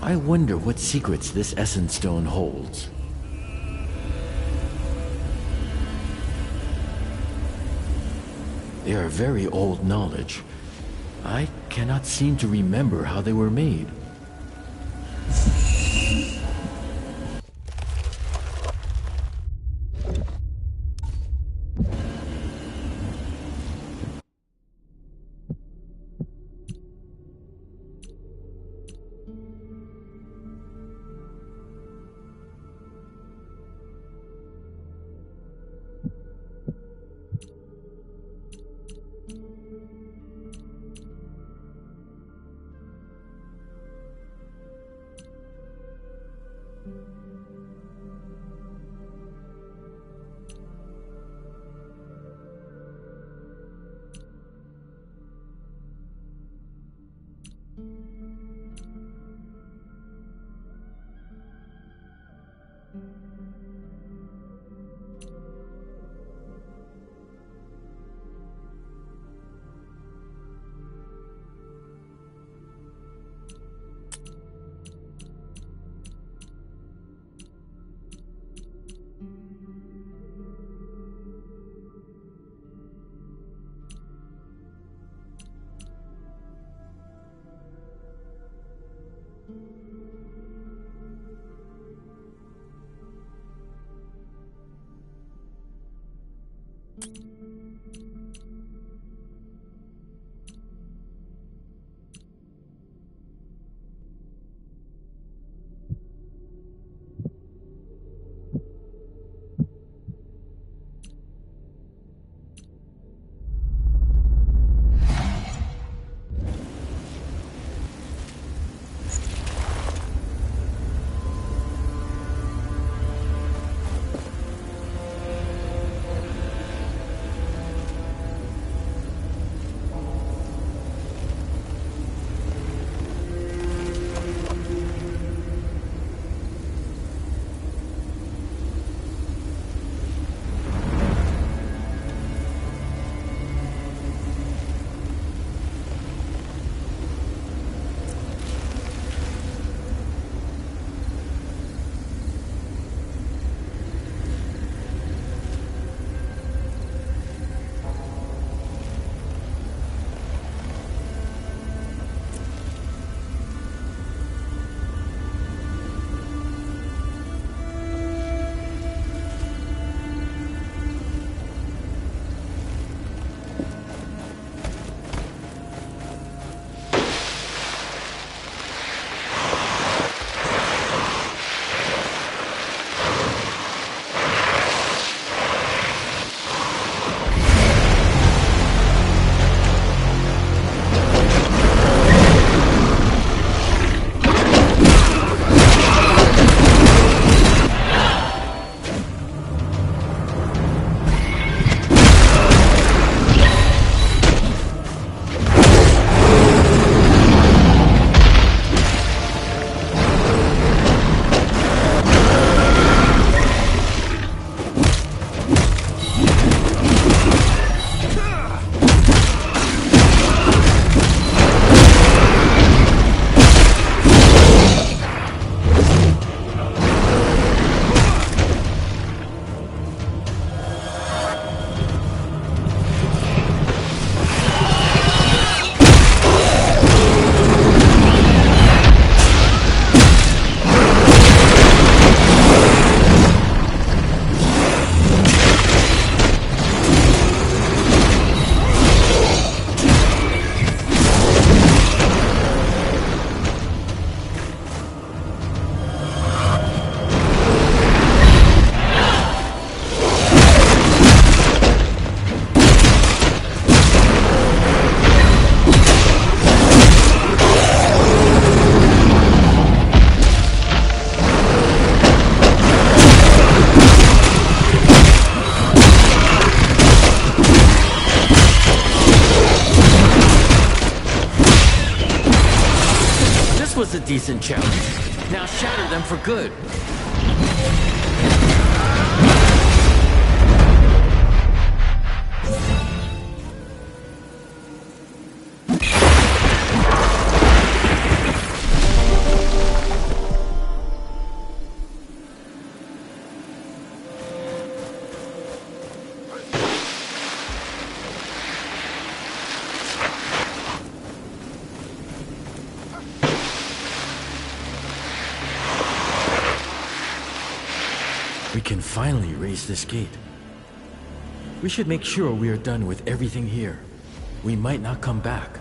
I wonder what secrets this Essence Stone holds. They are very old knowledge. I cannot seem to remember how they were made. was a decent challenge. Now shatter them for good. can finally raise this gate. We should make sure we are done with everything here. We might not come back.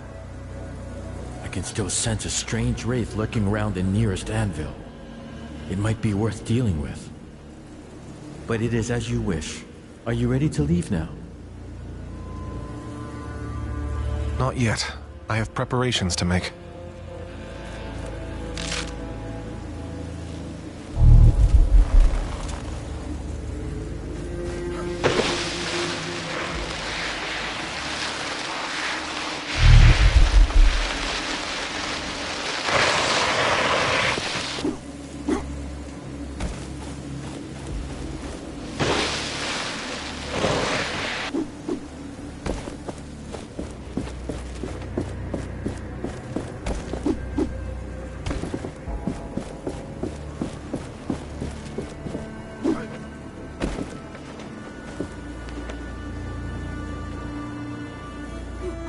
I can still sense a strange wraith lurking around the nearest anvil. It might be worth dealing with. But it is as you wish. Are you ready to leave now? Not yet. I have preparations to make.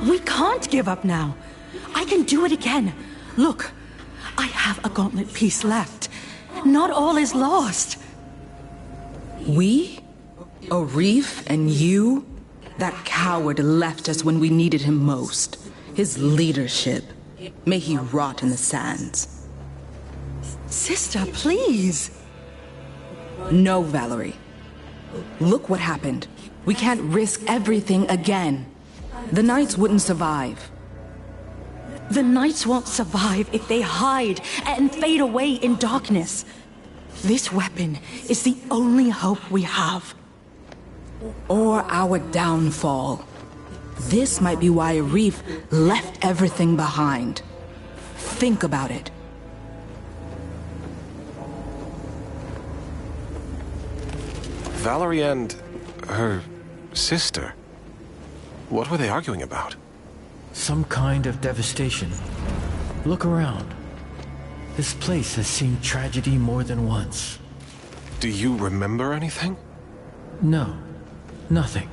We can't give up now. I can do it again. Look, I have a gauntlet piece left. Not all is lost. We? Arif and you? That coward left us when we needed him most. His leadership. May he rot in the sands. Sister, please. No, Valerie. Look what happened. We can't risk everything again. The Knights wouldn't survive. The Knights won't survive if they hide and fade away in darkness. This weapon is the only hope we have. Or our downfall. This might be why Arif left everything behind. Think about it. Valerie and her sister. What were they arguing about? Some kind of devastation. Look around. This place has seen tragedy more than once. Do you remember anything? No, nothing.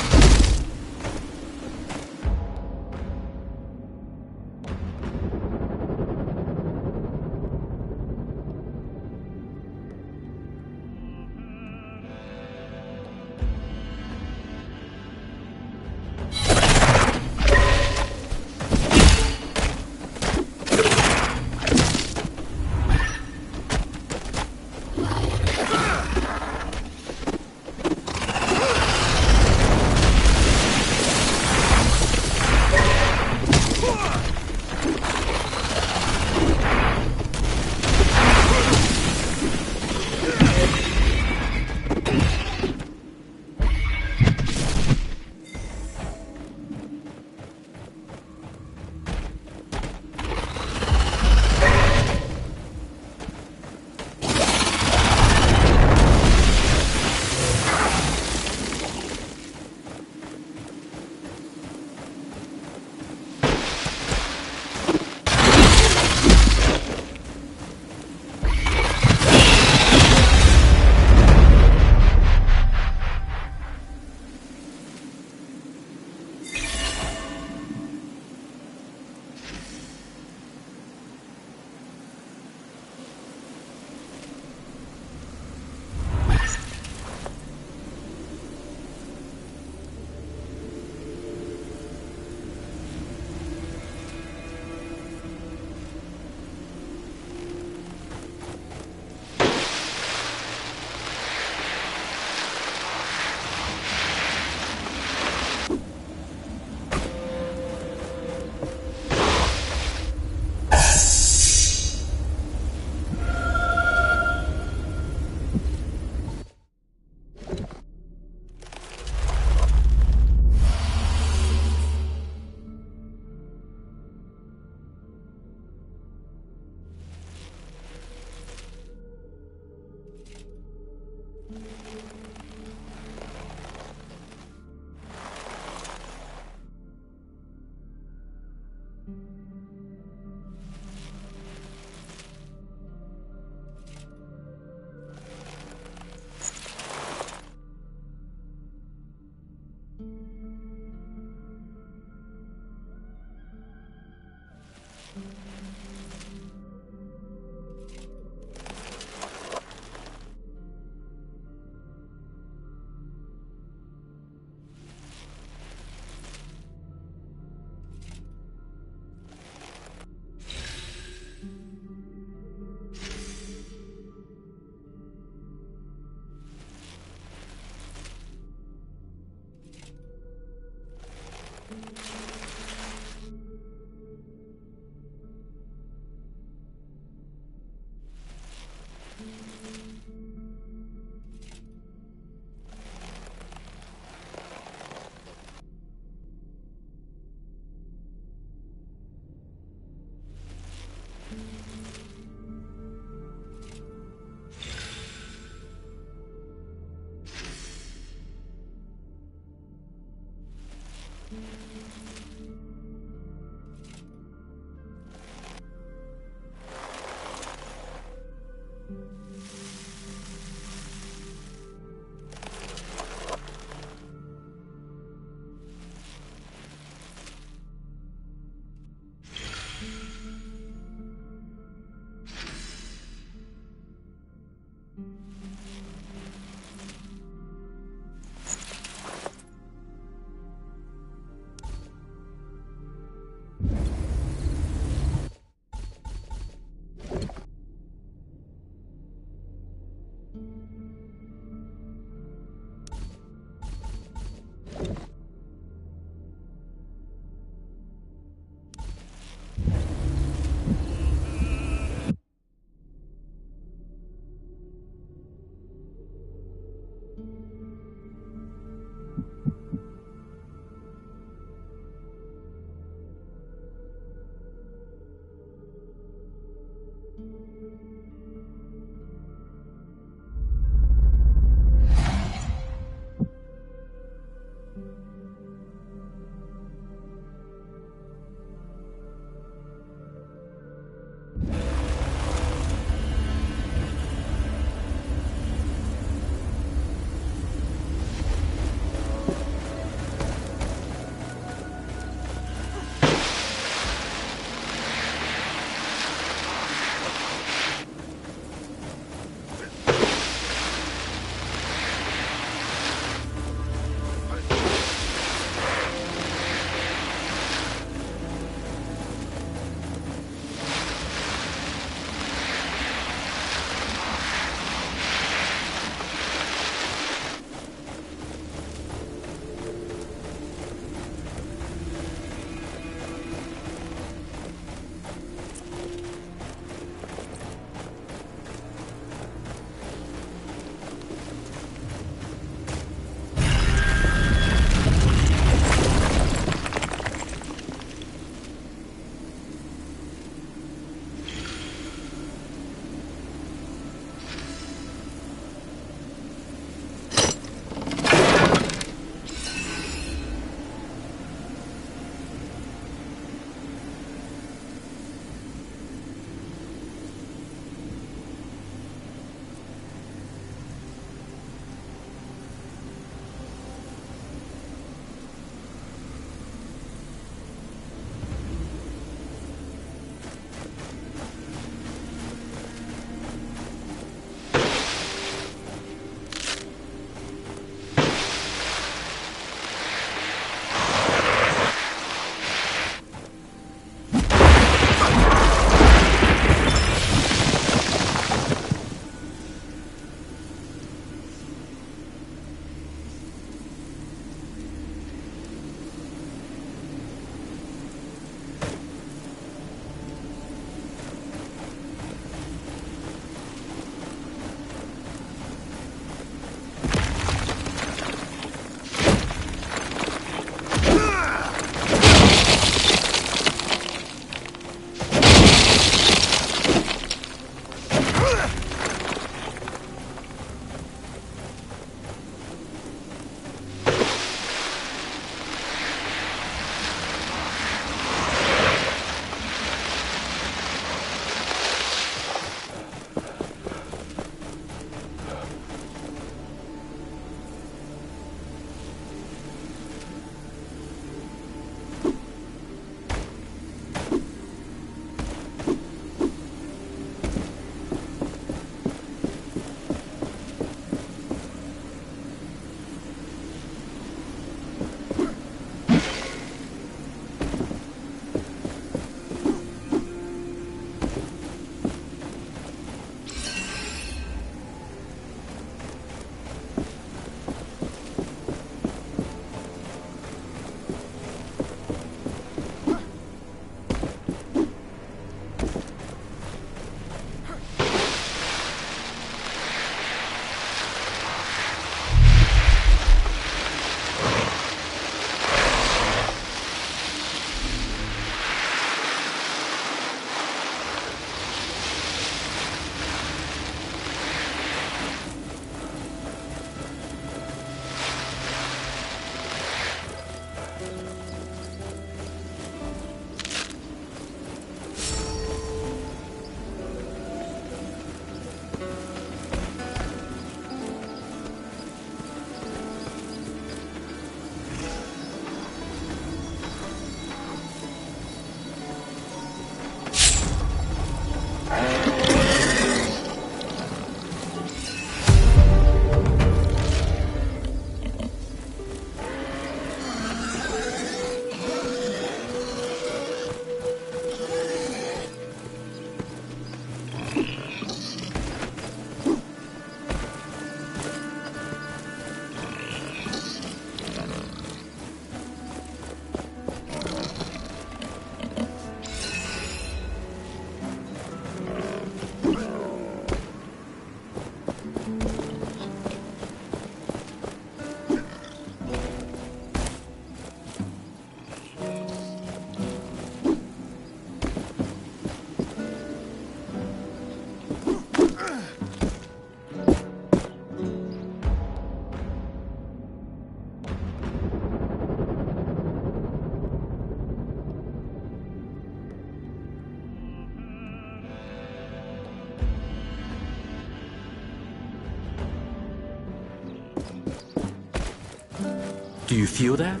Do you feel that?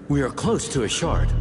We are close to a shard.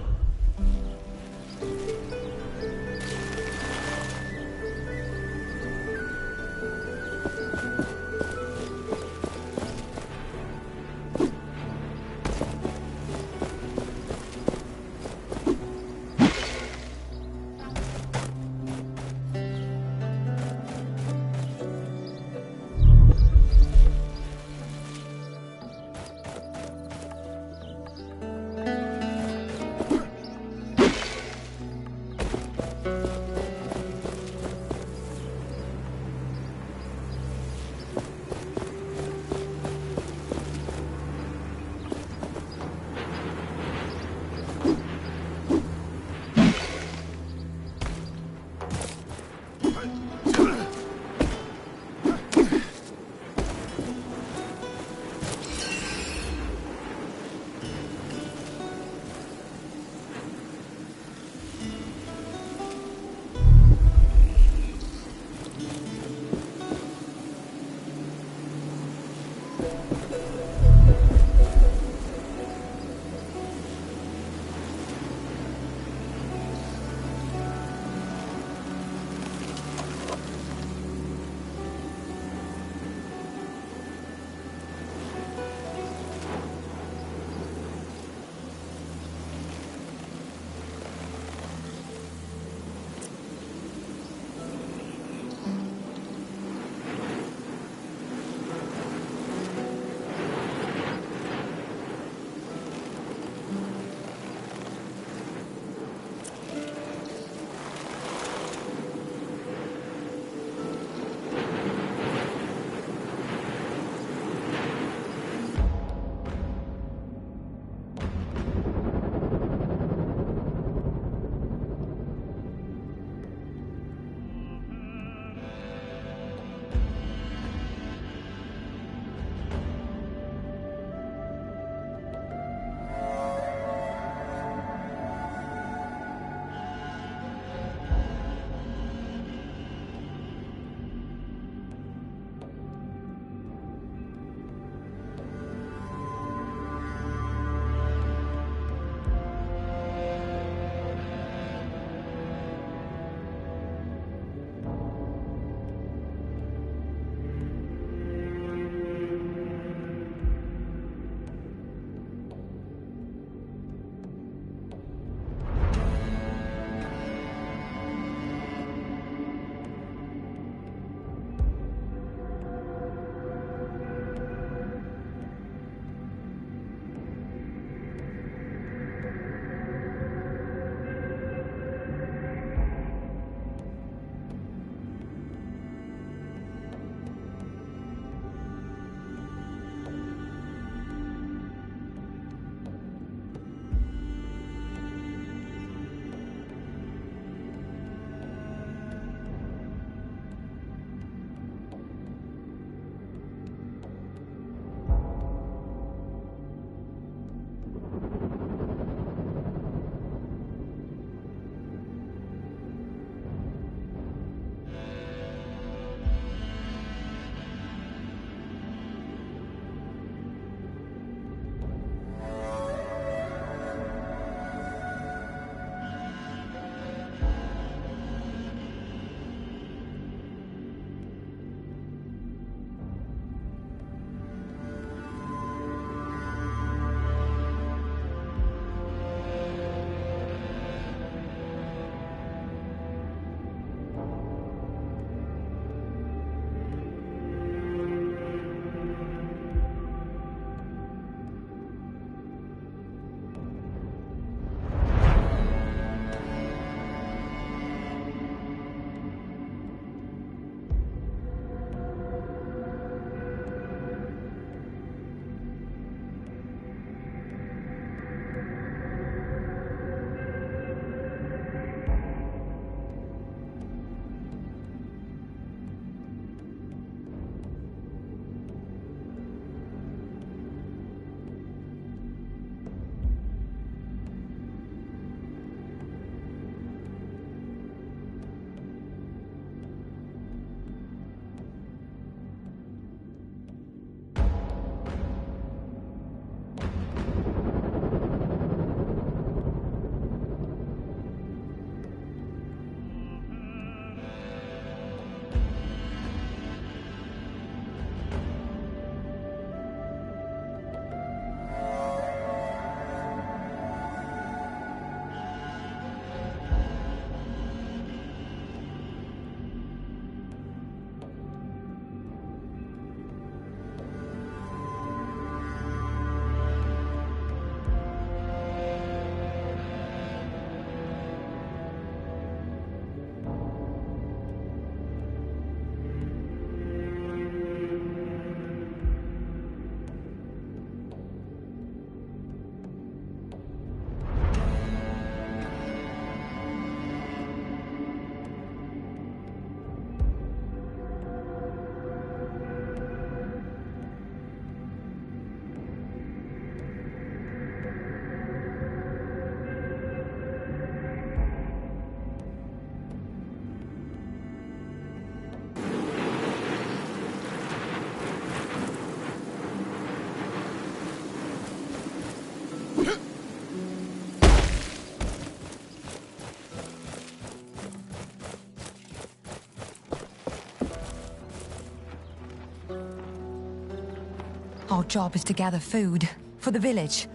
Our job is to gather food for the village,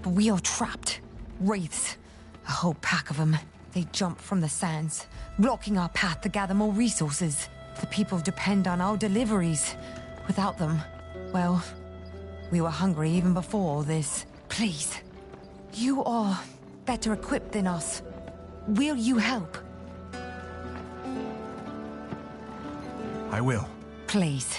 but we are trapped. Wraiths, a whole pack of them. They jump from the sands, blocking our path to gather more resources. The people depend on our deliveries. Without them, well, we were hungry even before all this. Please, you are better equipped than us. Will you help? I will. Please,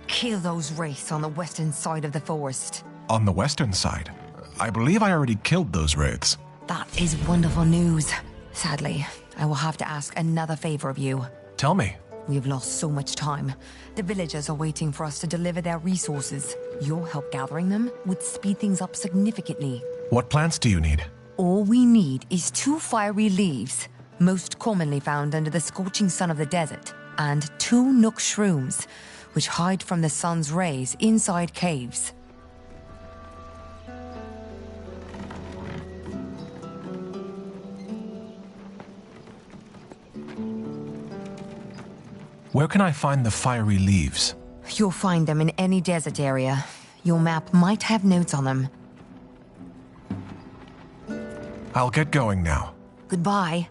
kill those wraiths on the western side of the forest. On the western side? I believe I already killed those wraiths. That is wonderful news. Sadly, I will have to ask another favor of you. Tell me. We have lost so much time. The villagers are waiting for us to deliver their resources. Your help gathering them would speed things up significantly. What plants do you need? All we need is 2 fiery leaves, most commonly found under the scorching sun of the desert, and 2 nook shrooms, which hide from the sun's rays inside caves. Where can I find the fiery leaves? You'll find them in any desert area. Your map might have notes on them. I'll get going now. Goodbye.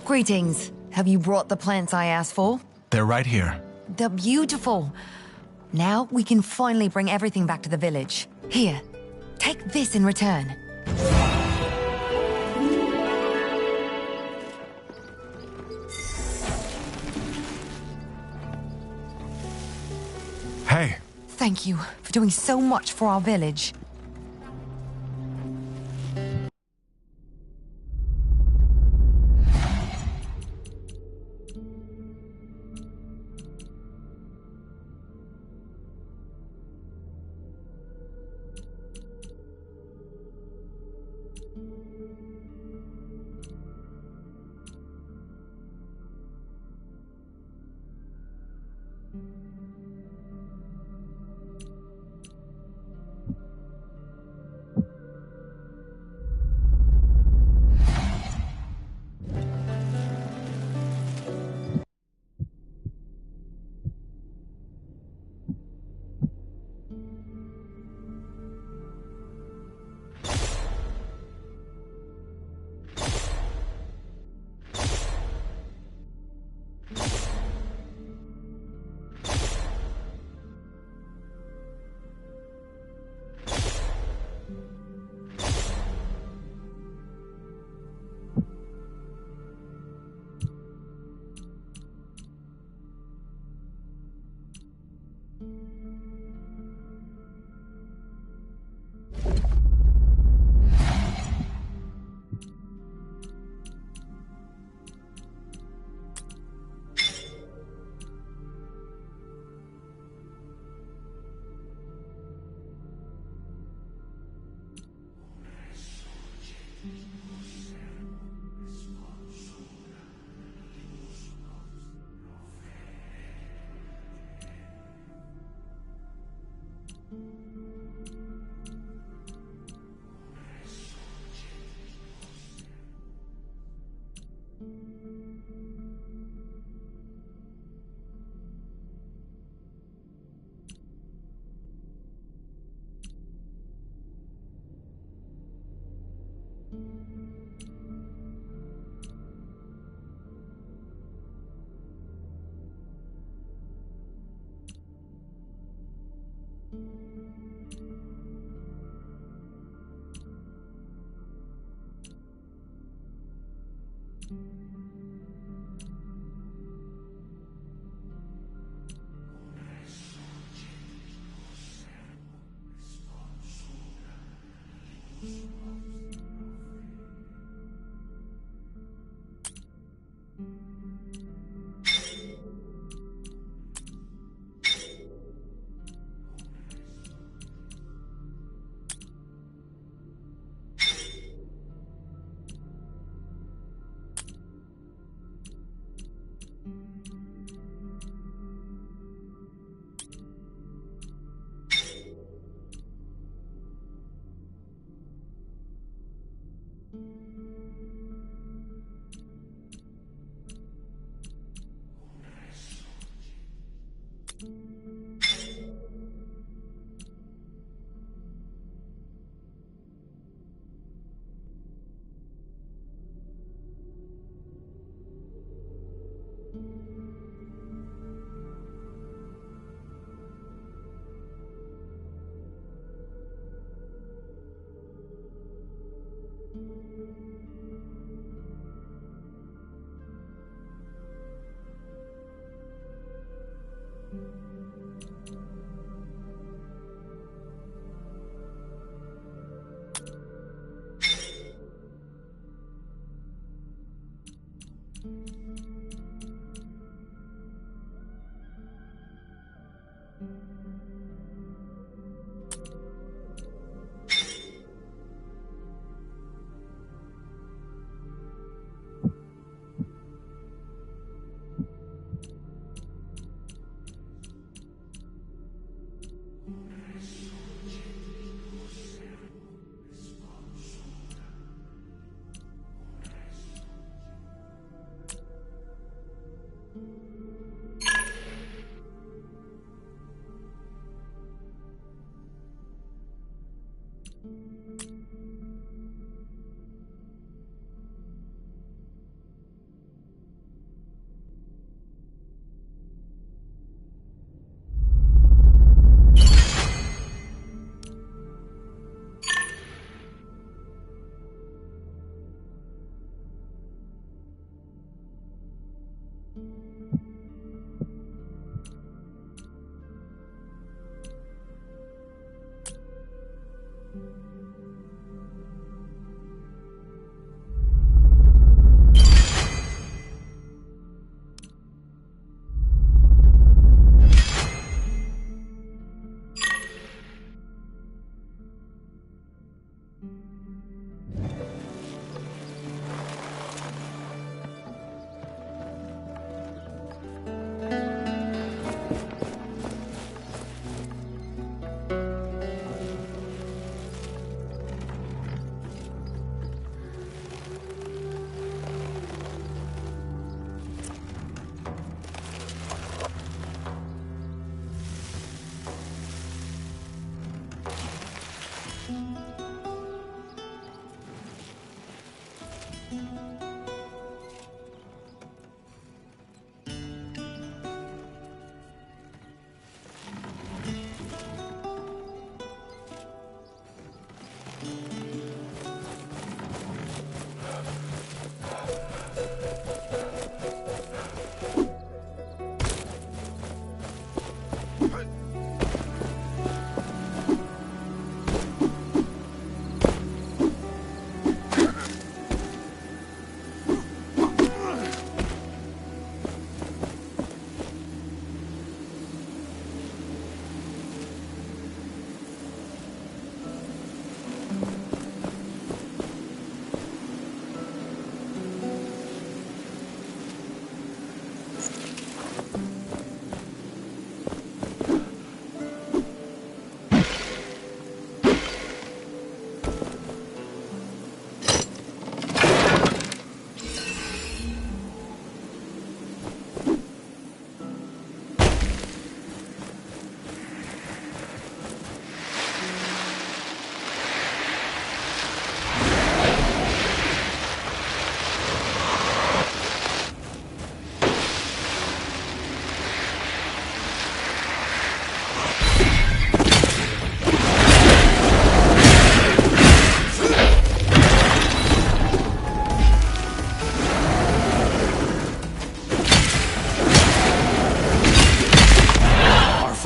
Greetings. Have you brought the plants I asked for? They're right here. They're beautiful. Now we can finally bring everything back to the village. Here, take this in return. Hey. Thank you for doing so much for our village.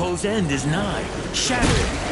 foe's end is nigh. Shatter it!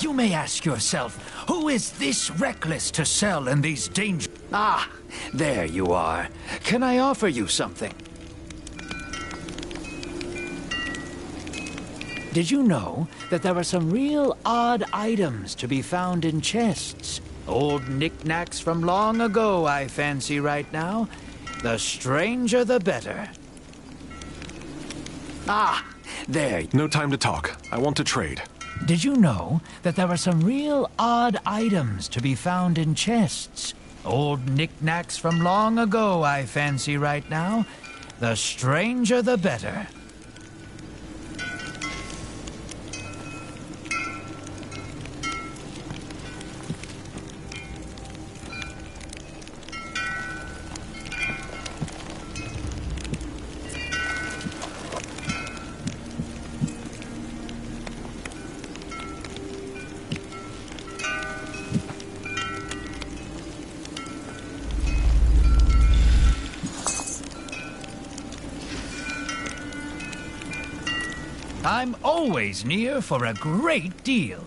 You may ask yourself, who is this reckless to sell in these dangers? Ah, there you are. Can I offer you something? Did you know that there are some real odd items to be found in chests? Old knickknacks from long ago, I fancy right now. The stranger, the better. Ah, there. No time to talk. I want to trade. Did you know that there are some real odd items to be found in chests? Old knickknacks from long ago, I fancy right now. The stranger, the better. I'm always near for a great deal.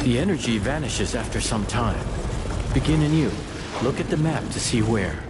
The energy vanishes after some time. Begin anew. Look at the map to see where.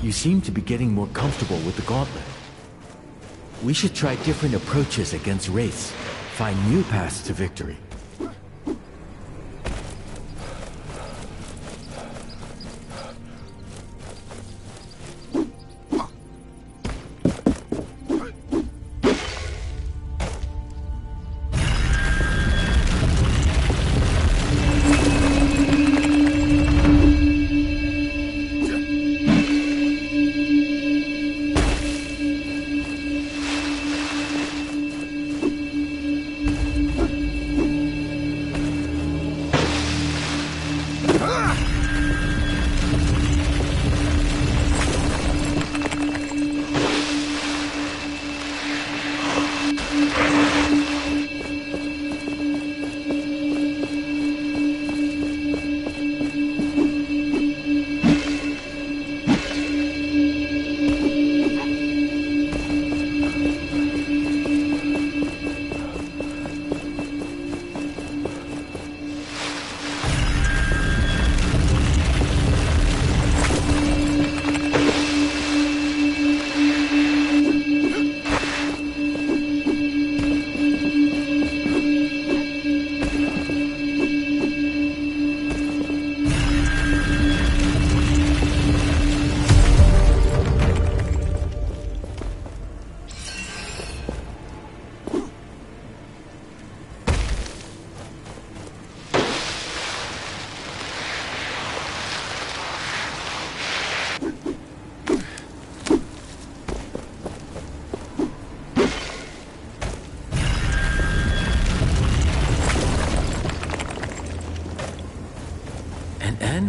You seem to be getting more comfortable with the gauntlet. We should try different approaches against wraiths. Find new paths to victory.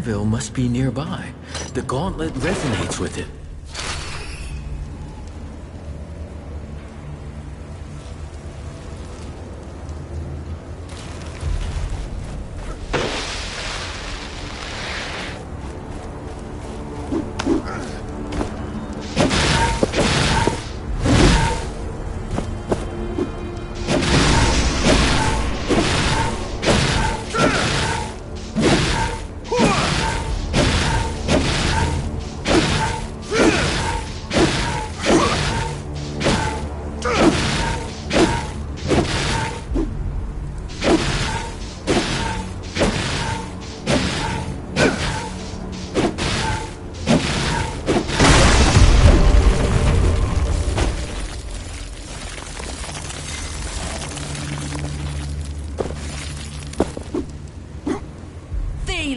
anvil must be nearby. The gauntlet resonates with it.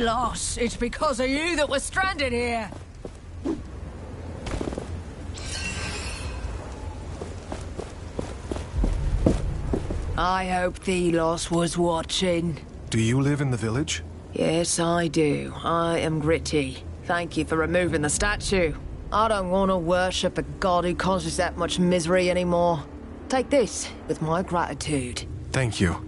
Thelos, it's because of you that we're stranded here. I hope Thelos was watching. Do you live in the village? Yes, I do. I am Gritty. Thank you for removing the statue. I don't want to worship a god who causes that much misery anymore. Take this with my gratitude. Thank you.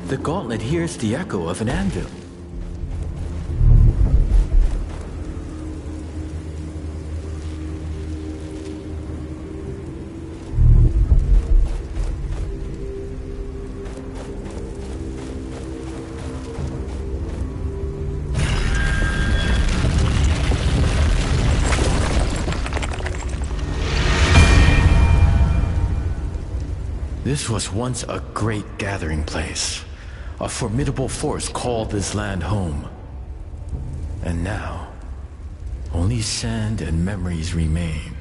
The gauntlet hears the echo of an anvil. This was once a great gathering place. A formidable force called this land home. And now, only sand and memories remain.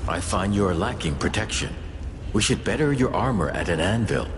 I find you are lacking protection. We should better your armor at an anvil.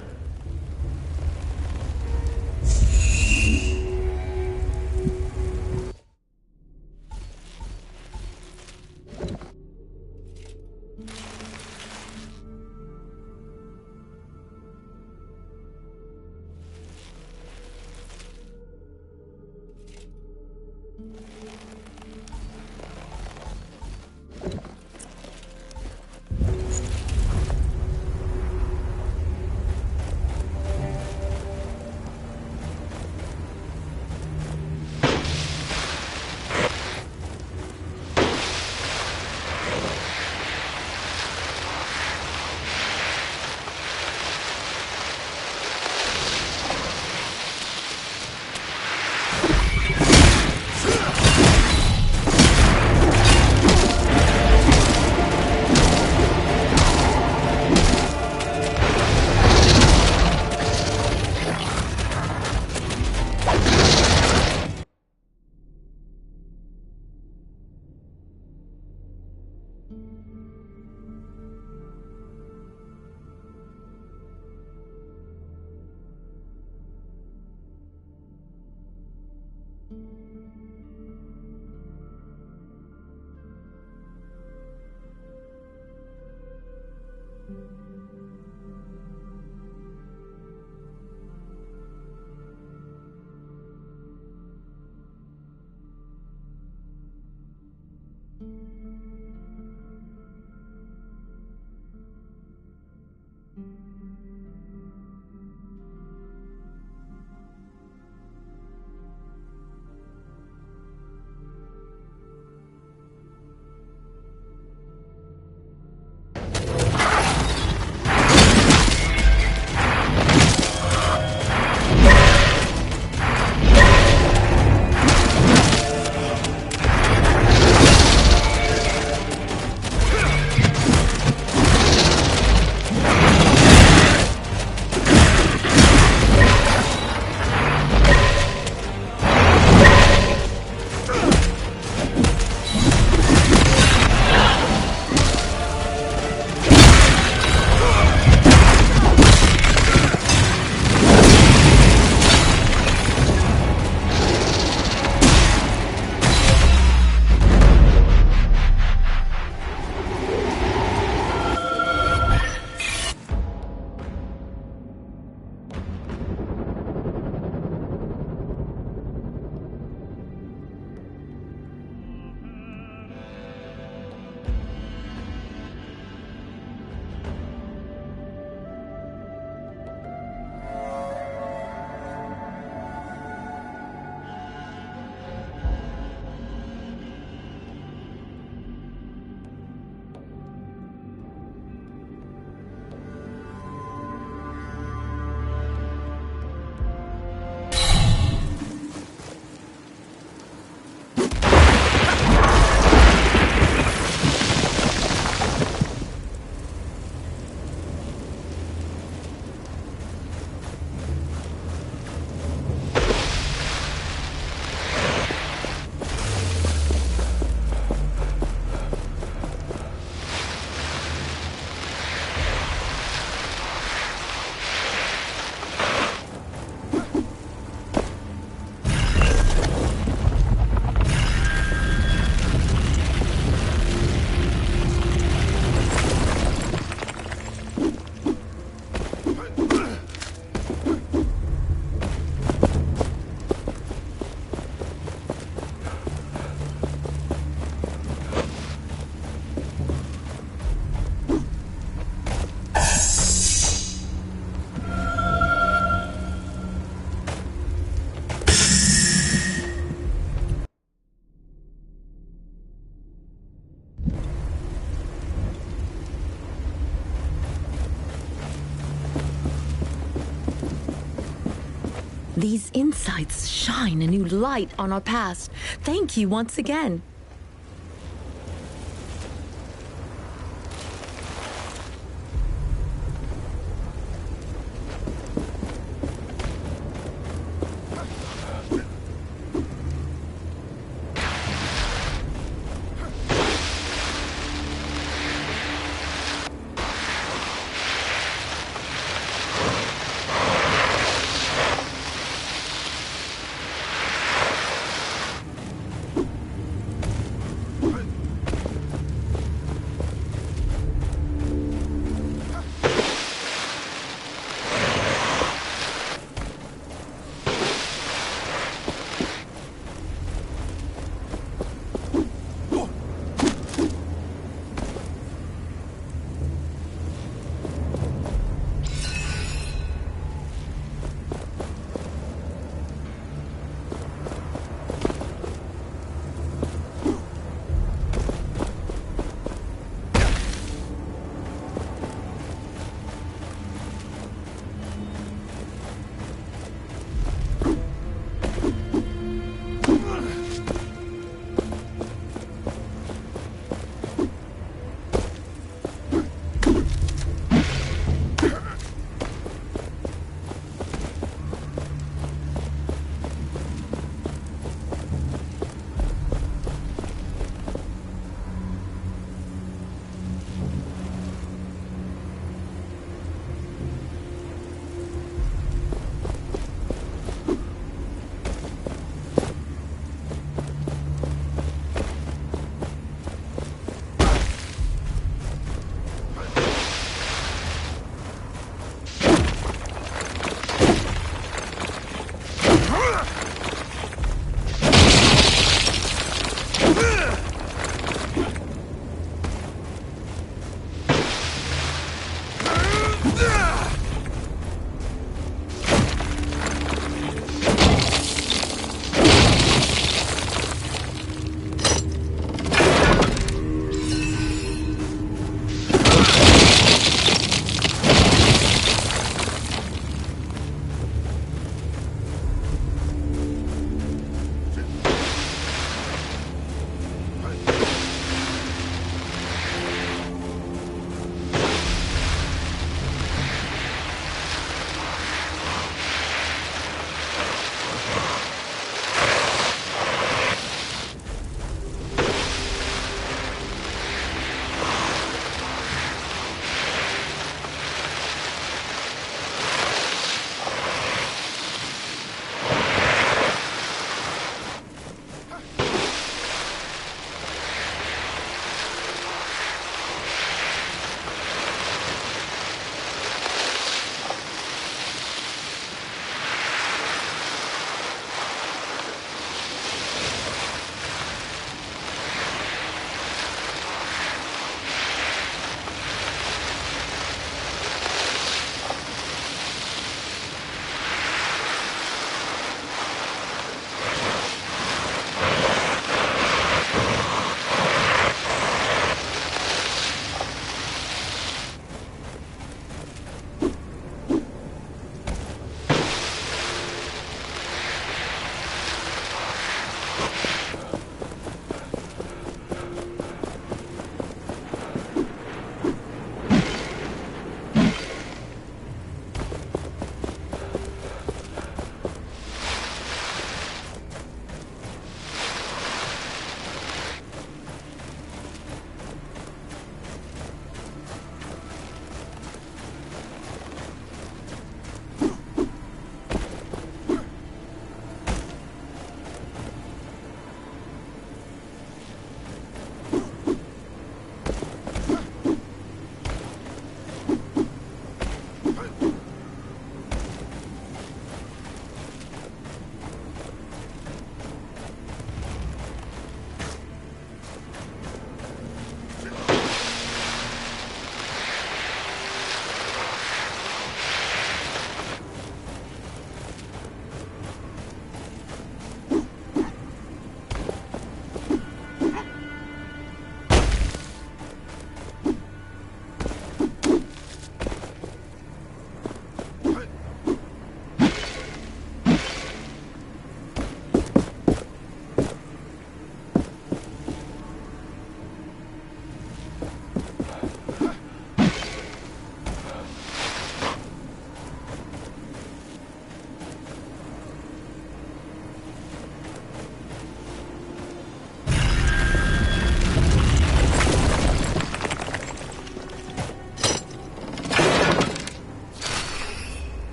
These insights shine a new light on our past. Thank you once again.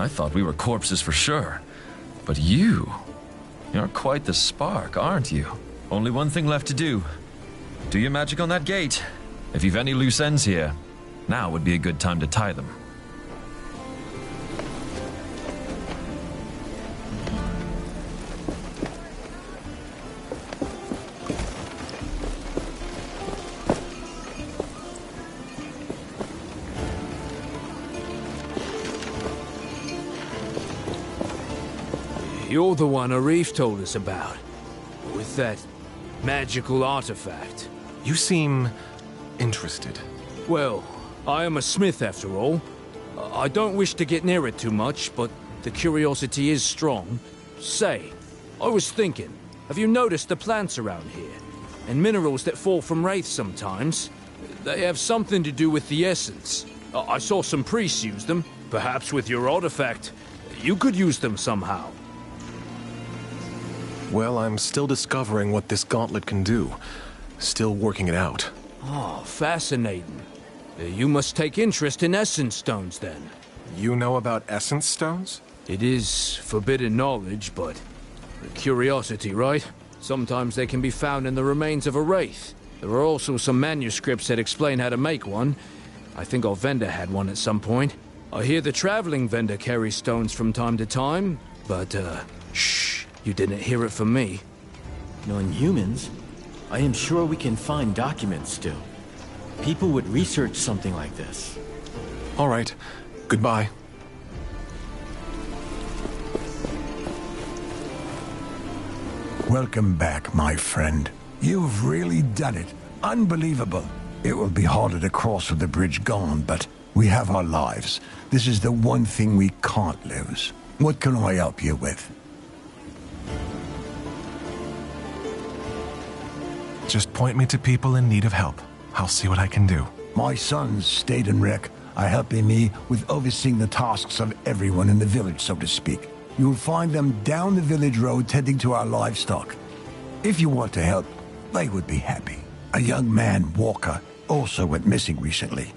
I thought we were corpses for sure. But you're quite the spark, aren't you? Only one thing left to do. Do your magic on that gate. If you've any loose ends here, now would be a good time to tie them. You're the one Arif told us about, with that magical artifact. You seem interested. Well, I am a smith after all. I don't wish to get near it too much, but the curiosity is strong. Say, I was thinking, have you noticed the plants around here? And minerals that fall from wraiths sometimes? They have something to do with the essence. I saw some priests use them. Perhaps with your artifact, you could use them somehow. Well, I'm still discovering what this gauntlet can do. Still working it out. Oh, fascinating. You must take interest in essence stones, then. You know about essence stones? It is forbidden knowledge, but curiosity, right? Sometimes they can be found in the remains of a wraith. There are also some manuscripts that explain how to make one. I think our vendor had one at some point. I hear the traveling vendor carries stones from time to time, but, shh. You didn't hear it from me. Non-humans? I am sure we can find documents still. People would research something like this. All right. Goodbye. Welcome back, my friend. You've really done it. Unbelievable. It will be harder to cross with the bridge gone, but We have our lives. This is the one thing we can't lose. What can I help you with? Just point me to people in need of help. I'll see what I can do. My sons, Stade and Rick, are helping me with overseeing the tasks of everyone in the village, so to speak. You'll find them down the village road tending to our livestock. If you want to help, they would be happy. A young man, Walker, also went missing recently.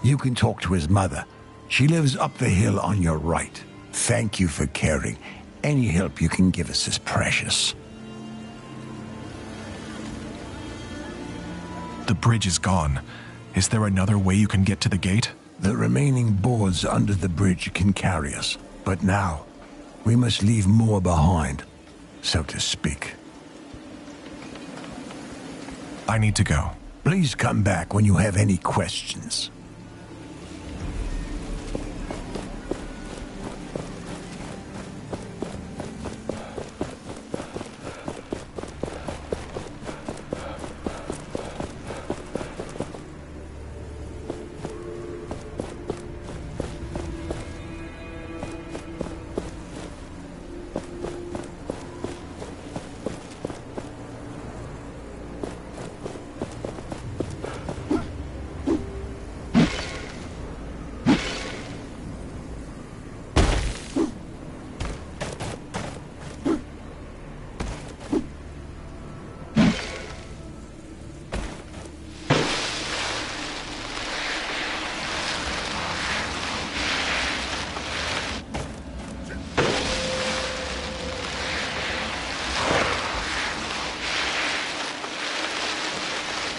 You can talk to his mother. She lives up the hill on your right. Thank you for caring. Any help you can give us is precious. The bridge is gone. Is there another way you can get to the gate? The remaining boards under the bridge can carry us. But now, we must leave more behind, so to speak. I need to go. Please come back when you have any questions.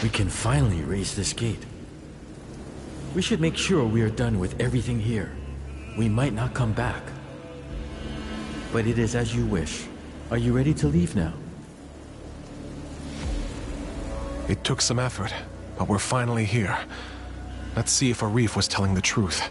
We can finally raise this gate. We should make sure we are done with everything here. We might not come back. But it is as you wish. Are you ready to leave now? It took some effort, but we're finally here. Let's see if Arif was telling the truth.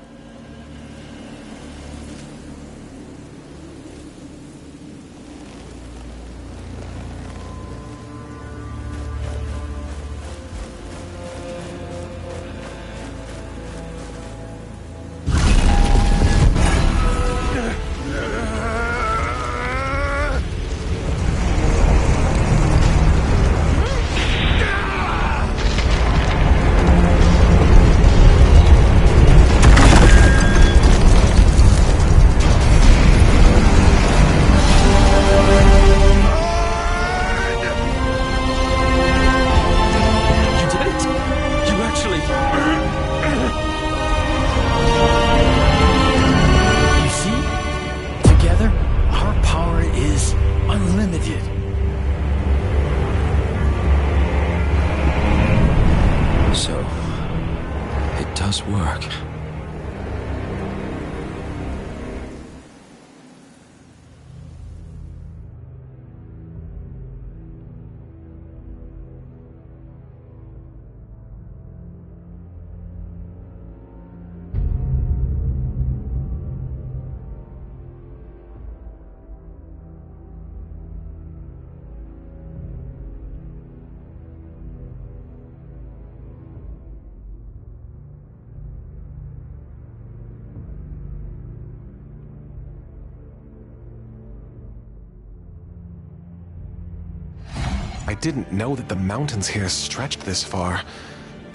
I didn't know that the mountains here stretched this far.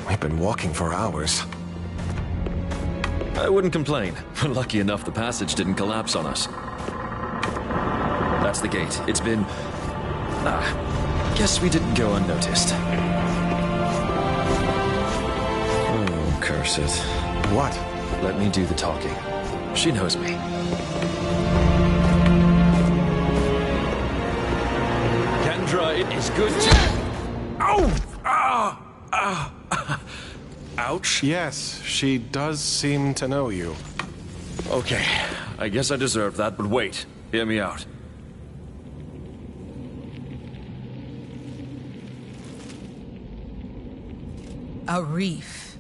We've been walking for hours. I wouldn't complain. We're lucky enough the passage didn't collapse on us. That's the gate. It's been... guess we didn't go unnoticed. Oh, curse it. What? Let me do the talking. She knows me. Kendra, it is good to... Ouch. Yes, she does seem to know you. Okay, I guess I deserve that, but wait. Hear me out. Arif,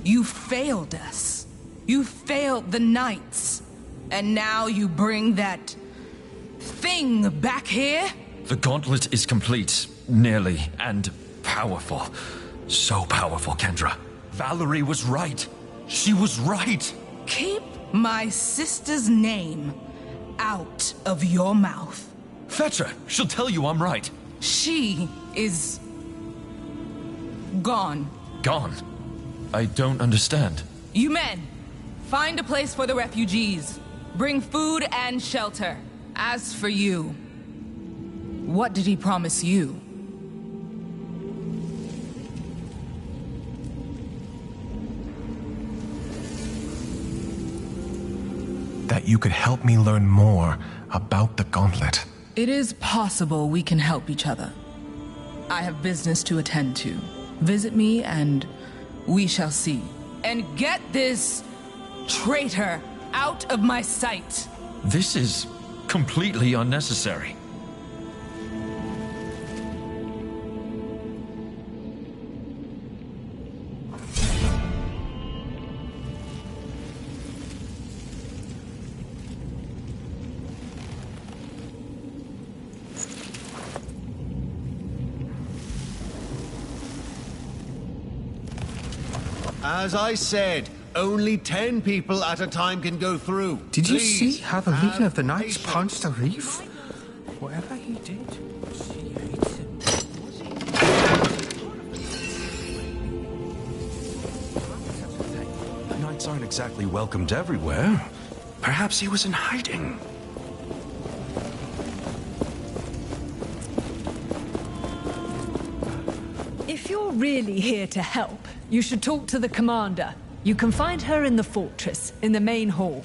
you failed us. You failed the Knights. And now you bring that... thing back here? The gauntlet is complete, nearly, and powerful. So powerful, Kendra. Valerie was right. She was right. Keep my sister's name out of your mouth. Fetch her. She'll tell you I'm right. She is gone. Gone? I don't understand. You men, find a place for the refugees. Bring food and shelter. As for you, what did he promise you? That you could help me learn more about the Gauntlet. It is possible we can help each other. I have business to attend to. Visit me and we shall see. And get this traitor out of my sight. This is completely unnecessary. As I said, only 10 people at a time can go through. Did you Please, see how the leader of the Knights patience. punched the reef? Whatever he did, she hates him. The Knights aren't exactly welcomed everywhere. Perhaps he was in hiding. If you're really here to help, you should talk to the commander. You can find her in the fortress, in the main hall.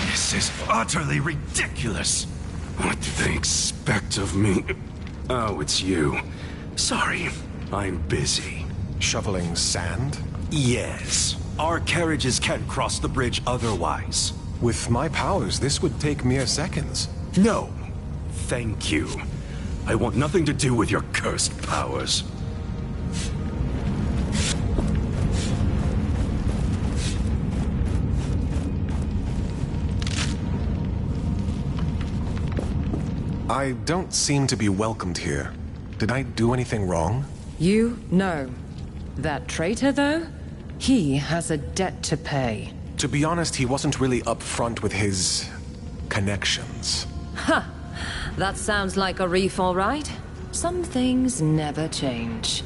This is utterly ridiculous. What do they expect of me? Oh, it's you. Sorry, I'm busy. Shoveling sand? Yes. Our carriages can't cross the bridge otherwise. With my powers, this would take mere seconds. No. Thank you. I want nothing to do with your cursed powers. I don't seem to be welcomed here. Did I do anything wrong? You? No. That traitor, though? He has a debt to pay. To be honest, he wasn't really upfront with his connections. Ha! That sounds like a reef, all right. Some things never change.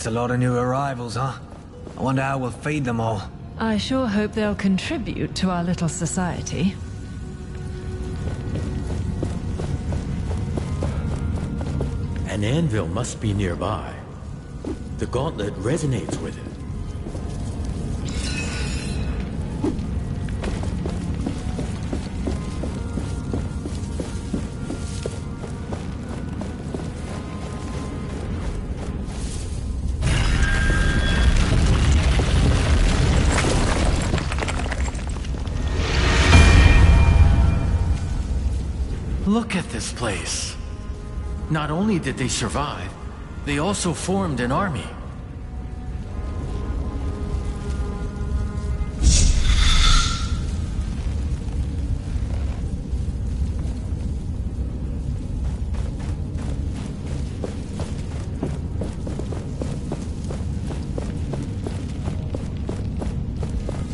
That's a lot of new arrivals, huh? I wonder how we'll feed them all. I sure hope they'll contribute to our little society. An anvil must be nearby. The gauntlet resonates with it. Look at this place. Not only did they survive, they also formed an army.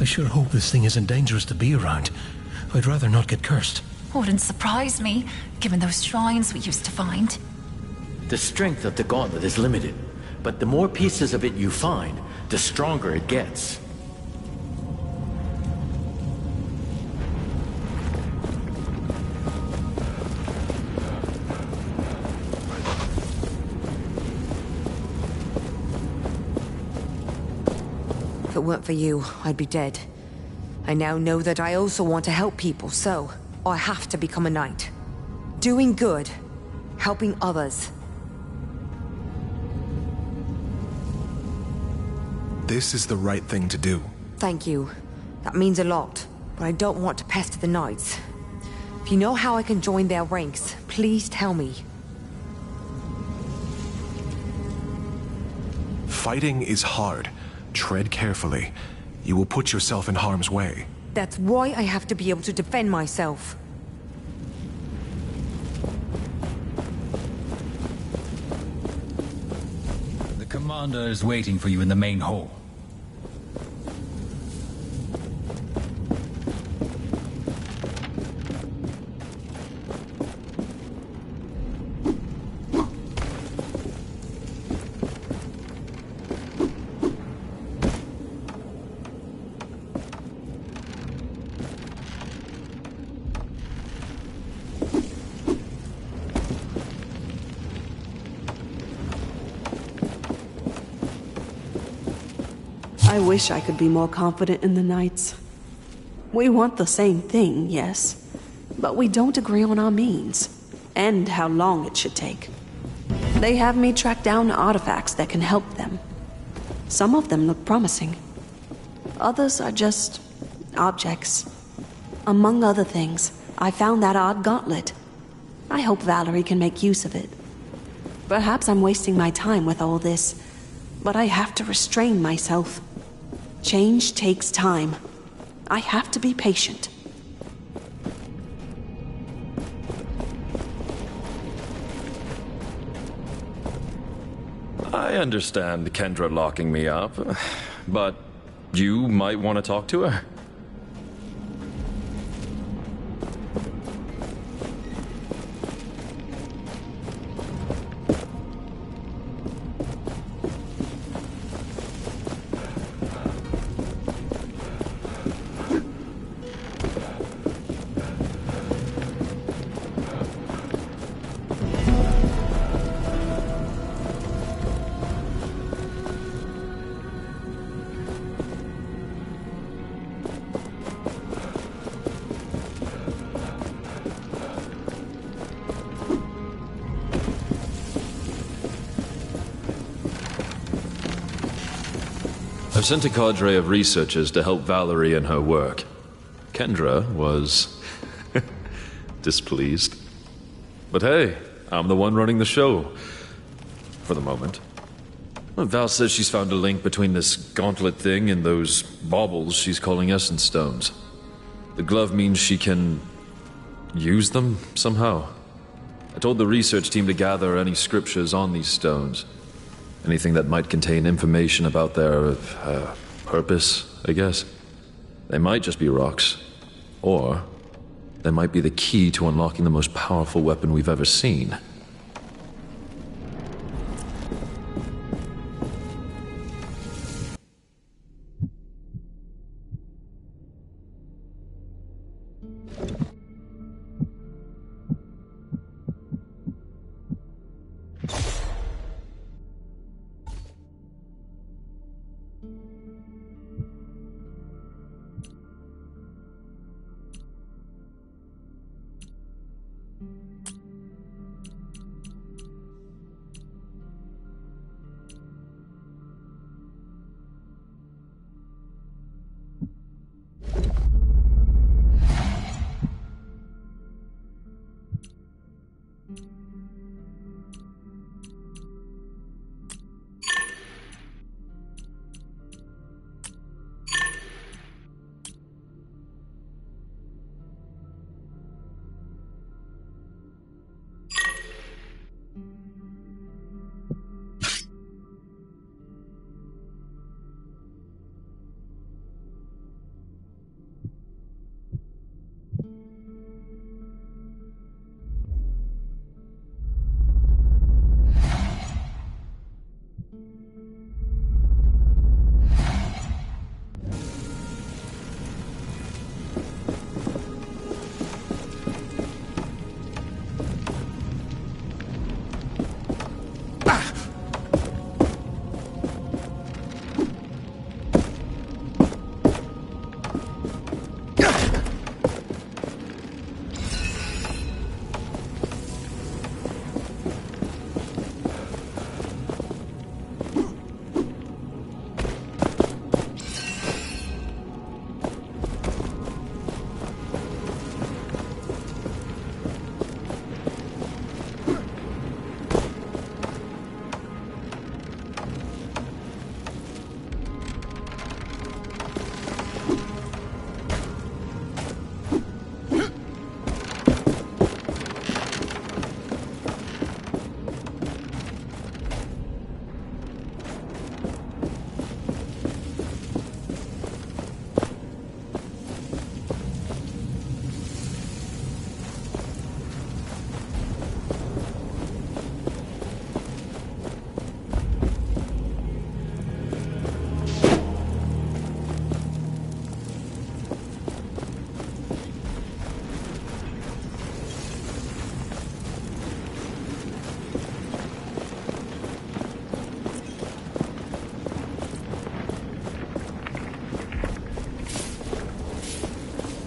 I sure hope this thing isn't dangerous to be around. I'd rather not get cursed. Wouldn't surprise me, given those shrines we used to find. The strength of the gauntlet is limited, but the more pieces of it you find, the stronger it gets. If it weren't for you, I'd be dead. I now know that I also want to help people, so I have to become a knight. Doing good, helping others. This is the right thing to do. Thank you. That means a lot, but I don't want to pester the knights. If you know how I can join their ranks, please tell me. Fighting is hard. Tread carefully. You will put yourself in harm's way. That's why I have to be able to defend myself. The commander is waiting for you in the main hall. I wish I could be more confident in the Knights. We want the same thing, yes, but we don't agree on our means, and how long it should take. They have me track down artifacts that can help them. Some of them look promising. Others are just objects. Among other things, I found that odd gauntlet. I hope Valerie can make use of it. Perhaps I'm wasting my time with all this, but I have to restrain myself. Change takes time. I have to be patient. I understand Kendra locking me up, but you might want to talk to her. I've sent a cadre of researchers to help Valerie in her work. Kendra was displeased. But hey, I'm the one running the show. For the moment. Well, Val says she's found a link between this gauntlet thing and those baubles she's calling essence stones. The glove means she can use them somehow. I told the research team to gather any scriptures on these stones. Anything that might contain information about their purpose, I guess. They might just be rocks. Or they might be the key to unlocking the most powerful weapon we've ever seen.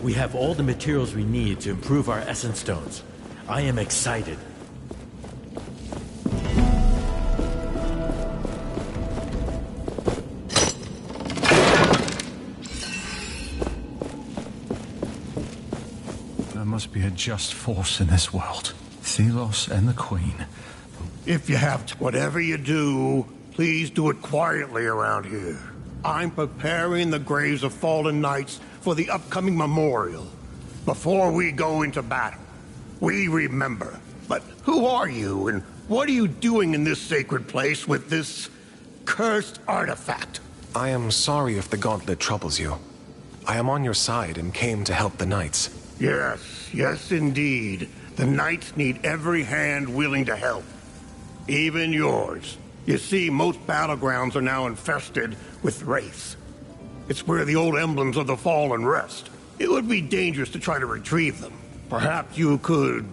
We have all the materials we need to improve our essence stones. I am excited. There must be a just force in this world. Thelos and the Queen. If you have to, whatever you do, please do it quietly around here. I'm preparing the graves of fallen knights for the upcoming memorial. Before we go into battle, we remember. But who are you, and what are you doing in this sacred place with this cursed artifact? I am sorry if the gauntlet troubles you. I am on your side and came to help the knights. Yes, indeed. The knights need every hand willing to help. Even yours. You see, most battlegrounds are now infested with wraiths. It's where the old emblems of the fallen rest. It would be dangerous to try to retrieve them. Perhaps you could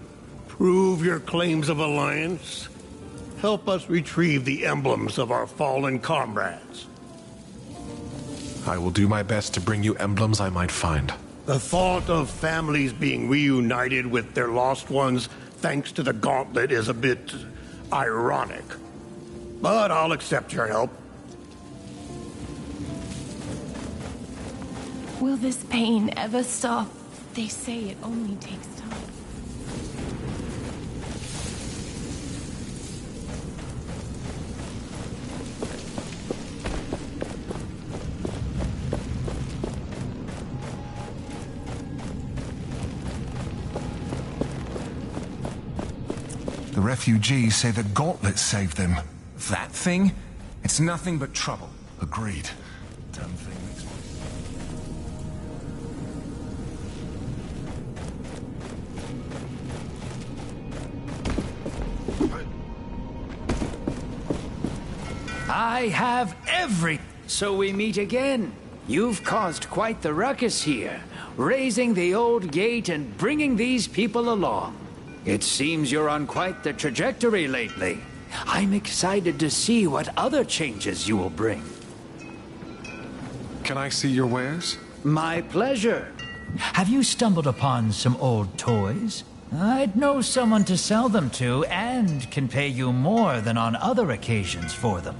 prove your claims of alliance? Help us retrieve the emblems of our fallen comrades. I will do my best to bring you emblems I might find. The thought of families being reunited with their lost ones thanks to the gauntlet is a bit ironic. But I'll accept your help. Will this pain ever stop? They say it only takes time. The refugees say the gauntlet saved them. That thing? It's nothing but trouble. Agreed. Damn thing makes me... I have every... So we meet again. You've caused quite the ruckus here. raising the old gate and bringing these people along. It seems you're on quite the trajectory lately. I'm excited to see what other changes you will bring. Can I see your wares? My pleasure. Have you stumbled upon some old toys? I'd know someone to sell them to and can pay you more than on other occasions for them.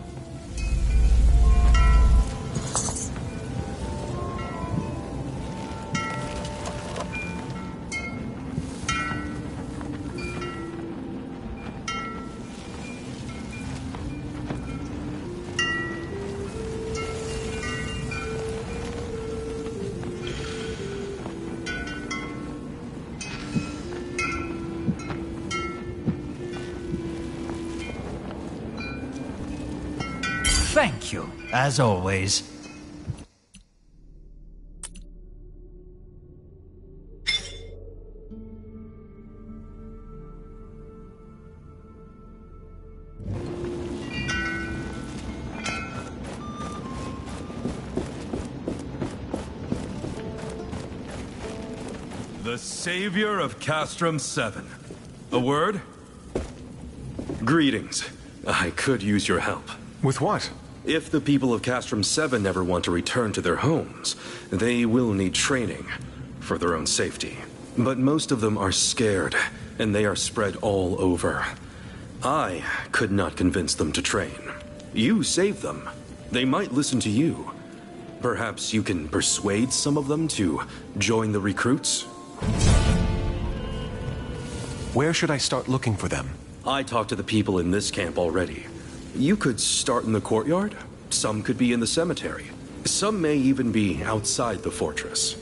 Thank you, as always. The savior of Castrum 7. A word? Greetings. I could use your help. With what? If the people of Castrum 7 ever want to return to their homes, they will need training for their own safety. But most of them are scared, and they are spread all over. I could not convince them to train. You saved them. They might listen to you. Perhaps you can persuade some of them to join the recruits? Where should I start looking for them? I talked to the people in this camp already. You could start in the courtyard. Some could be in the cemetery. Some may even be outside the fortress.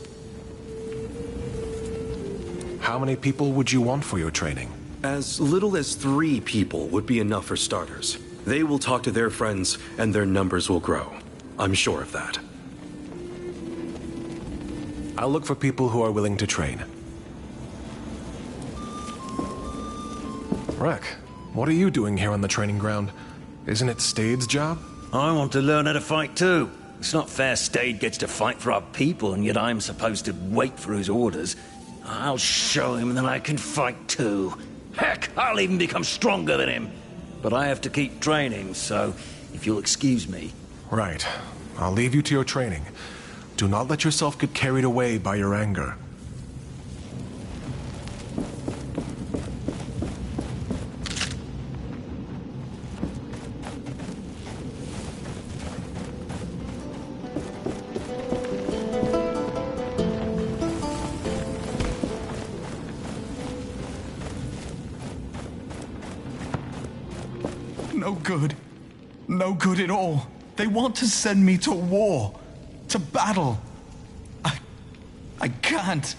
How many people would you want for your training? As little as 3 people would be enough for starters. They will talk to their friends, and their numbers will grow. I'm sure of that. I'll look for people who are willing to train. Rek, what are you doing here on the training ground? Isn't it Stade's job? I want to learn how to fight too. It's not fair Stade gets to fight for our people, and yet I'm supposed to wait for his orders. I'll show him that I can fight too. Heck, I'll even become stronger than him. But I have to keep training, so if you'll excuse me. Right. I'll leave you to your training. Do not let yourself get carried away by your anger. No good. No good at all. They want to send me to war. To battle. I can't.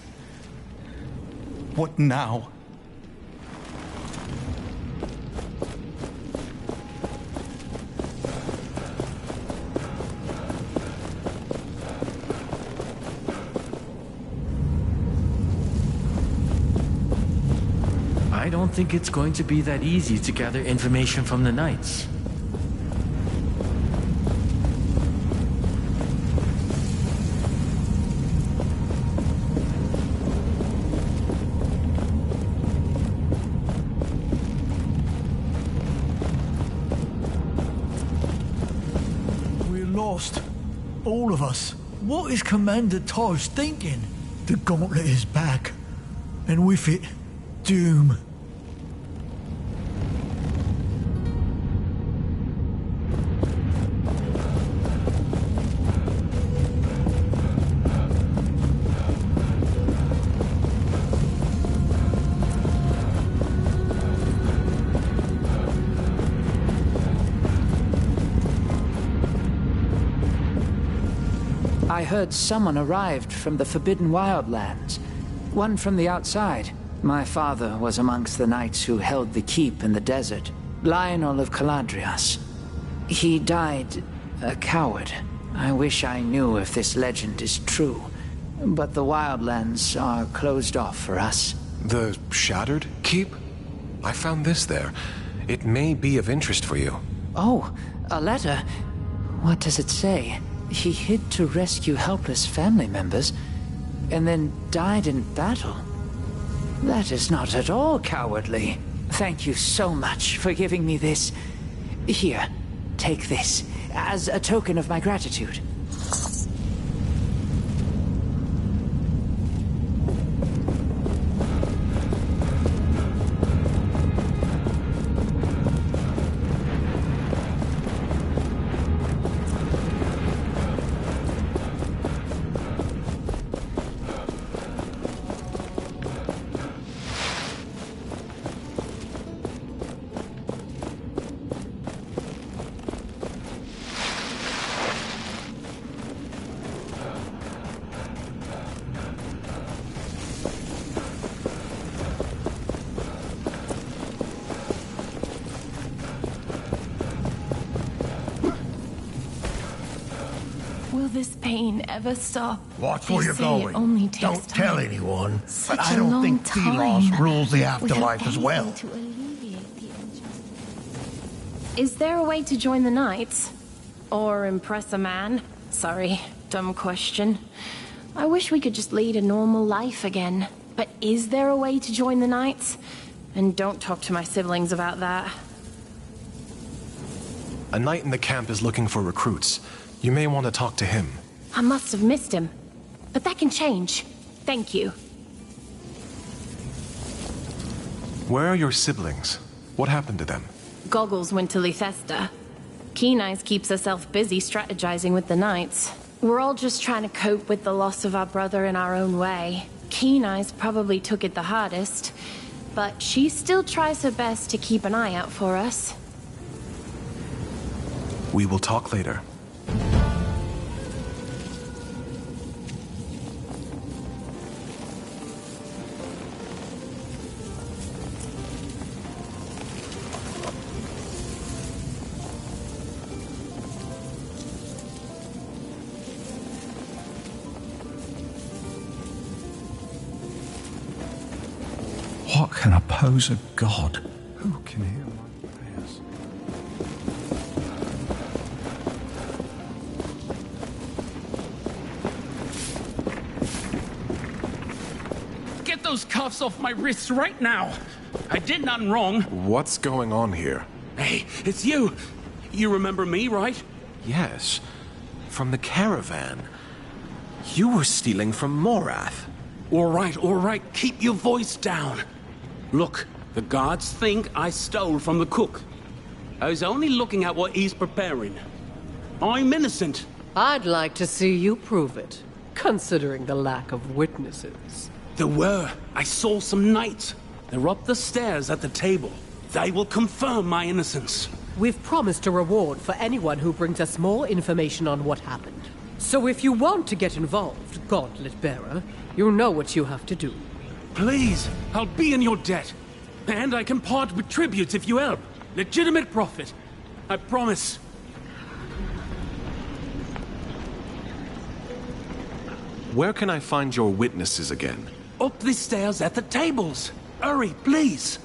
What now? I don't think it's going to be that easy to gather information from the Knights. We're lost. All of us. What is Commander Taj thinking? The gauntlet is back. And with it, doom. I heard someone arrived from the Forbidden Wildlands. One from the outside. My father was amongst the knights who held the keep in the desert. Lionel of Caladrias. He died a coward. I wish I knew if this legend is true. But the Wildlands are closed off for us. The Shattered Keep? I found this there. It may be of interest for you. Oh, a letter. What does it say? He hid to rescue helpless family members. and then died in battle. That is not at all cowardly. Thank you so much for giving me this. Here, take this, as a token of my gratitude. Will this pain ever stop? Watch They where you're say going. It only takes Don't time. tell anyone. Such But I a don't long think Telos time rules the without afterlife as well. anything to alleviate the injustice. Is there a way to join the Knights? Or impress a man? Sorry, dumb question. I wish we could just lead a normal life again. But is there a way to join the Knights? And don't talk to my siblings about that. A knight in the camp is looking for recruits. You may want to talk to him. I must have missed him. But that can change. Thank you. Where are your siblings? What happened to them? Goggles went to Lethesta. Keen Eyes keeps herself busy strategizing with the Knights. We're all just trying to cope with the loss of our brother in our own way. Keen Eyes probably took it the hardest, but she still tries her best to keep an eye out for us. We will talk later. What can oppose a god? Who can hear my prayers? Get those cuffs off my wrists right now! I did nothing wrong. What's going on here? Hey, it's you! You remember me, right? Yes. From the caravan. You were stealing from Morath. All right, keep your voice down. Look, the guards think I stole from the cook. I was only looking at what he's preparing. I'm innocent. I'd like to see you prove it, considering the lack of witnesses. There were. I saw some knights. They're up the stairs at the table. They will confirm my innocence. We've promised a reward for anyone who brings us more information on what happened. So if you want to get involved, Gauntlet Bearer, you know what you have to do. Please, I'll be in your debt. And I can part with tributes if you help. Legitimate profit. I promise. Where can I find your witnesses again? Up the stairs at the tables. Hurry, please.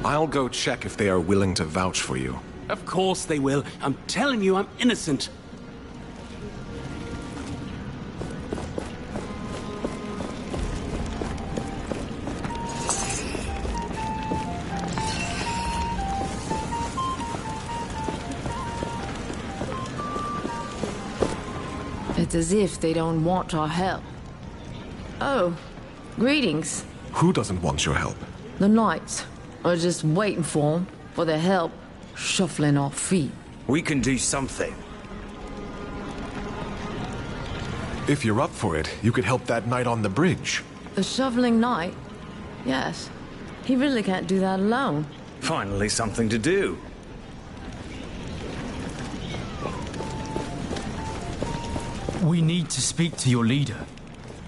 I'll go check if they are willing to vouch for you. Of course they will. I'm telling you, I'm innocent. It's as if they don't want our help. Oh, greetings. Who doesn't want your help? The Knights are just waiting for their help, shuffling our feet. We can do something. If you're up for it, you could help that knight on the bridge. A shoveling knight? Yes. He really can't do that alone. Finally something to do. We need to speak to your leader.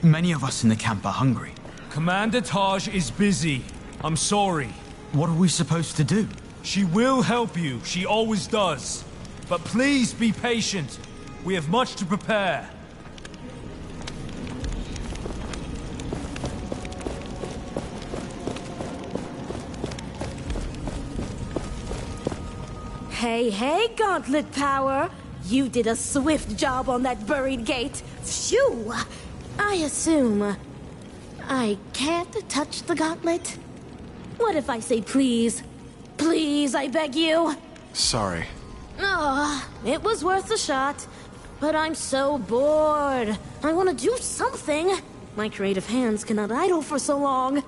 Many of us in the camp are hungry. Commander Taj is busy. I'm sorry. What are we supposed to do? She will help you. She always does. But please be patient. We have much to prepare. Hey, Gauntlet Power! You did a swift job on that buried gate. Phew! I assume I can't touch the gauntlet? What if I say please? Please, I beg you? Sorry. Oh, it was worth a shot. But I'm so bored. I want to do something. My creative hands cannot idle for so long.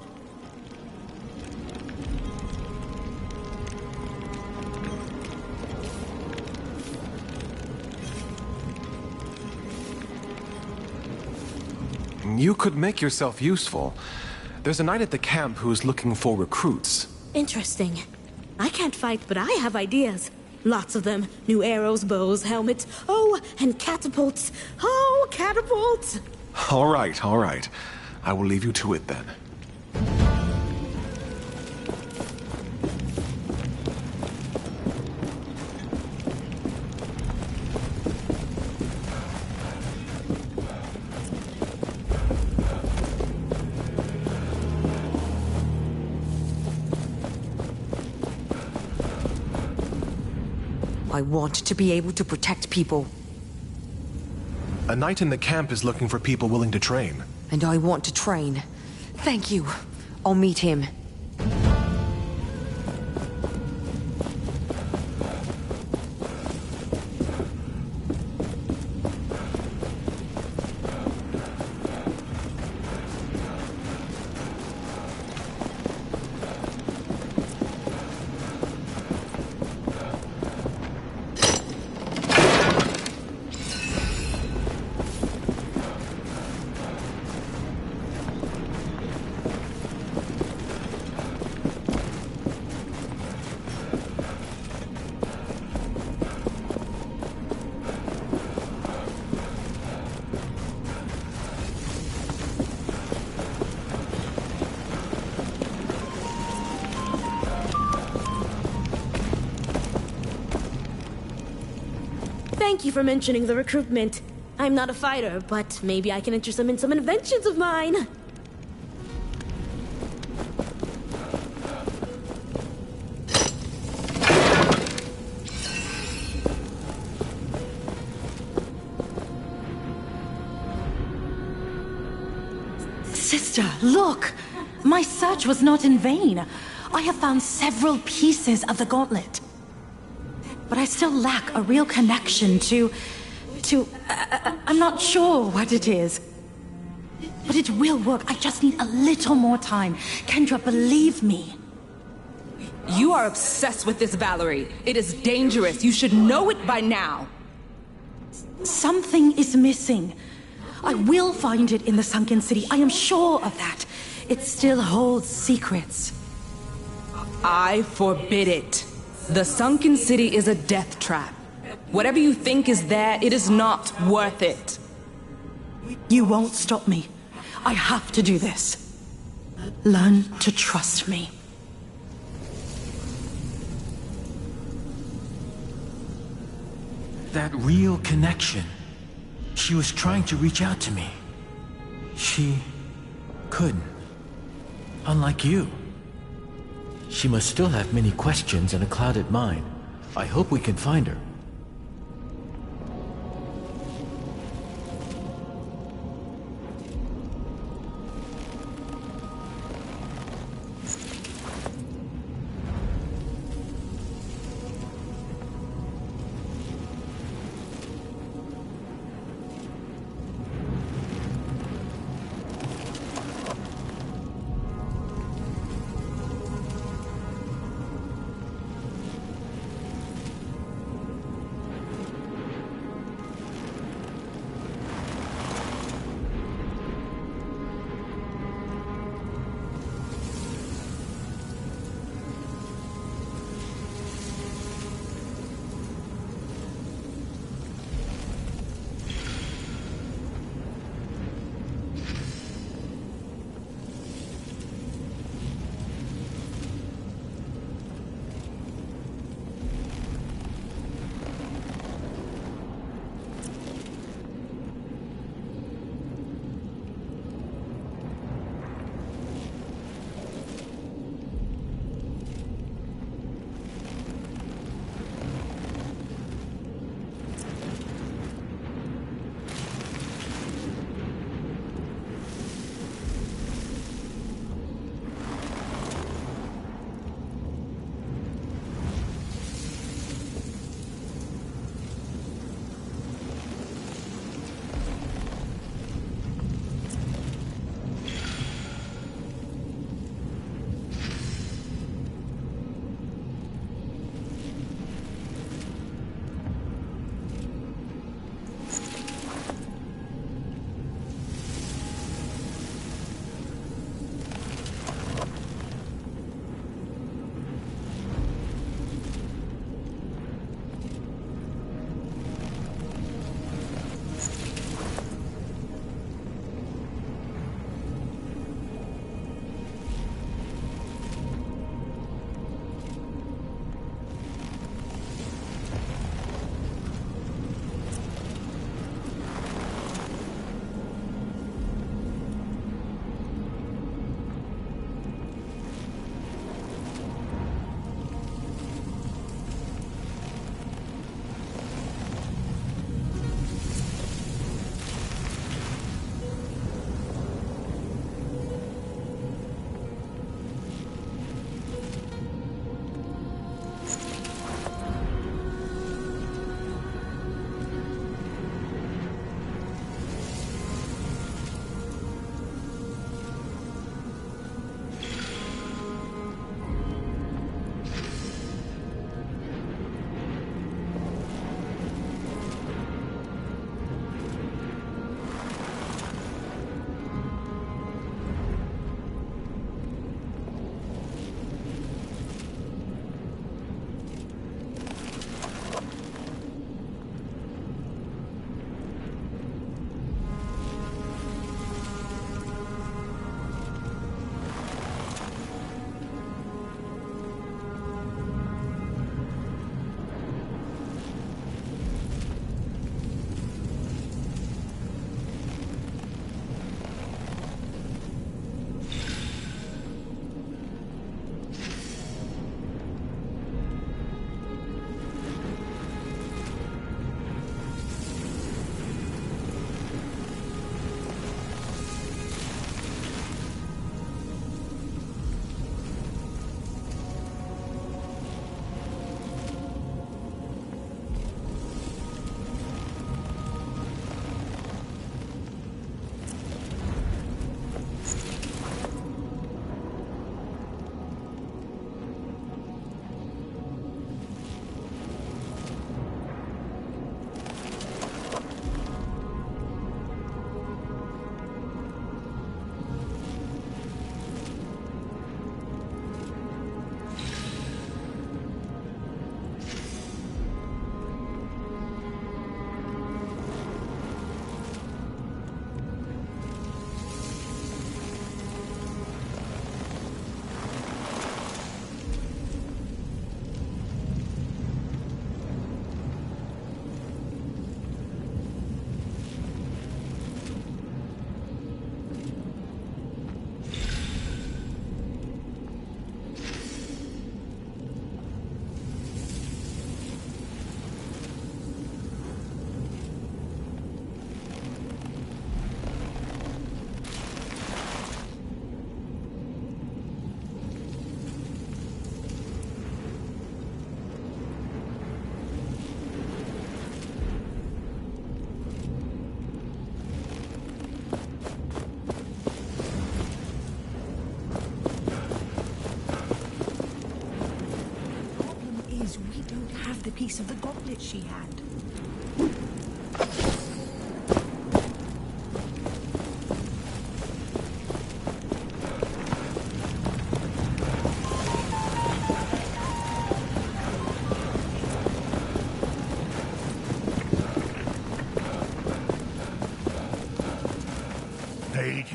You could make yourself useful. There's a knight at the camp who's looking for recruits. Interesting. I can't fight, but I have ideas. Lots of them. New arrows, bows, helmets. Oh, and catapults. Oh, catapults! All right, all right. I will leave you to it then. I want to be able to protect people. A knight in the camp is looking for people willing to train. And I want to train. Thank you. I'll meet him. Thank you for mentioning the recruitment. I'm not a fighter, but maybe I can interest them in some inventions of mine. Sister, look! My search was not in vain. I have found several pieces of the gauntlet. But I still lack a real connection to... I'm not sure what it is. But it will work. I just need a little more time. Kendra, believe me. You are obsessed with this, Valerie. It is dangerous. You should know it by now. Something is missing. I will find it in the Sunken City. I am sure of that. It still holds secrets. I forbid it. The Sunken City is a death trap. Whatever you think is there, it is not worth it. You won't stop me. I have to do this. Learn to trust me. That real connection. She was trying to reach out to me. She couldn't. Unlike you. She must still have many questions and a clouded mind. I hope we can find her. piece of the gauntlet she had.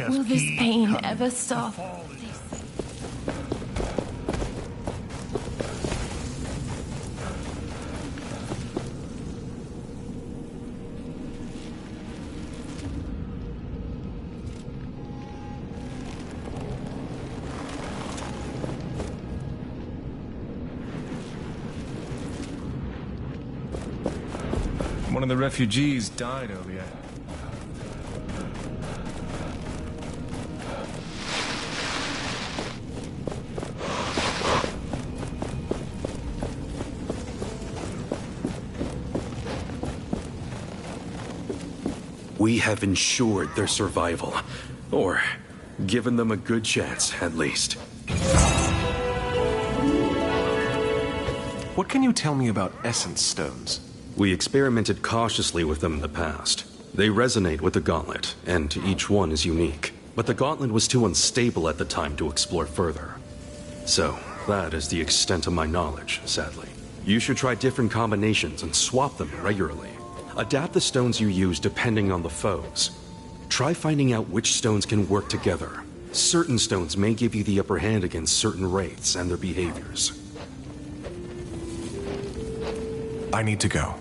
Will this pain ever stop? One of the refugees died earlier. We have ensured their survival. Or given them a good chance, at least. What can you tell me about essence stones? We experimented cautiously with them in the past. They resonate with the gauntlet, and each one is unique. But the gauntlet was too unstable at the time to explore further. So, that is the extent of my knowledge, sadly. You should try different combinations and swap them regularly. Adapt the stones you use depending on the foes. Try finding out which stones can work together. Certain stones may give you the upper hand against certain wraiths and their behaviors. I need to go.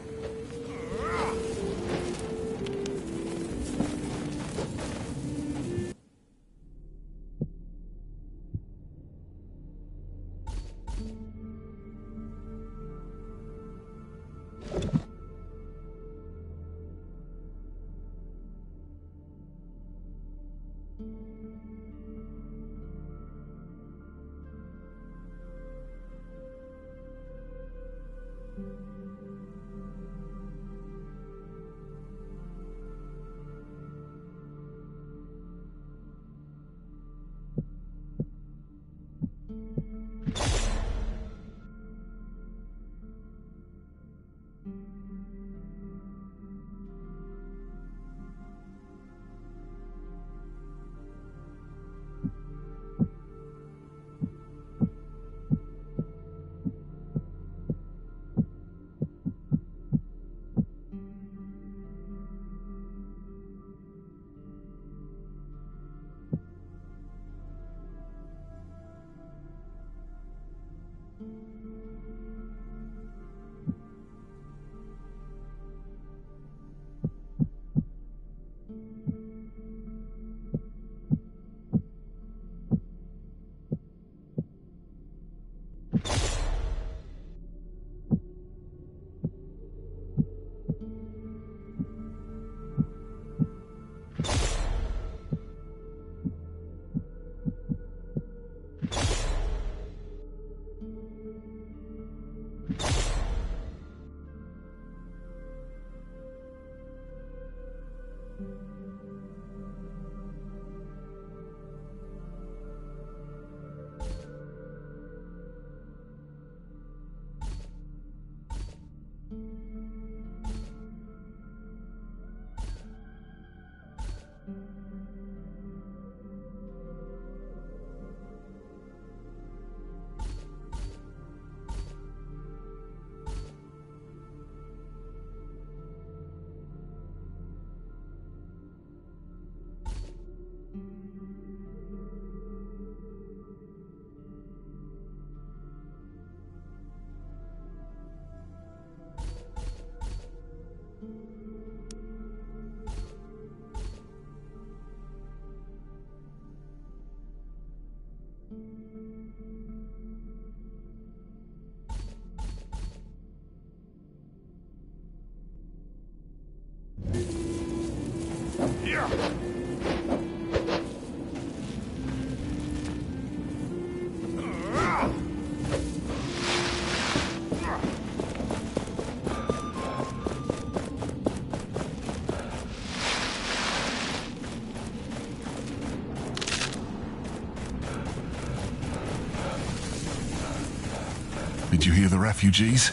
Did you hear the refugees?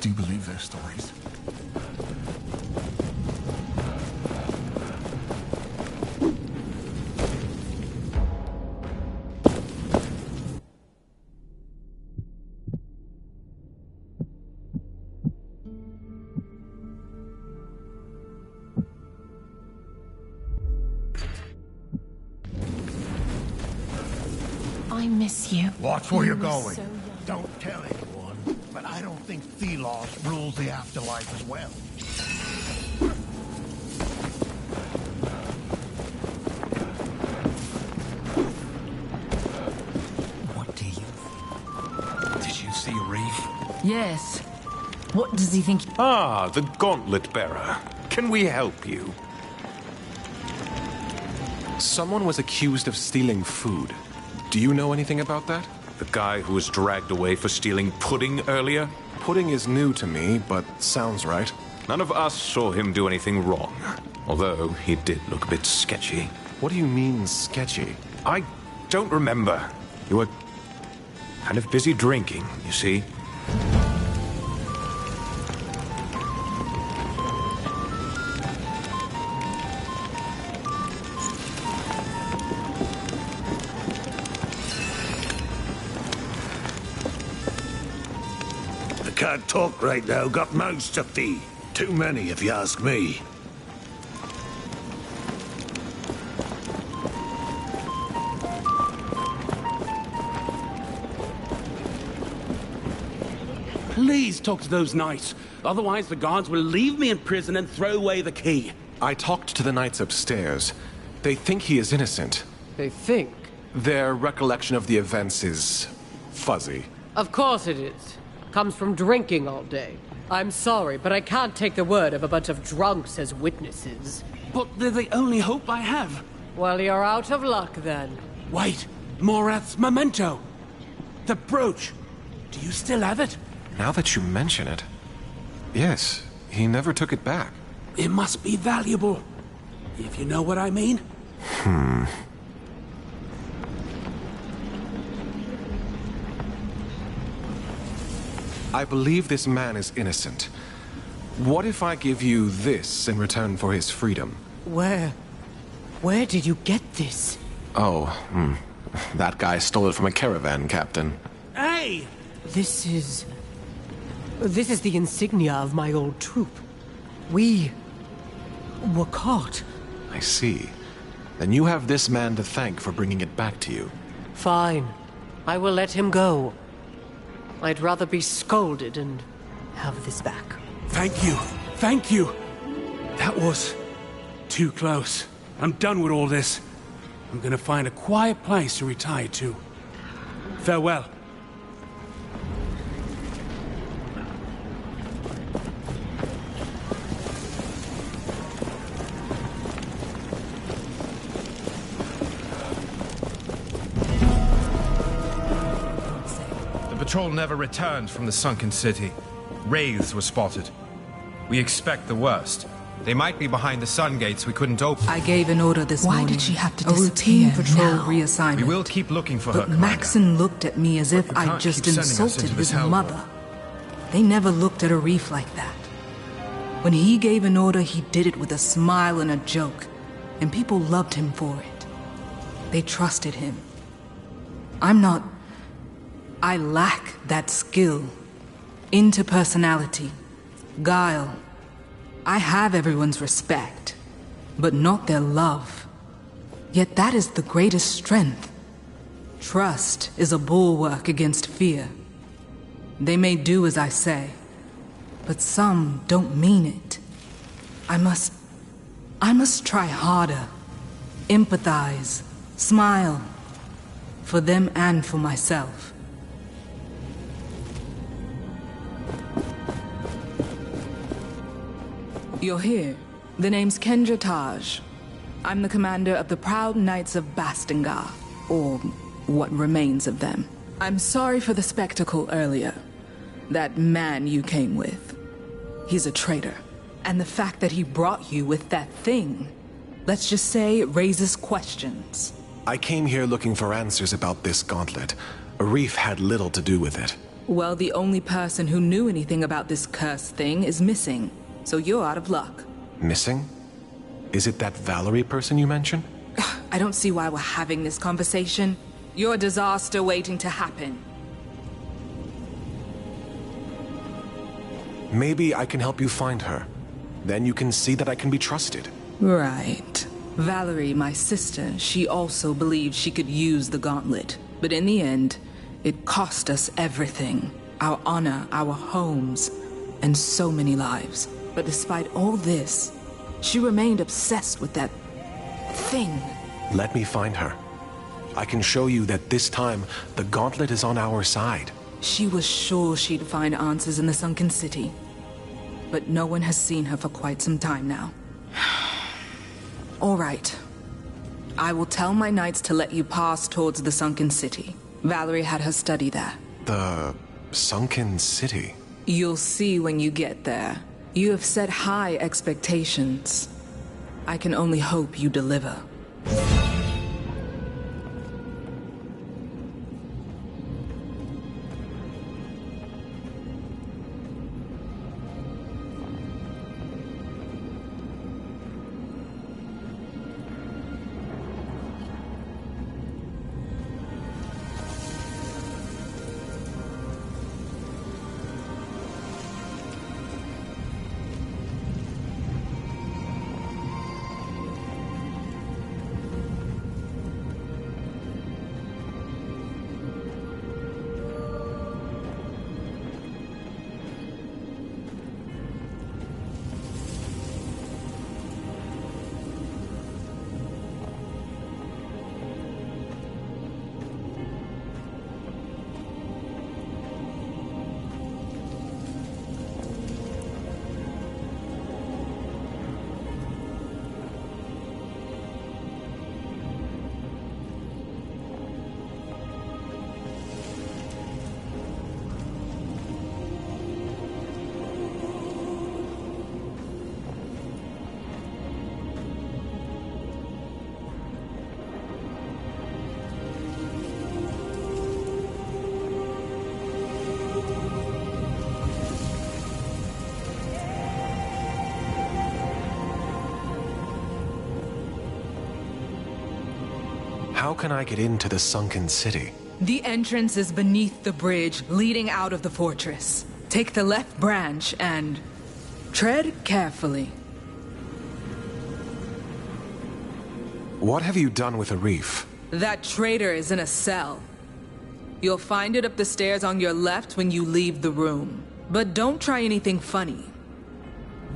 do believe their stories. I miss you. Watch where you're were going. so young. Don't tell anyone, but I don't think Thelos rules the afterlife as well. What do you think? Did you see Reef? Yes. What does he think? Ah, the Gauntlet Bearer. Can we help you? Someone was accused of stealing food. Do you know anything about that? The guy who was dragged away for stealing pudding earlier? Pudding is new to me, but sounds right. None of us saw him do anything wrong. Although he did look a bit sketchy. What do you mean, sketchy? I don't remember. You were kind of busy drinking, you see. Can't talk right now, got mouths to feed. Too many, if you ask me. Please talk to those knights. Otherwise the guards will leave me in prison and throw away the key. I talked to the knights upstairs. They think he is innocent. They think? Their recollection of the events is fuzzy. Of course it is. Comes from drinking all day. I'm sorry, but I can't take the word of a bunch of drunks as witnesses. But they're the only hope I have. Well, you're out of luck then. Wait, Morath's memento. The brooch. Do you still have it? Now that you mention it, yes, he never took it back. It must be valuable, if you know what I mean. I believe this man is innocent. What if I give you this in return for his freedom? Where did you get this? Oh, that guy stole it from a caravan, Captain. Hey! This is the insignia of my old troop. We were caught. I see. Then you have this man to thank for bringing it back to you. Fine. I will let him go. I'd rather be scolded and have this back. Thank you. Thank you. That was too close. I'm done with all this. I'm gonna find a quiet place to retire to. Farewell. The patrol never returned from the sunken city. Wraiths were spotted. We expect the worst. They might be behind the sun gates we couldn't open. I gave an order this morning. Why did she have to A routine disappear patrol now? reassignment. We will keep looking for her, But Commander. Maxon looked at me as if We I'd can't just keep sending us insulted into this his hellhole. mother. They never looked at a reef like that. When he gave an order, he did it with a smile and a joke, and people loved him for it. They trusted him. I lack that skill, interpersonality, guile. I have everyone's respect, but not their love. Yet that is the greatest strength. Trust is a bulwark against fear. They may do as I say, but some don't mean it. I must try harder, empathize, smile, for them and for myself. You're here. The name's Kendra Taj. I'm the commander of the Proud Knights of Bastingar, or what remains of them. I'm sorry for the spectacle earlier. That man you came with, he's a traitor. And the fact that he brought you with that thing, let's just say it raises questions. I came here looking for answers about this gauntlet. Arif had little to do with it. Well, the only person who knew anything about this cursed thing is missing, so you're out of luck. Missing? Is it that Valerie person you mentioned? I don't see why we're having this conversation. You're a disaster waiting to happen. Maybe I can help you find her. Then you can see that I can be trusted. Right. Valerie, my sister, she also believed she could use the gauntlet. But in the end, it cost us everything. Our honor, our homes, and so many lives. But despite all this, she remained obsessed with that thing. Let me find her. I can show you that this time, the gauntlet is on our side. She was sure she'd find answers in the Sunken City. But no one has seen her for quite some time now. All right. I will tell my knights to let you pass towards the Sunken City. Valerie had her study there. The Sunken City? You'll see when you get there. You have set high expectations. I can only hope you deliver. How can I get into the Sunken City? The entrance is beneath the bridge leading out of the fortress. Take the left branch and tread carefully. What have you done with Arif? That traitor is in a cell. You'll find it up the stairs on your left when you leave the room. But don't try anything funny.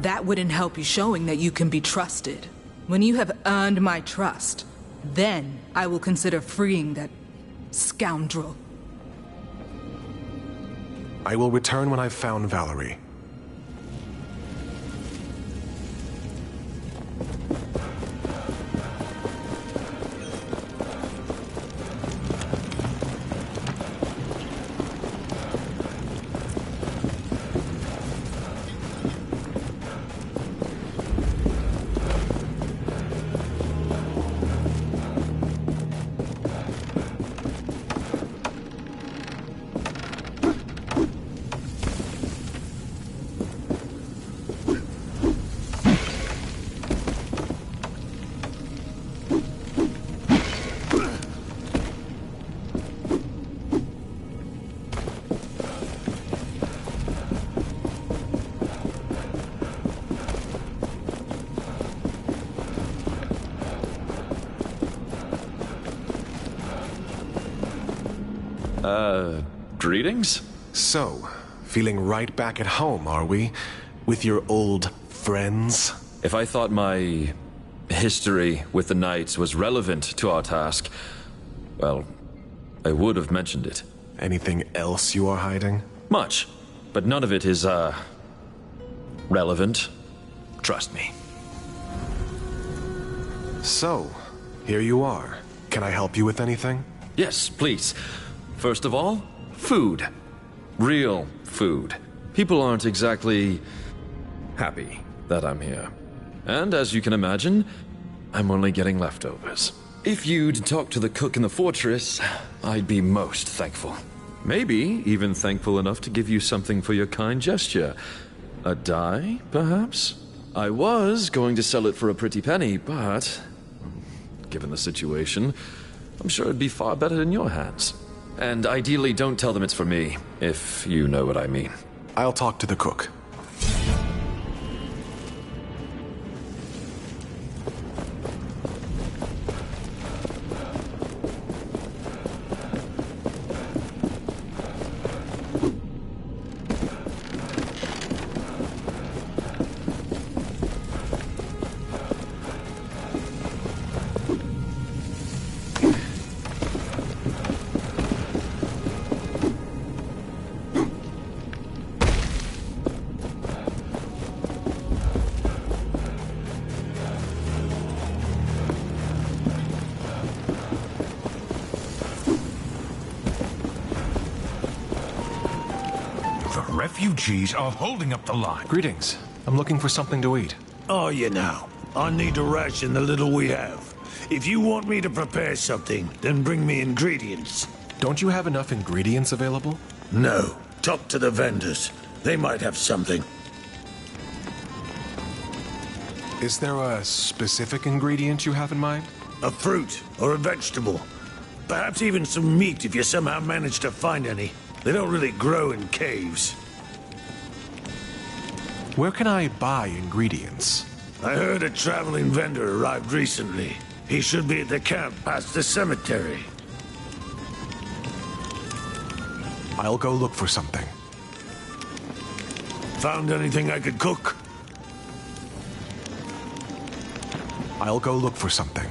That wouldn't help you showing that you can be trusted. When you have earned my trust, then I will consider freeing that scoundrel. I will return when I've found Valerie. Greetings? So, feeling right back at home, are we? With your old friends? If I thought my history with the Knights was relevant to our task, well, I would have mentioned it. Anything else you are hiding? Much, but none of it is, relevant. Trust me. So, here you are. Can I help you with anything? Yes, please. First of all, food. Real food. People aren't exactly happy that I'm here. And as you can imagine, I'm only getting leftovers. If you'd talk to the cook in the fortress, I'd be most thankful. Maybe even thankful enough to give you something for your kind gesture. A die, perhaps? I was going to sell it for a pretty penny, but given the situation, I'm sure it'd be far better in your hands. And ideally, don't tell them it's for me, if you know what I mean. I'll talk to the cook. Refugees are holding up the line. Greetings. I'm looking for something to eat. Are you now? I need to ration the little we have. If you want me to prepare something, then bring me ingredients. Don't you have enough ingredients available? No. Talk to the vendors. They might have something. Is there a specific ingredient you have in mind? A fruit or a vegetable. Perhaps even some meat if you somehow manage to find any. They don't really grow in caves. Where can I buy ingredients? I heard a traveling vendor arrived recently. He should be at the camp past the cemetery. I'll go look for something. Found anything I could cook? I'll go look for something.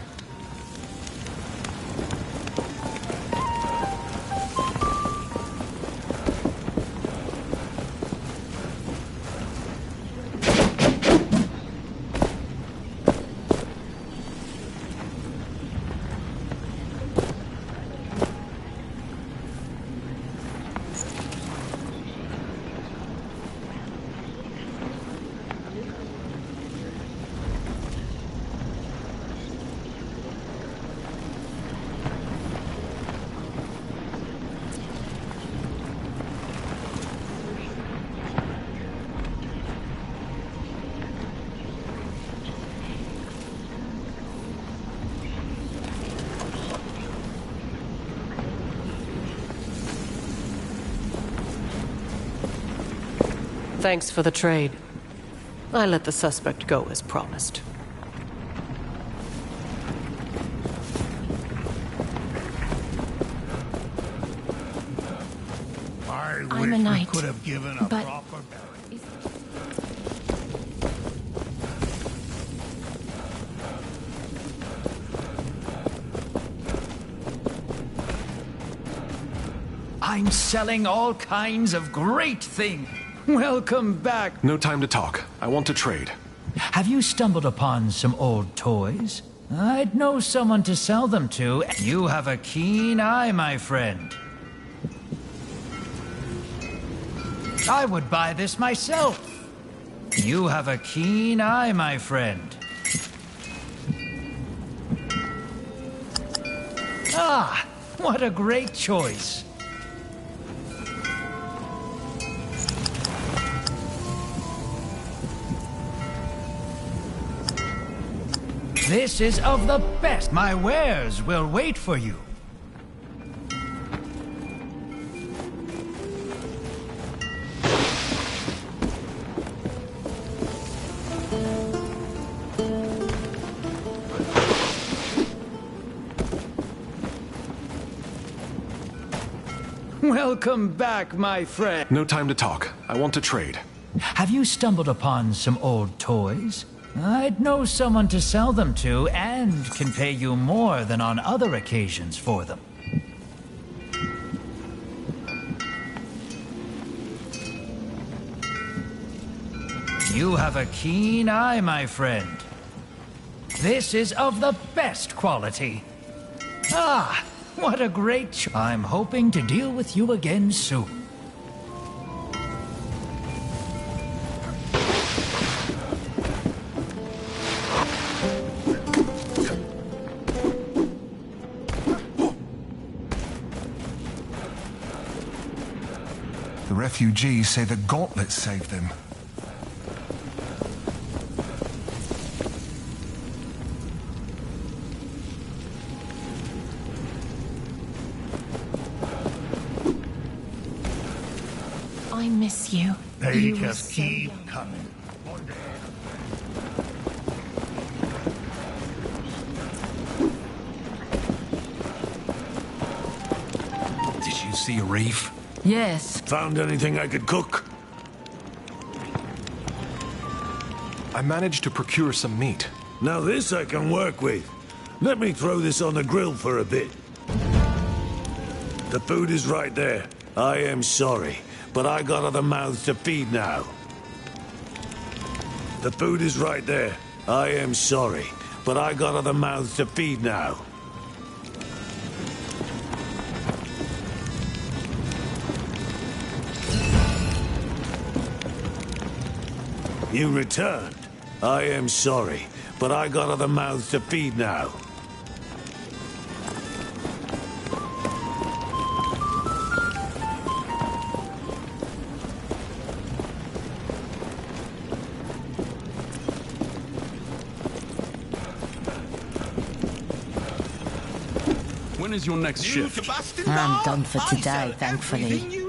Thanks for the trade. I let the suspect go as promised. I'm a knight, could have given a but proper I'm selling all kinds of great things. Welcome back. No time to talk. I want to trade. Have you stumbled upon some old toys? I'd know someone to sell them to. You have a keen eye, my friend. I would buy this myself. You have a keen eye, my friend. Ah, what a great choice. This is of the best. My wares will wait for you. Welcome back, my friend. No time to talk. I want to trade. Have you stumbled upon some old toys? I'd know someone to sell them to and can pay you more than on other occasions for them. You have a keen eye, my friend. This is of the best quality. Ah, what a great I'm hoping to deal with you again soon. The refugees say the Gauntlet saved them. I miss you. They You were just so keep young. coming. Did you see a reef? Yes. Found anything I could cook? I managed to procure some meat. Now this I can work with. Let me throw this on the grill for a bit. The food is right there. I am sorry, but I got other mouths to feed now. The food is right there. I am sorry, but I got other mouths to feed now. You returned. I am sorry, but I got other mouths to feed now. When is your next shift? I'm done for today, thankfully.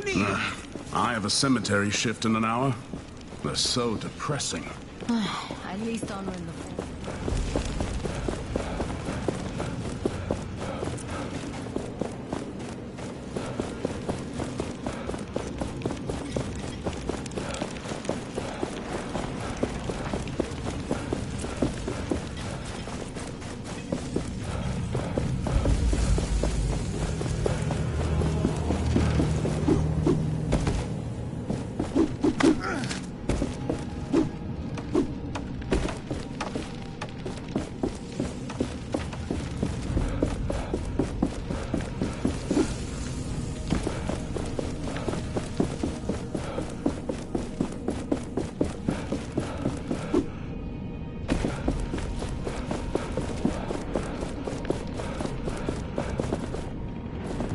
I have a cemetery shift in an hour. They're so depressing. At least honoring the fall.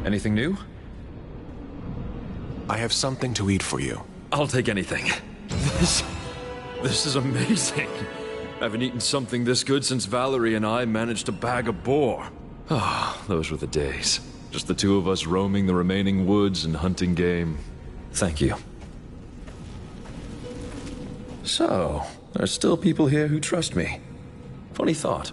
Anything new? I have something to eat for you. I'll take anything. This is amazing. I haven't eaten something this good since Valerie and I managed to bag a boar. Ah, those were the days. Just the two of us roaming the remaining woods and hunting game. Thank you. So, there's still people here who trust me. Funny thought.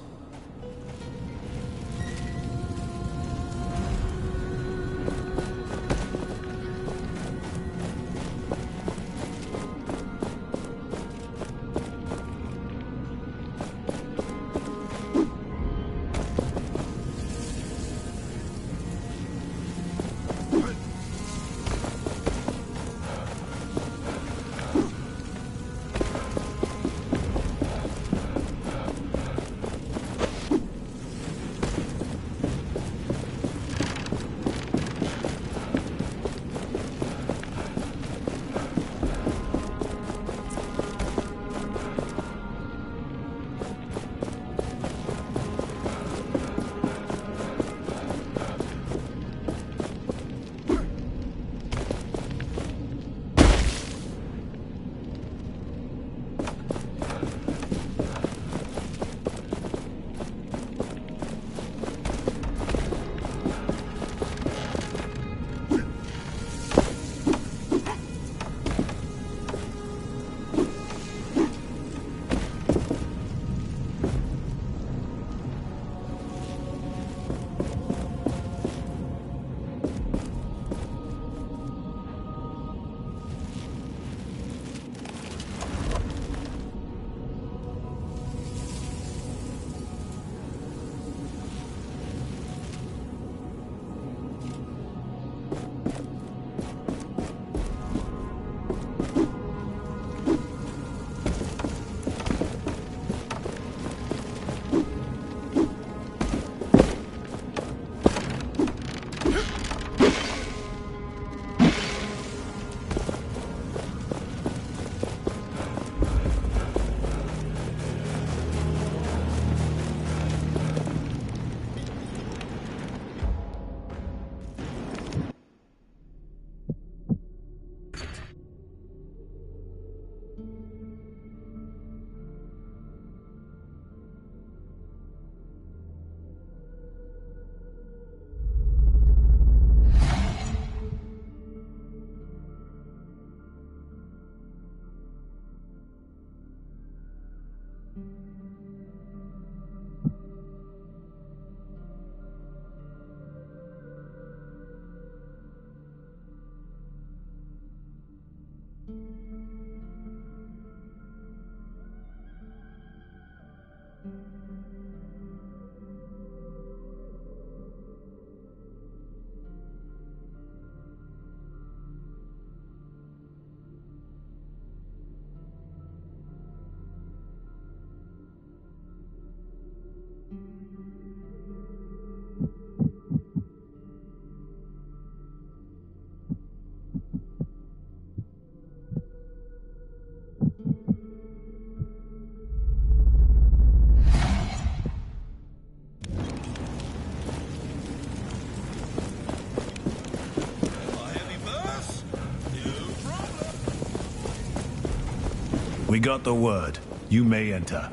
We got the word. You may enter.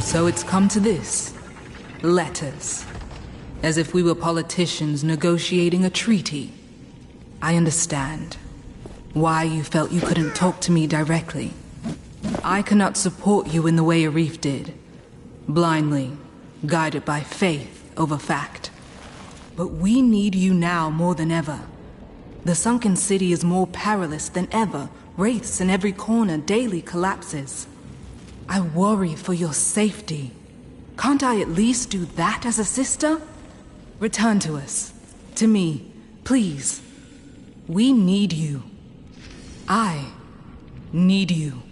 So it's come to this. Letters. As if we were politicians negotiating a treaty. I understand why you felt you couldn't talk to me directly. I cannot support you in the way Arif did. Blindly, guided by faith over fact. But we need you now more than ever. The sunken city is more perilous than ever. Wraiths in every corner daily collapses. I worry for your safety. Can't I at least do that as a sister? Return to us. To me, please. We need you. I need you.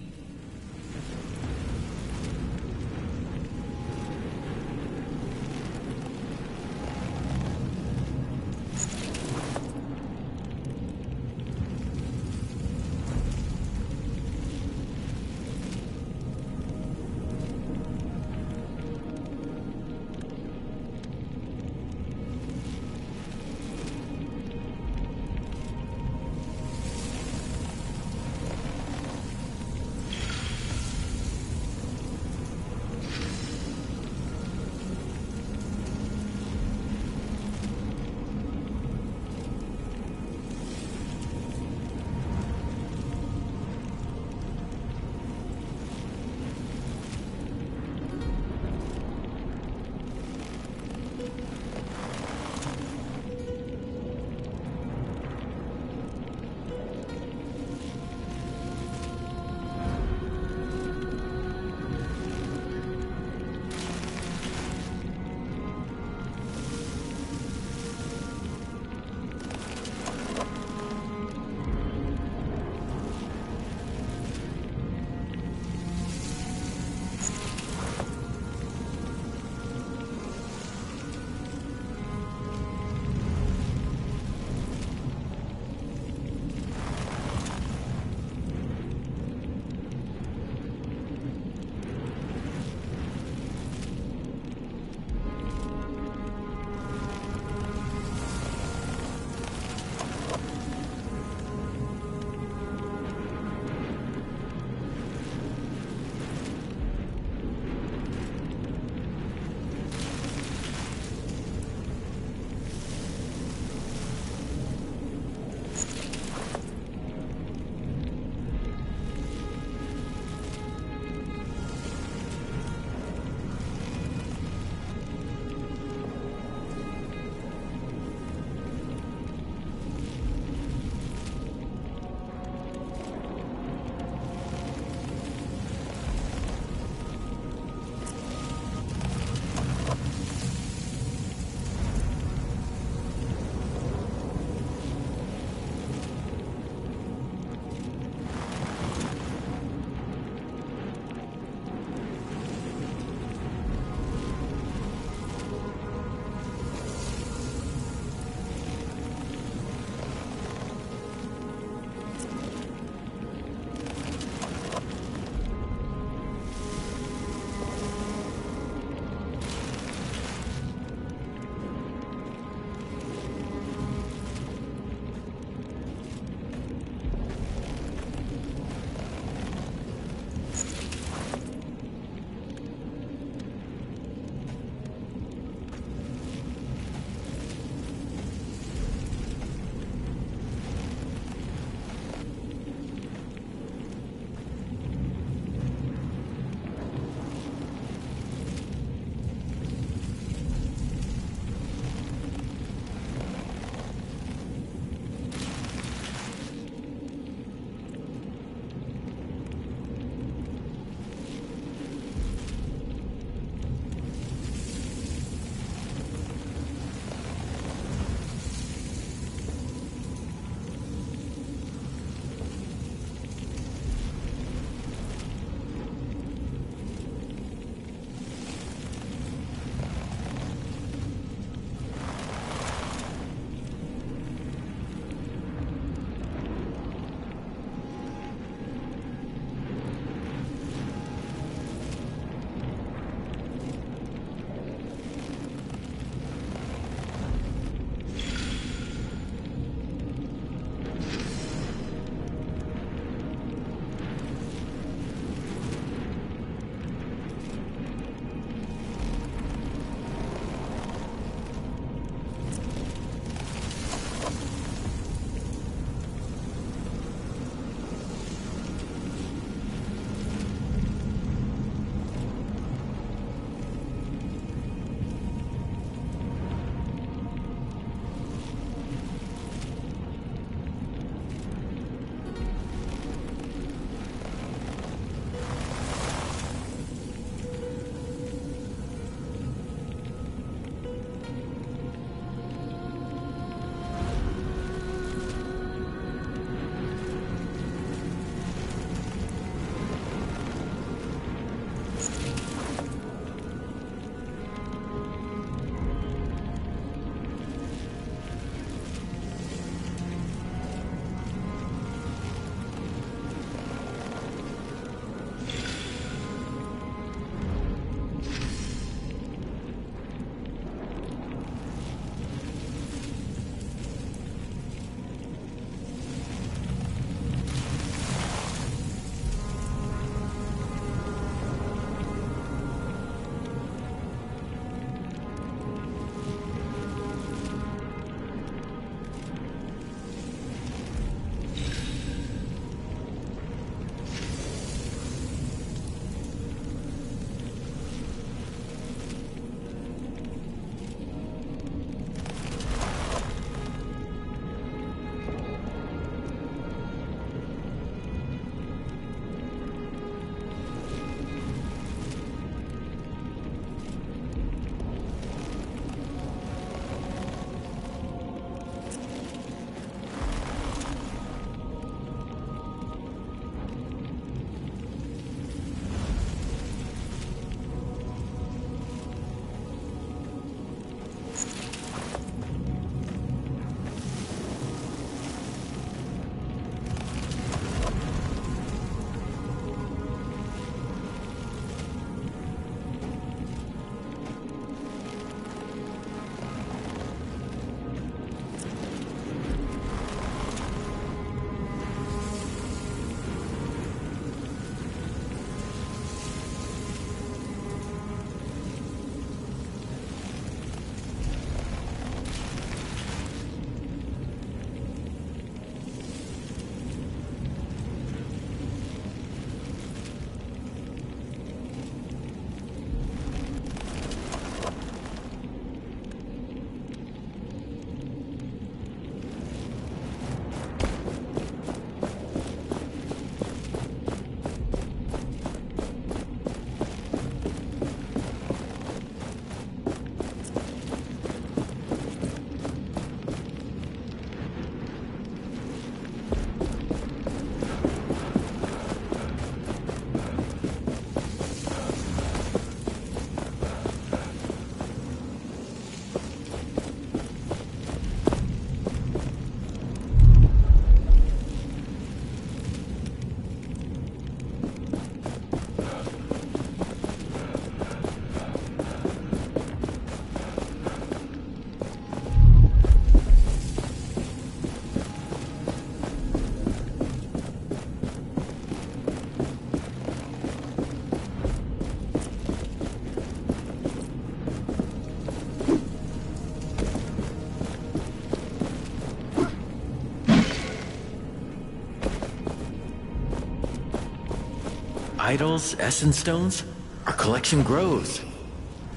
idols, essence stones, our collection grows.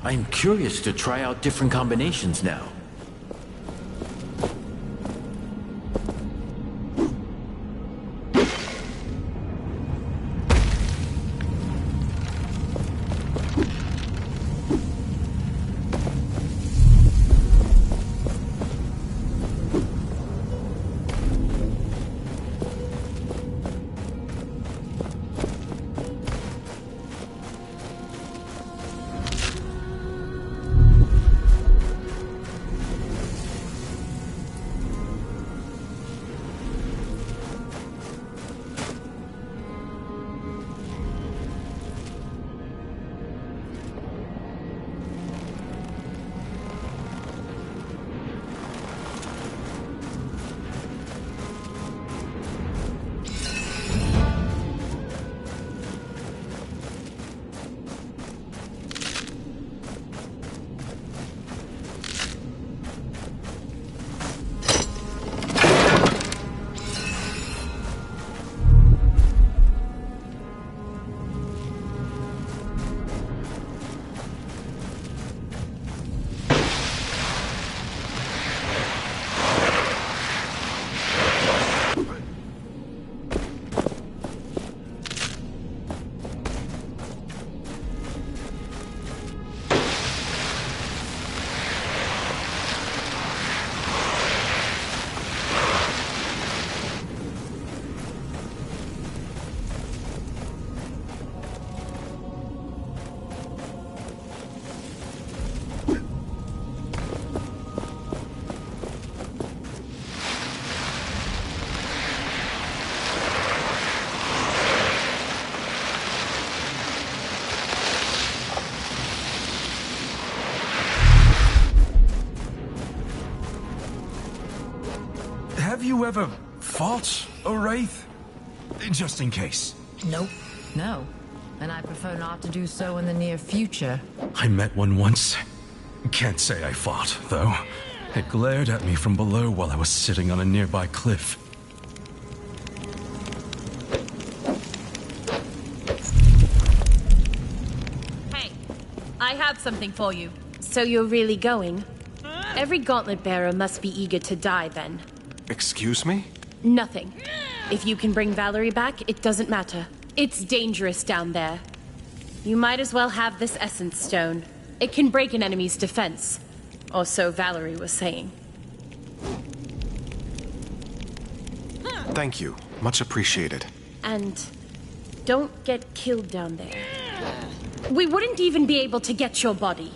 I'm curious to try out different combinations now. Have you ever fought a wraith? Just in case. Nope. No. And I prefer not to do so in the near future. I met one once. Can't say I fought, though. It glared at me from below while I was sitting on a nearby cliff. Hey, I have something for you. So you're really going? Every gauntlet bearer must be eager to die, then. Excuse me? Nothing. If you can bring Valerie back, it doesn't matter. It's dangerous down there. You might as well have this essence stone. It can break an enemy's defense. Or so Valerie was saying. Thank you. Much appreciated. And don't get killed down there. We wouldn't even be able to get your body.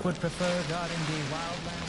others would prefer guarding the wildlands.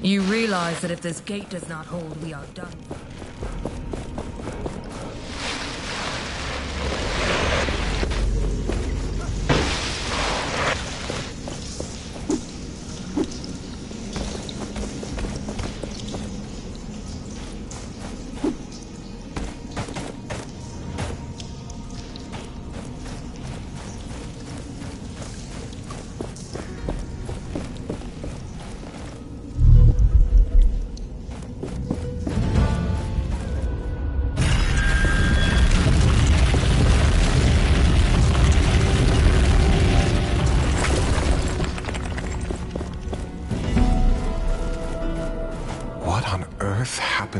You realize that if this gate does not hold, we are done.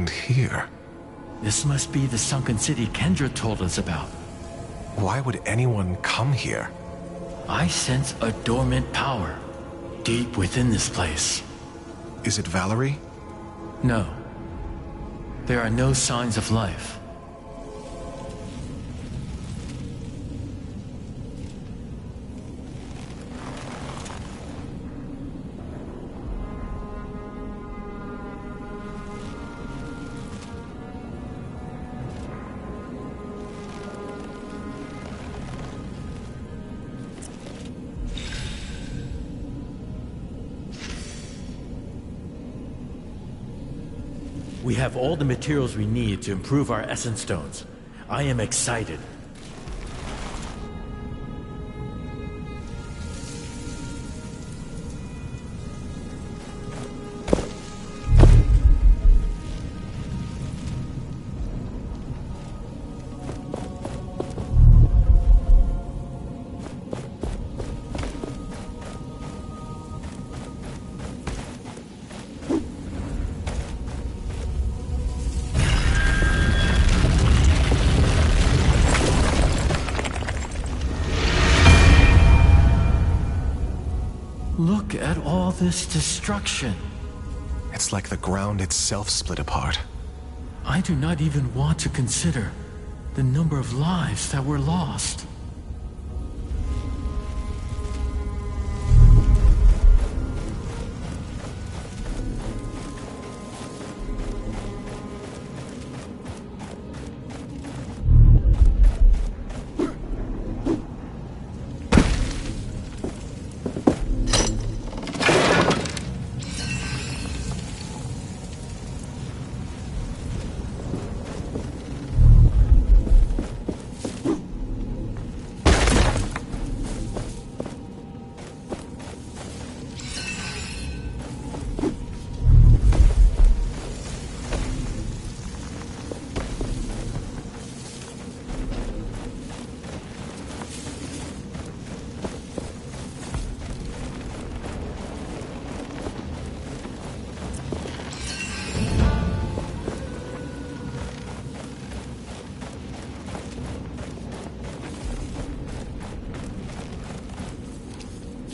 Here. This must be the sunken city Kendra told us about. Why would anyone come here? I sense a dormant power deep within this place. Is it Valerie? No. There are no signs of life. We have all the materials we need to improve our essence stones. I am excited. Look at all this destruction. It's like the ground itself split apart. I do not even want to consider the number of lives that were lost.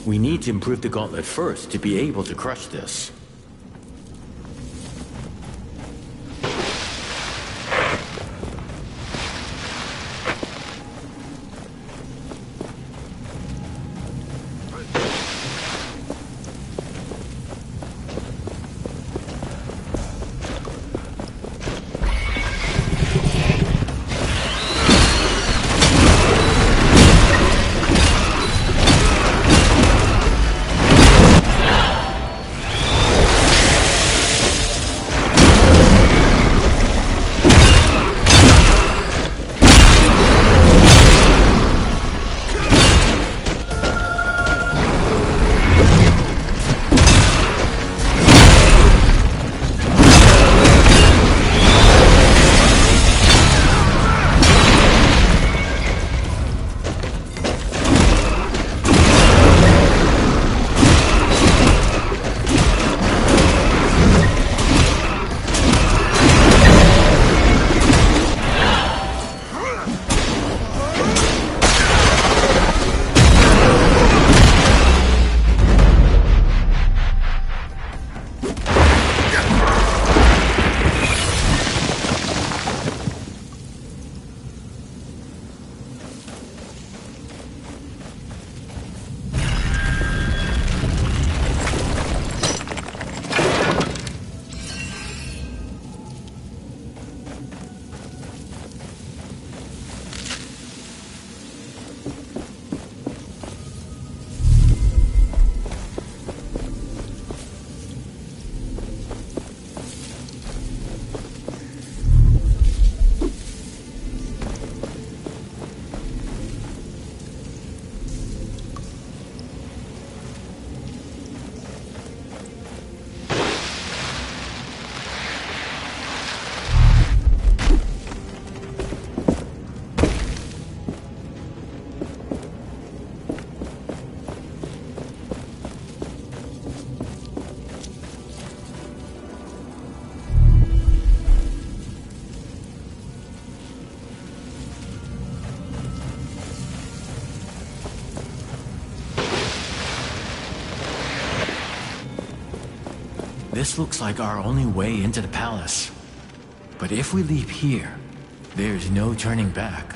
We need to improve the gauntlet first to be able to crush this. This looks like our only way into the palace. But if we leave here, there's no turning back.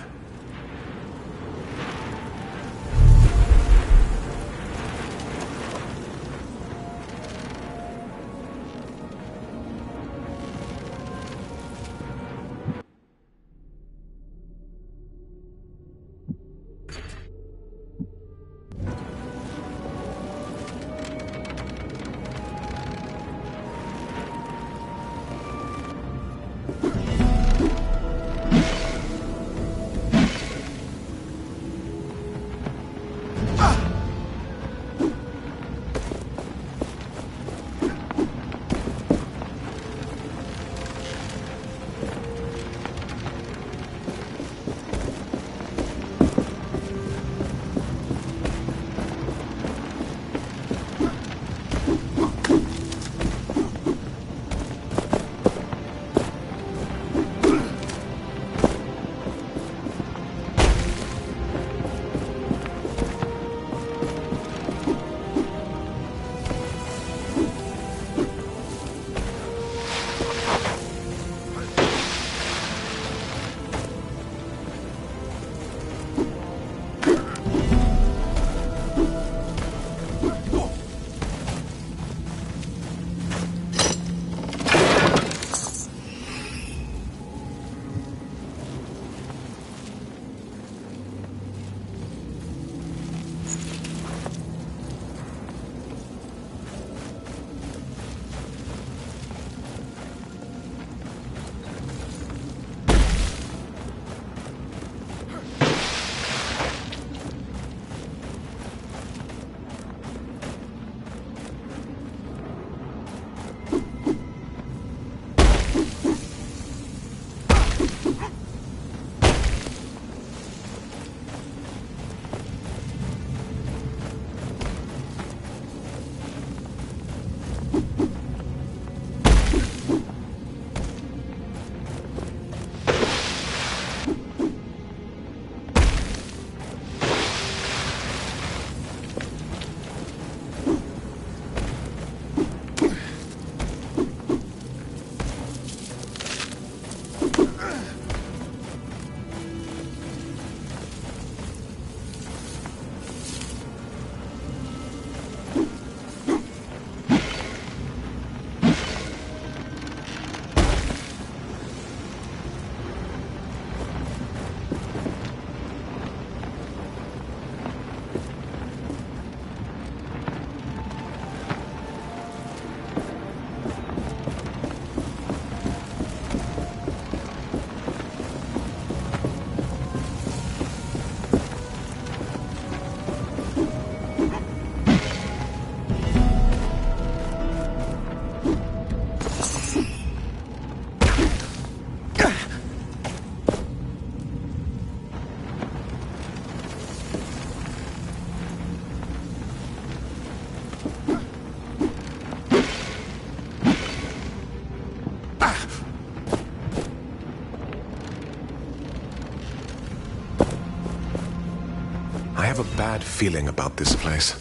I have a bad feeling about this place.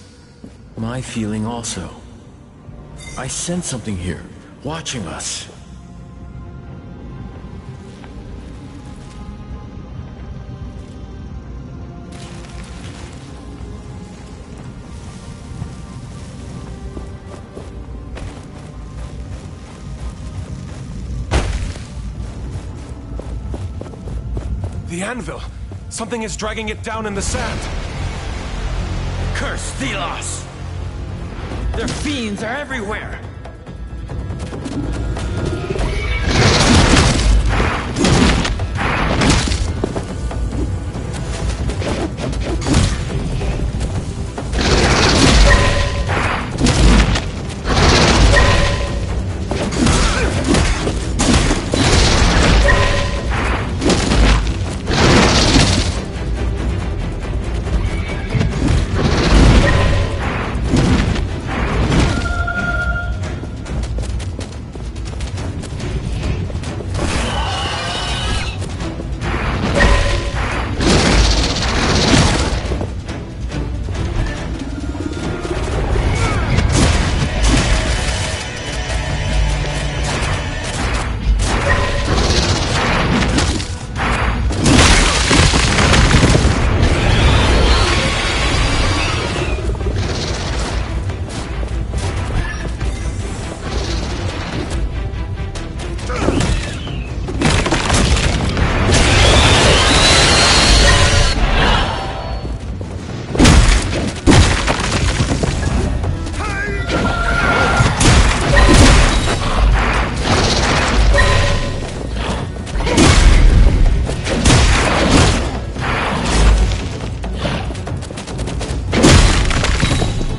My feeling also. I sense something here, watching us. The anvil! Something is dragging it down in the sand! Curse Thelos! Their fiends are everywhere!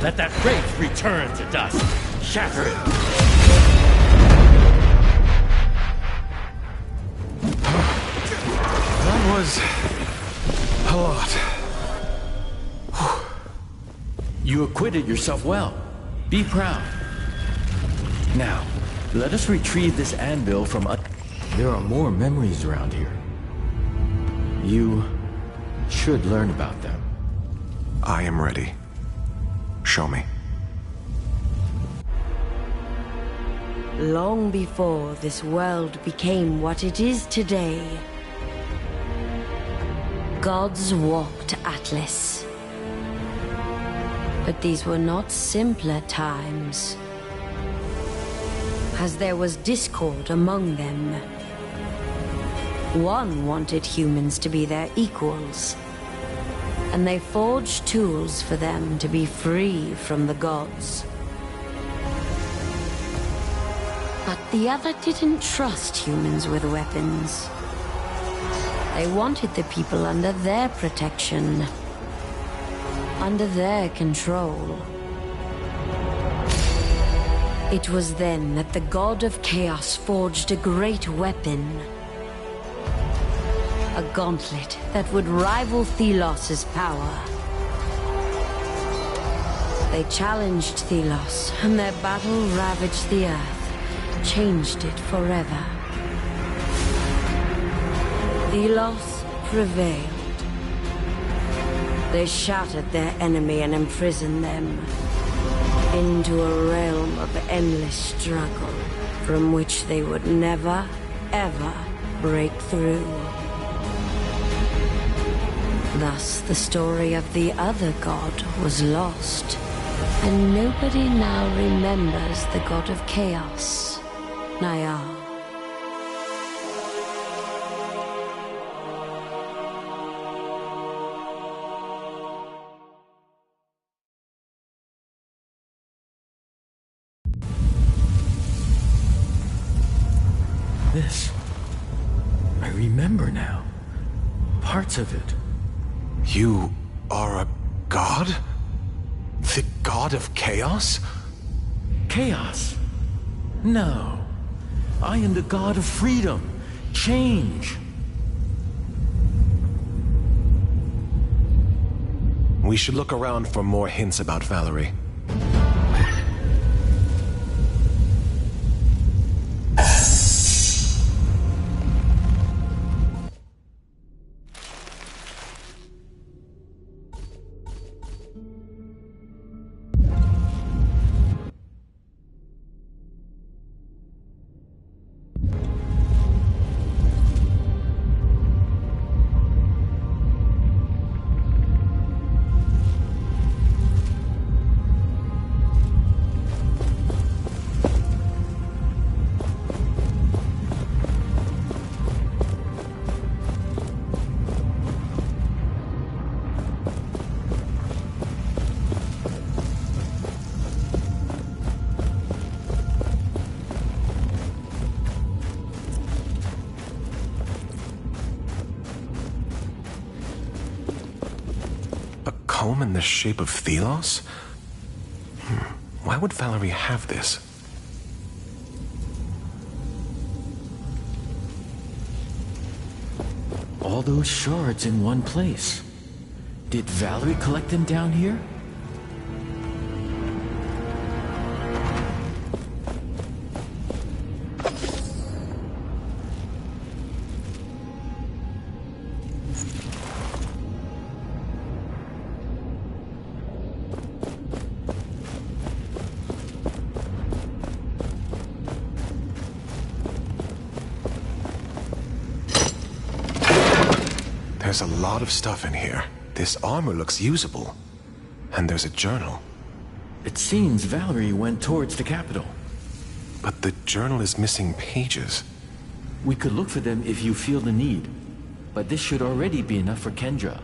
Let that wraith return to dust. Shatter it. That was a lot. You acquitted yourself well. Be proud. Now, let us retrieve this anvil from There are more memories around here. You should learn about them. I am ready. Show me. Long before this world became what it is today, gods walked Atlas. But these were not simpler times, as there was discord among them. One wanted humans to be their equals, and they forged tools for them to be free from the gods. But the other didn't trust humans with weapons. They wanted the people under their protection, under their control. It was then that the god of chaos forged a great weapon. A gauntlet that would rival Thelos' power. They challenged Thelos, and their battle ravaged the earth, changed it forever. Thelos prevailed. They shattered their enemy and imprisoned them into a realm of endless struggle from which they would never, ever break through. Thus, the story of the other god was lost, and nobody now remembers the god of chaos, Nayar. This. I remember now. Parts of it. You are a god? The god of chaos? Chaos? No. I am the god of freedom, change. We should look around for more hints about Valerie. dome in the shape of Thelos? Why would Valerie have this? All those shards in one place. Did Valerie collect them down here? There's a lot of stuff in here. This armor looks usable. And there's a journal. It seems Valerie went towards the capital. But the journal is missing pages. We could look for them if you feel the need. But this should already be enough for Kendra.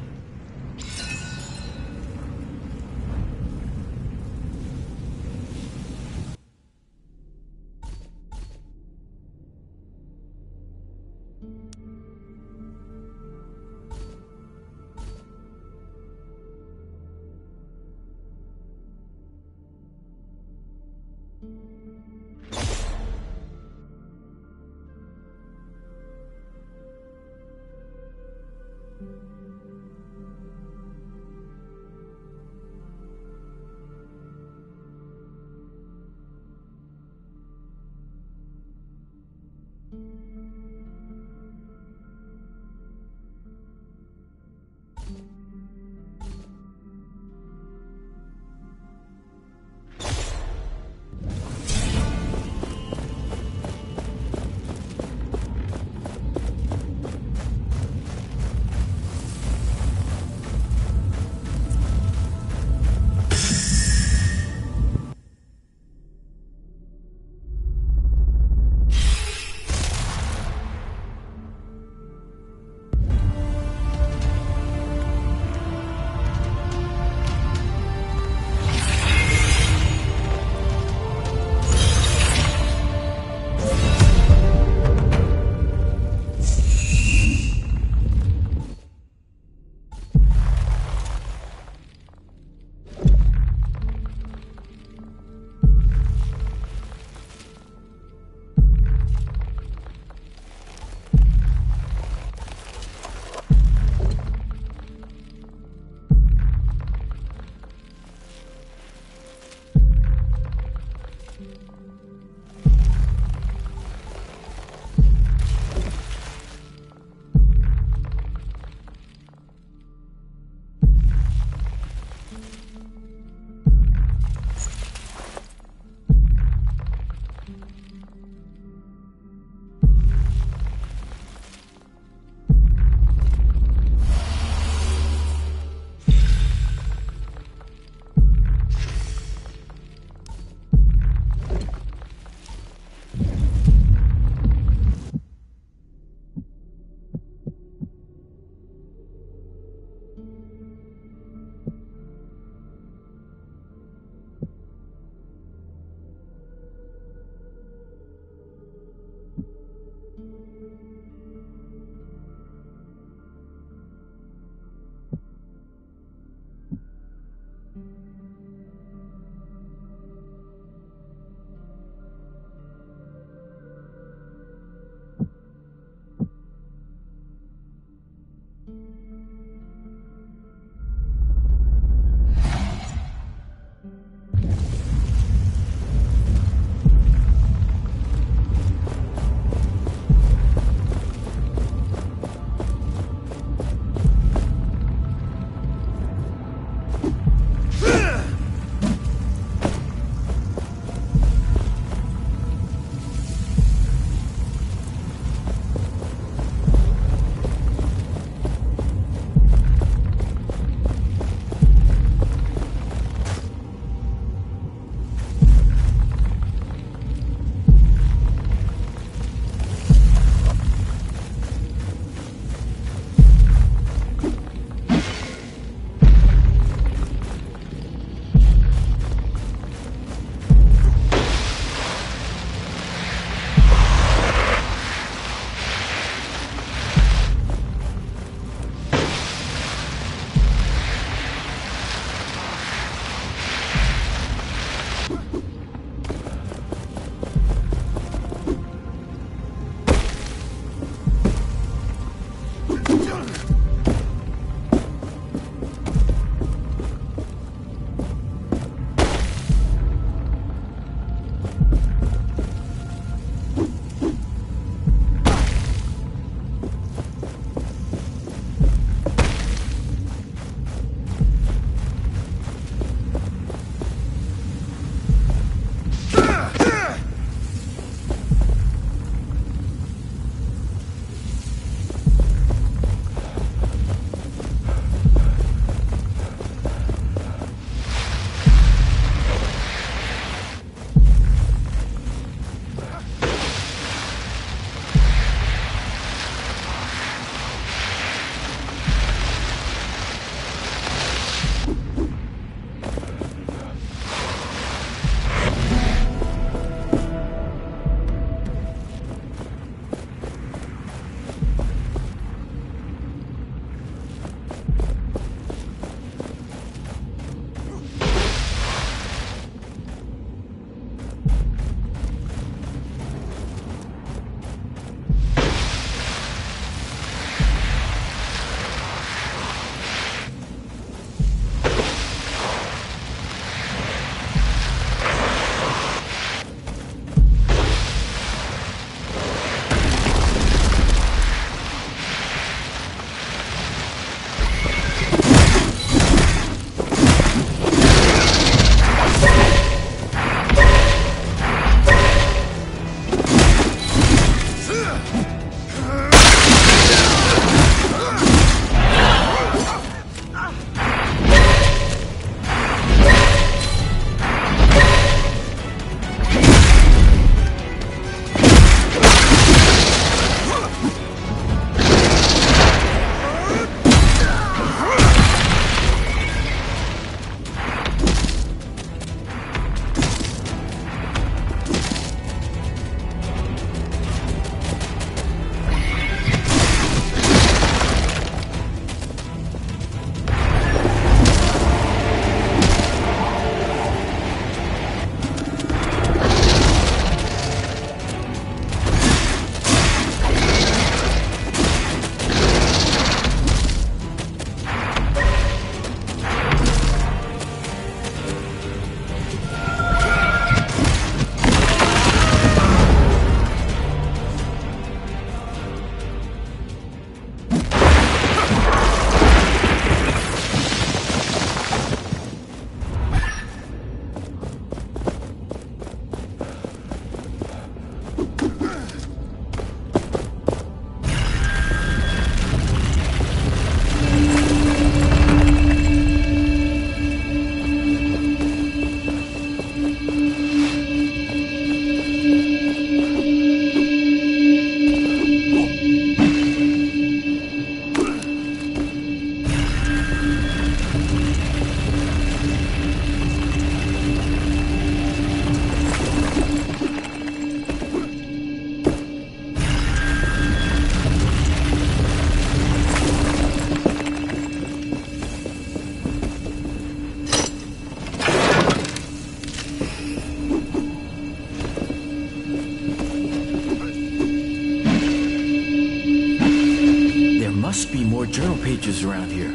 villages around here.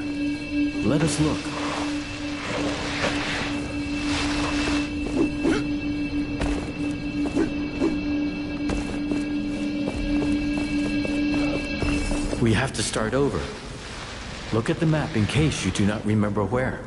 Let us look. We have to start over. Look at the map in case you do not remember where.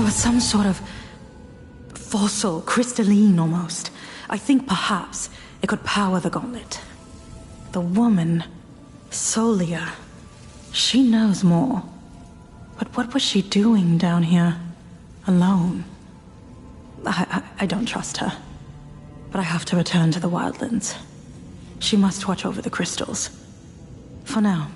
There was some sort of fossil, crystalline almost. I think perhaps it could power the gauntlet. The woman, Solia, she knows more. But what was she doing down here, alone? I don't trust her. But I have to return to the Wildlands. She must watch over the crystals. For now.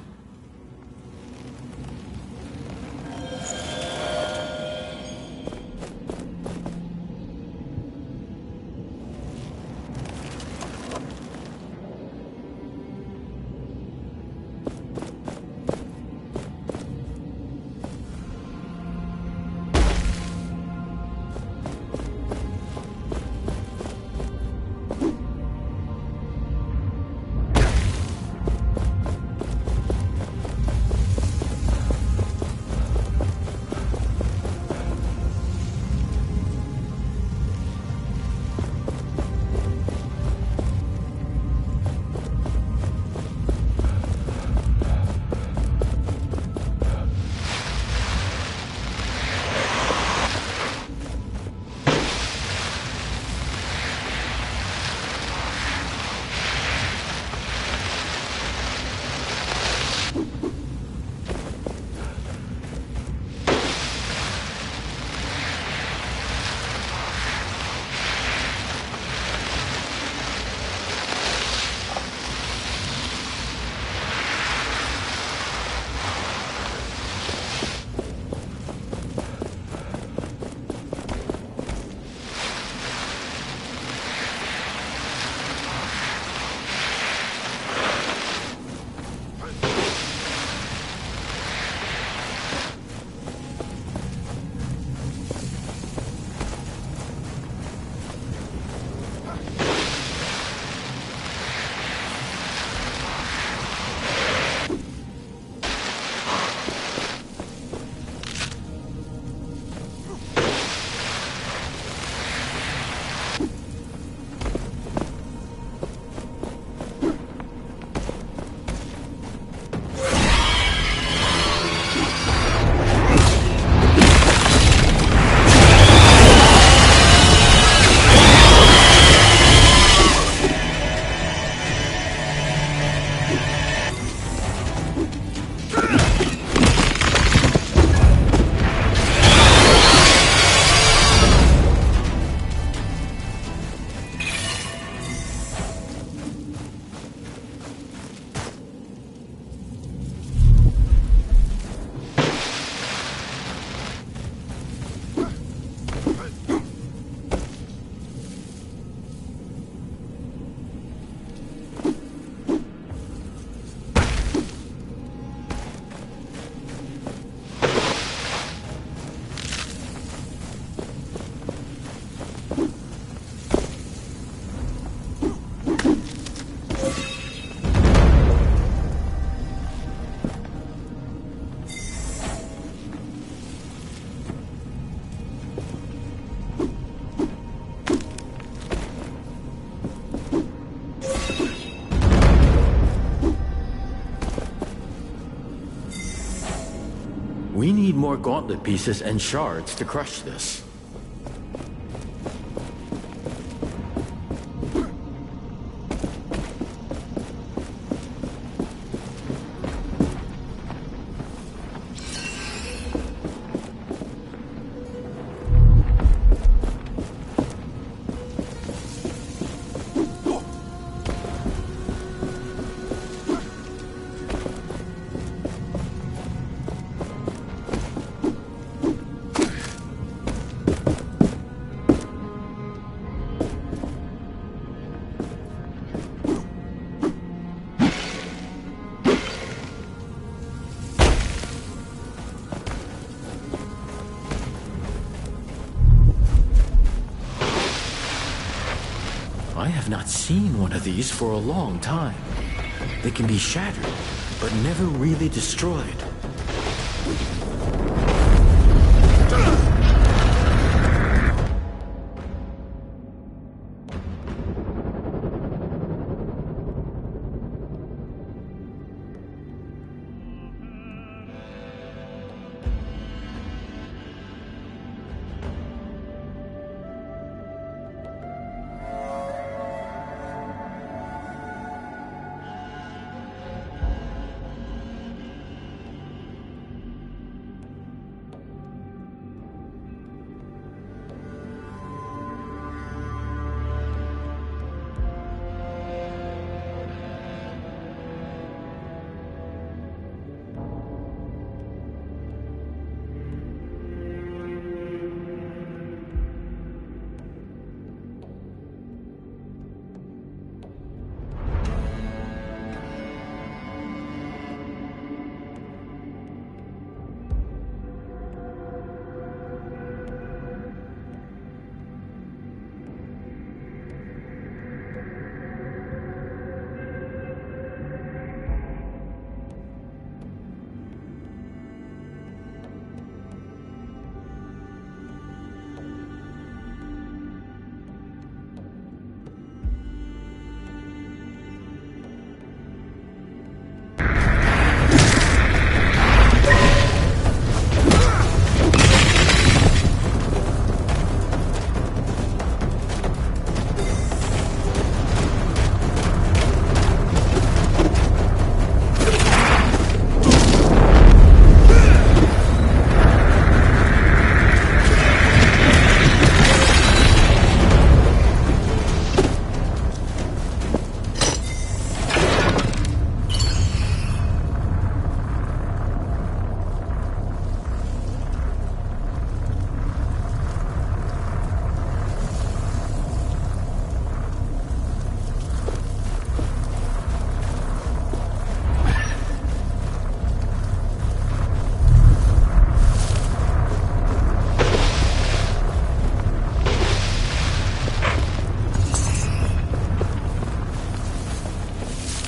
We need more gauntlet pieces and shards to crush this. I have not seen one of these for a long time. They can be shattered, but never really destroyed.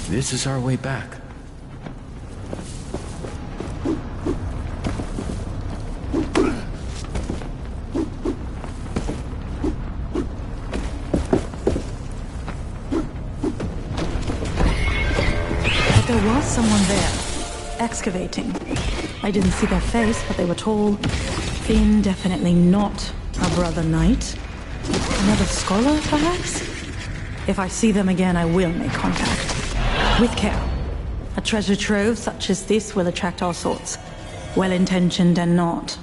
This is our way back. But there was someone there, excavating. I didn't see their face, but they were tall, thin, definitely not a brother knight. Another scholar, perhaps? If I see them again, I will make contact. With care. A treasure trove such as this will attract all sorts. Well-intentioned and not.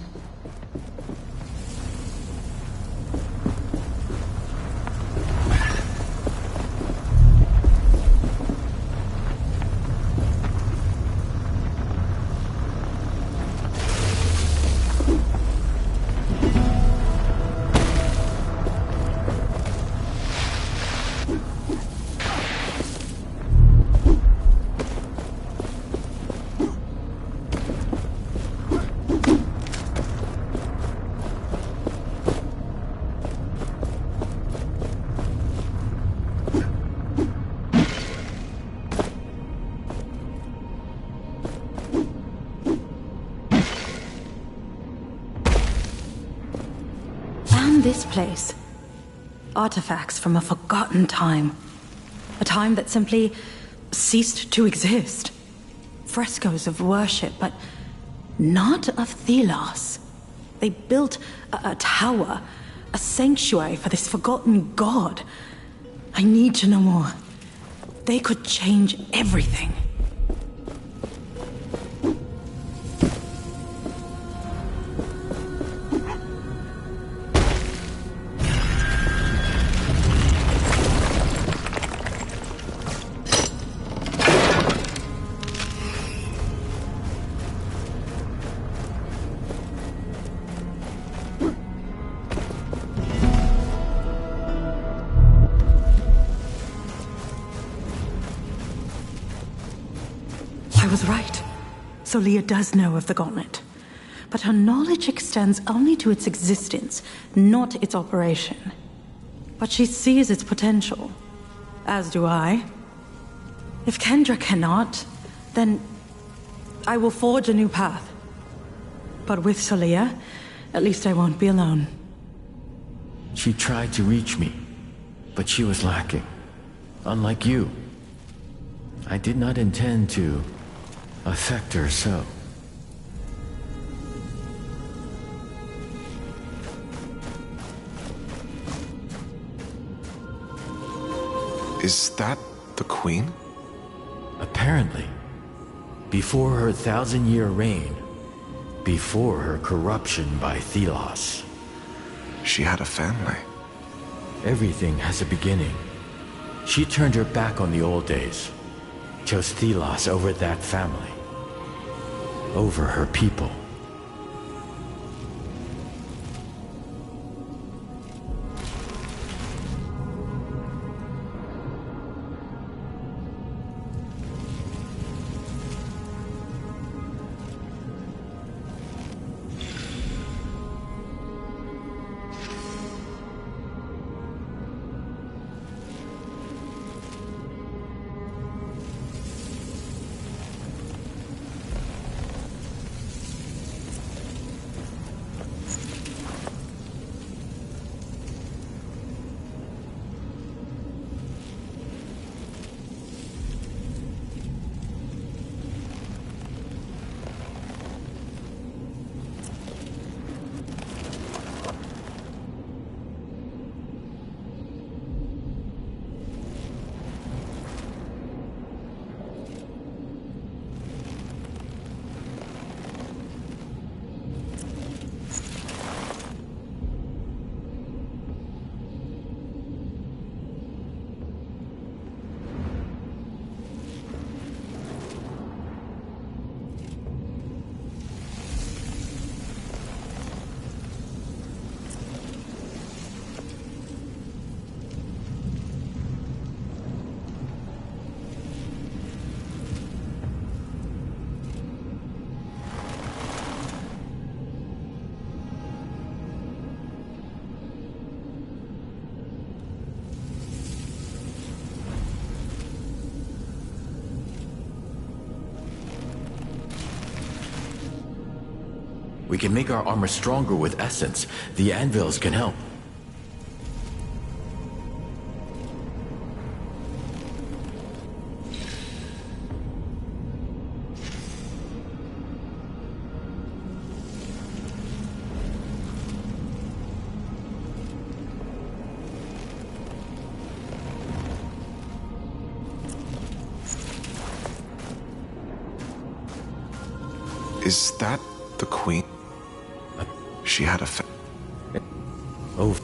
This place. Artifacts from a forgotten time. A time that simply ceased to exist. Frescoes of worship, but not of Thelos. They built a tower, a sanctuary for this forgotten god. I need to know more. They could change everything. I was right. Solia does know of the gauntlet. But her knowledge extends only to its existence, not its operation. But she sees its potential. As do I. If Kendra cannot, then I will forge a new path. But with Solia, at least I won't be alone. She tried to reach me, but she was lacking. Unlike you. I did not intend to affect her so. Is that the Queen? Apparently. Before her 1,000-year reign. Before her corruption by Thelos. She had a family. Everything has a beginning. She turned her back on the old days. Chose Thelos over that family. Over her people. We can make our armor stronger with essence. The anvils can help. Is that the queen? She had a Oh.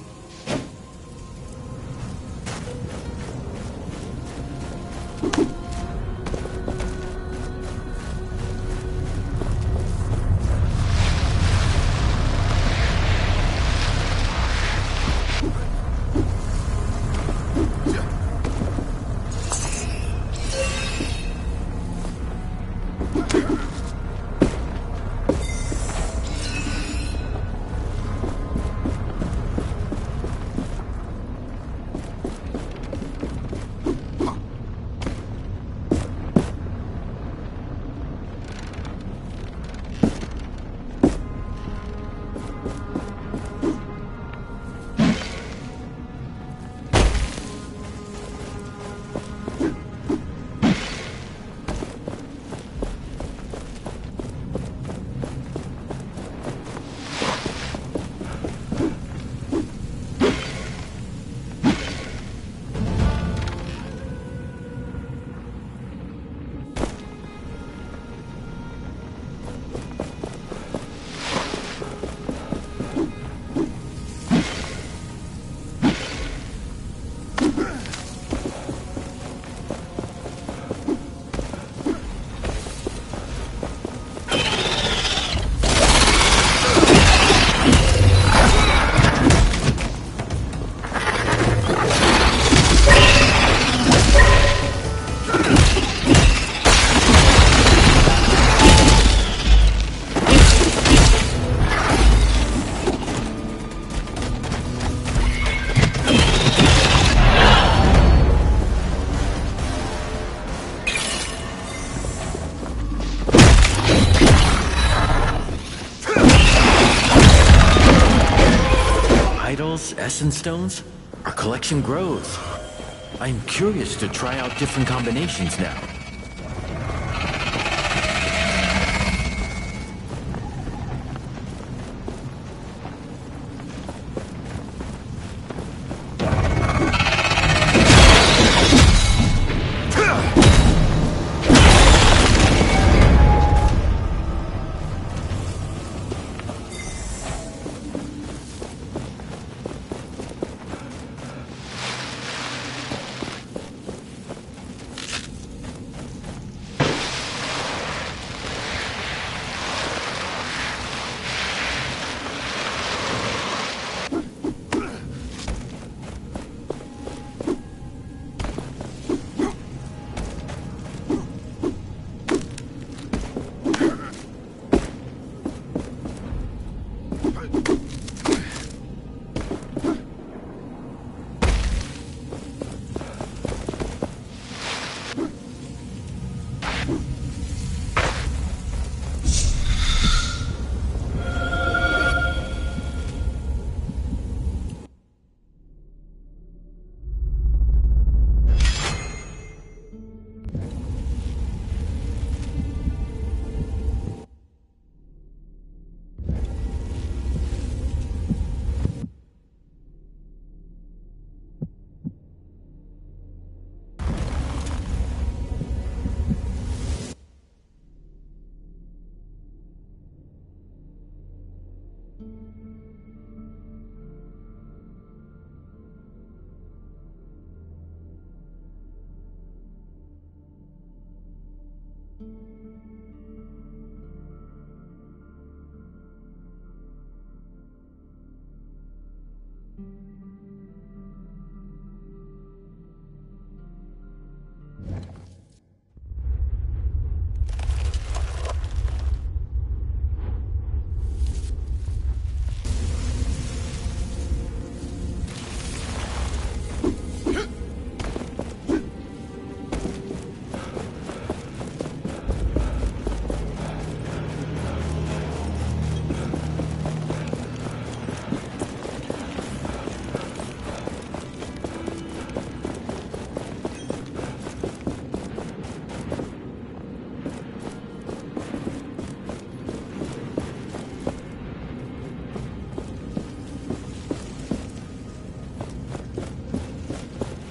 Essence stones? Our collection grows. I'm curious to try out different combinations now.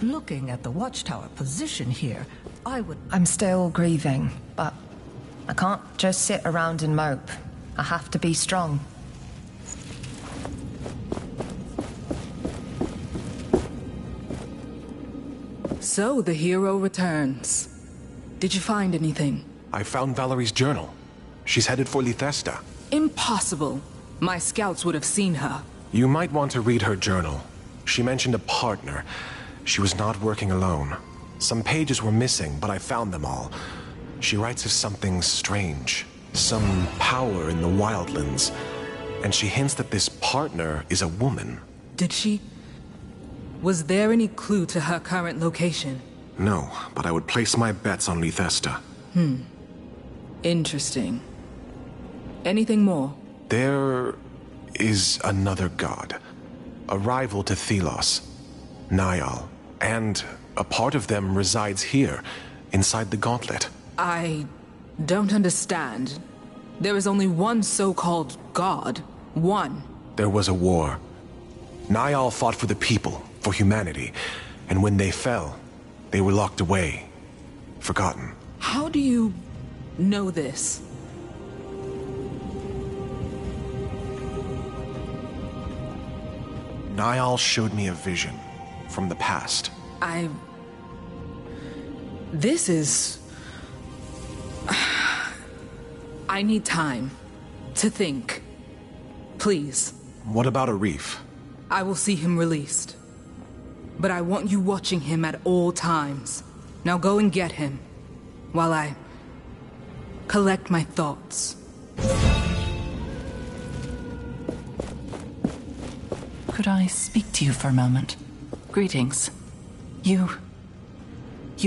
Looking at the watchtower position here, I would... I'm still grieving, but I can't just sit around and mope. I have to be strong. So the hero returns. Did you find anything? I found Valerie's journal. She's headed for Lythesta. Impossible. My scouts would have seen her. You might want to read her journal. She mentioned a partner. She was not working alone. Some pages were missing, but I found them all. She writes of something strange. Some power in the wildlands. And she hints that this partner is a woman. Did she? Was there any clue to her current location? No, but I would place my bets on Lythesta. Interesting. Anything more? There is another god. A rival to Thelos. Niall. And a part of them resides here, inside the Gauntlet. I don't understand. There is only one so-called god. One. There was a war. Niall fought for the people, for humanity. And when they fell, they were locked away. Forgotten. How do you know this? Niall showed me a vision from the past. This is... I need time to think. Please. What about Arif? I will see him released. But I want you watching him at all times. Now go and get him, while I collect my thoughts. Could I speak to you for a moment? Greetings. You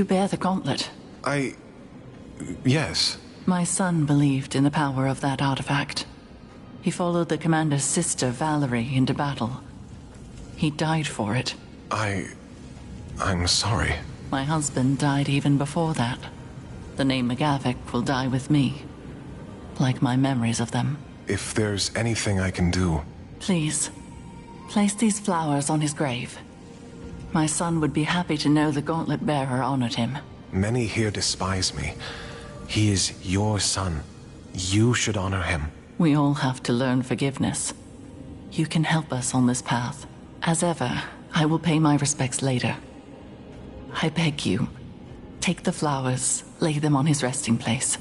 bear the gauntlet. Yes. My son believed in the power of that artifact. He followed the commander's sister, Valerie, into battle. He died for it. I'm sorry. My husband died even before that. The name McGavick will die with me. Like my memories of them. If there's anything I can do... Please, place these flowers on his grave. My son would be happy to know the Gauntlet Bearer honored him. Many here despise me. He is your son. You should honor him. We all have to learn forgiveness. You can help us on this path. As ever, I will pay my respects later. I beg you, take the flowers, lay them on his resting place.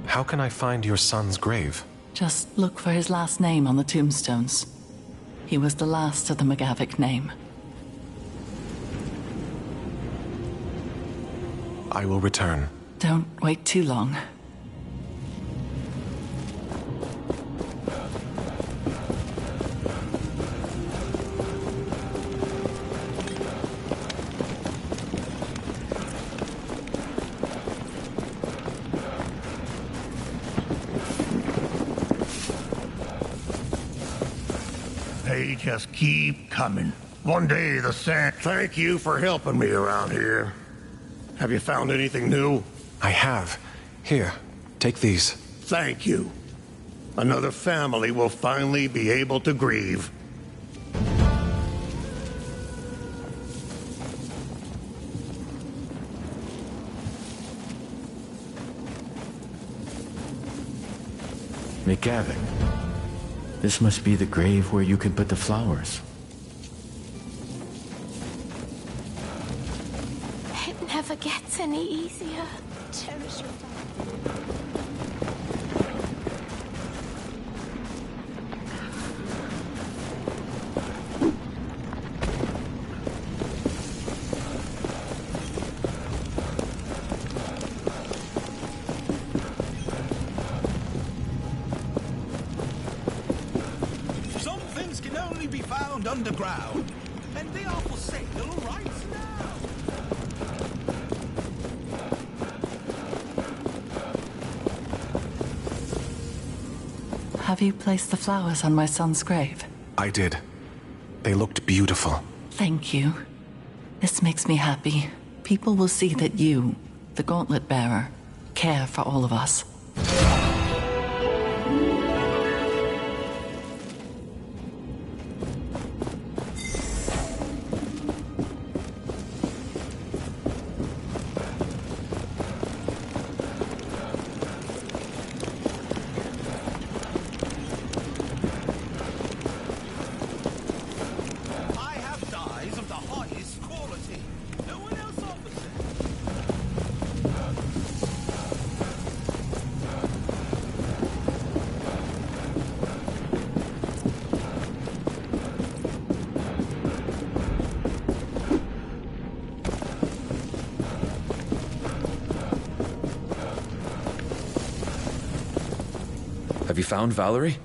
How can I find your son's grave? Just look for his last name on the tombstones. He was the last of the McGavick name. I will return. Don't wait too long. They just keep coming. One day the sand... Thank you for helping me around here. Have you found anything new? I have. Here, take these. Thank you. Another family will finally be able to grieve. McGavick. This must be the grave where you can put the flowers. It never gets any easier. Cherish your underground, and they are for sale right now. Have you placed the flowers on my son's grave? I did. They looked beautiful. Thank you. This makes me happy. People will see that you, the Gauntlet Bearer, care for all of us. Have you found Valerie?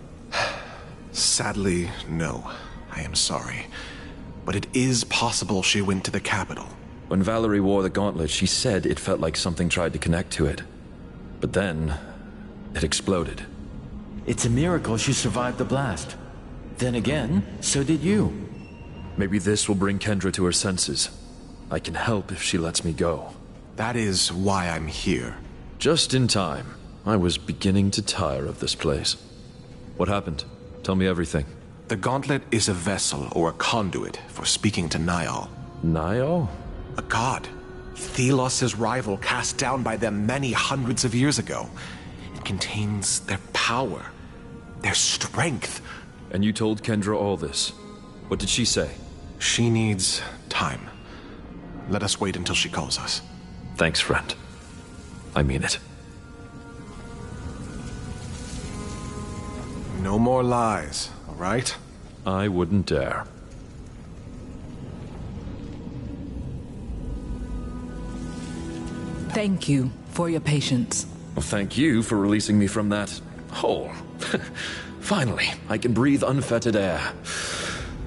Sadly, no. I am sorry. But it is possible she went to the capital. When Valerie wore the gauntlet, she said it felt like something tried to connect to it. But then, it exploded. It's a miracle she survived the blast. Then again, so did you. Maybe this will bring Kendra to her senses. I can help if she lets me go. That is why I'm here. Just in time. I was beginning to tire of this place. What happened? Tell me everything. The gauntlet is a vessel or a conduit for speaking to Niall. Niall? A god. Thelos' rival cast down by them many hundreds of years ago. It contains their power, their strength. And you told Kendra all this. What did she say? She needs time. Let us wait until she calls us. Thanks, friend. I mean it. No more lies, all right? I wouldn't dare. Thank you for your patience. Well, thank you for releasing me from that hole. Finally, I can breathe unfettered air.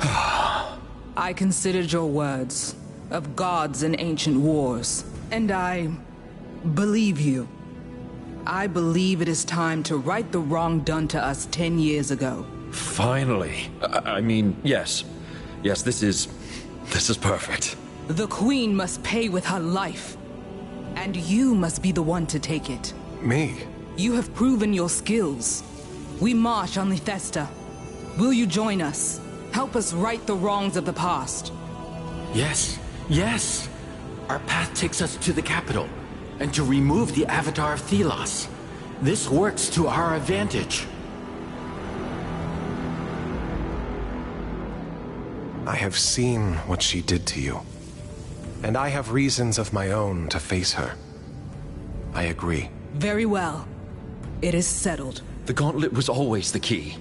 I considered your words of gods and ancient wars, and I believe you. I believe it is time to right the wrong done to us 10 years ago. Finally. I mean, yes. Yes, this is perfect. The Queen must pay with her life, and you must be the one to take it. Me? You have proven your skills. We march on Lethesta. Will you join us? Help us right the wrongs of the past. Yes, yes! Our path takes us to the capital, and to remove the Avatar of Thelos. This works to our advantage. I have seen what she did to you. And I have reasons of my own to face her. I agree. Very well. It is settled. The gauntlet was always the key.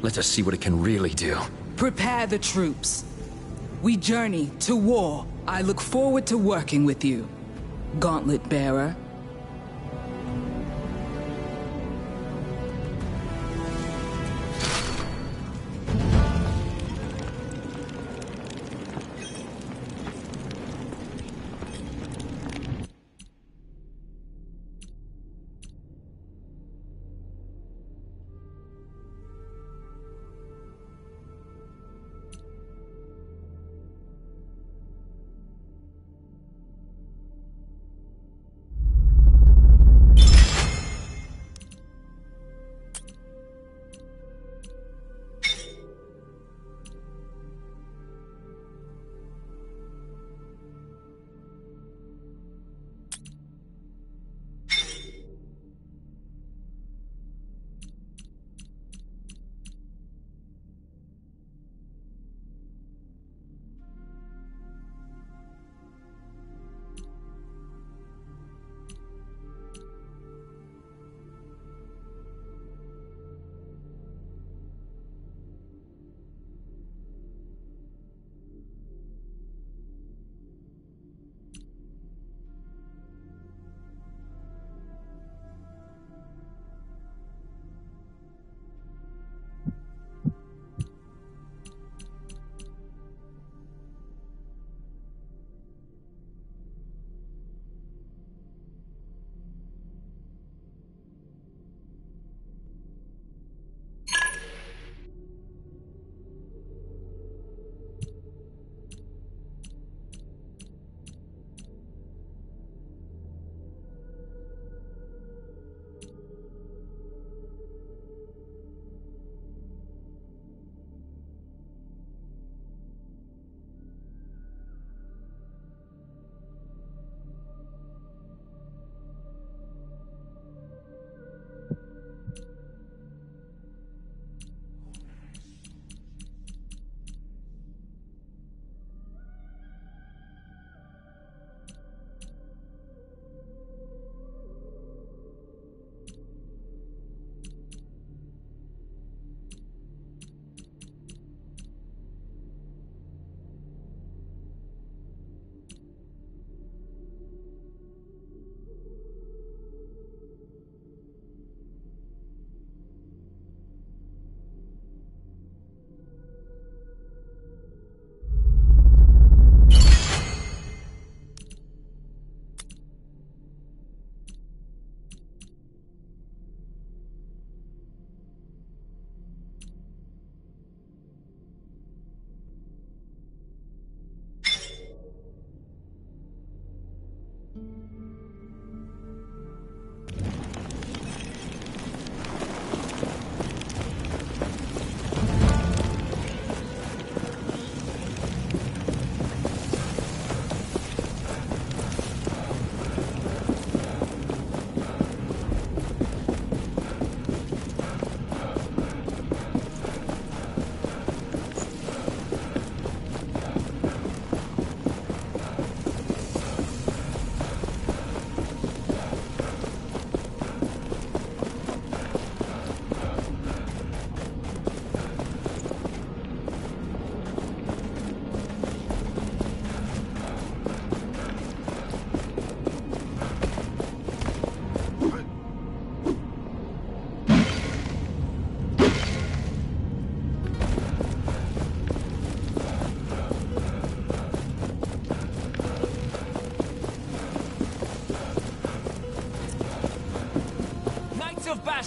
Let us see what it can really do. Prepare the troops. We journey to war. I look forward to working with you, Gauntlet Bearer.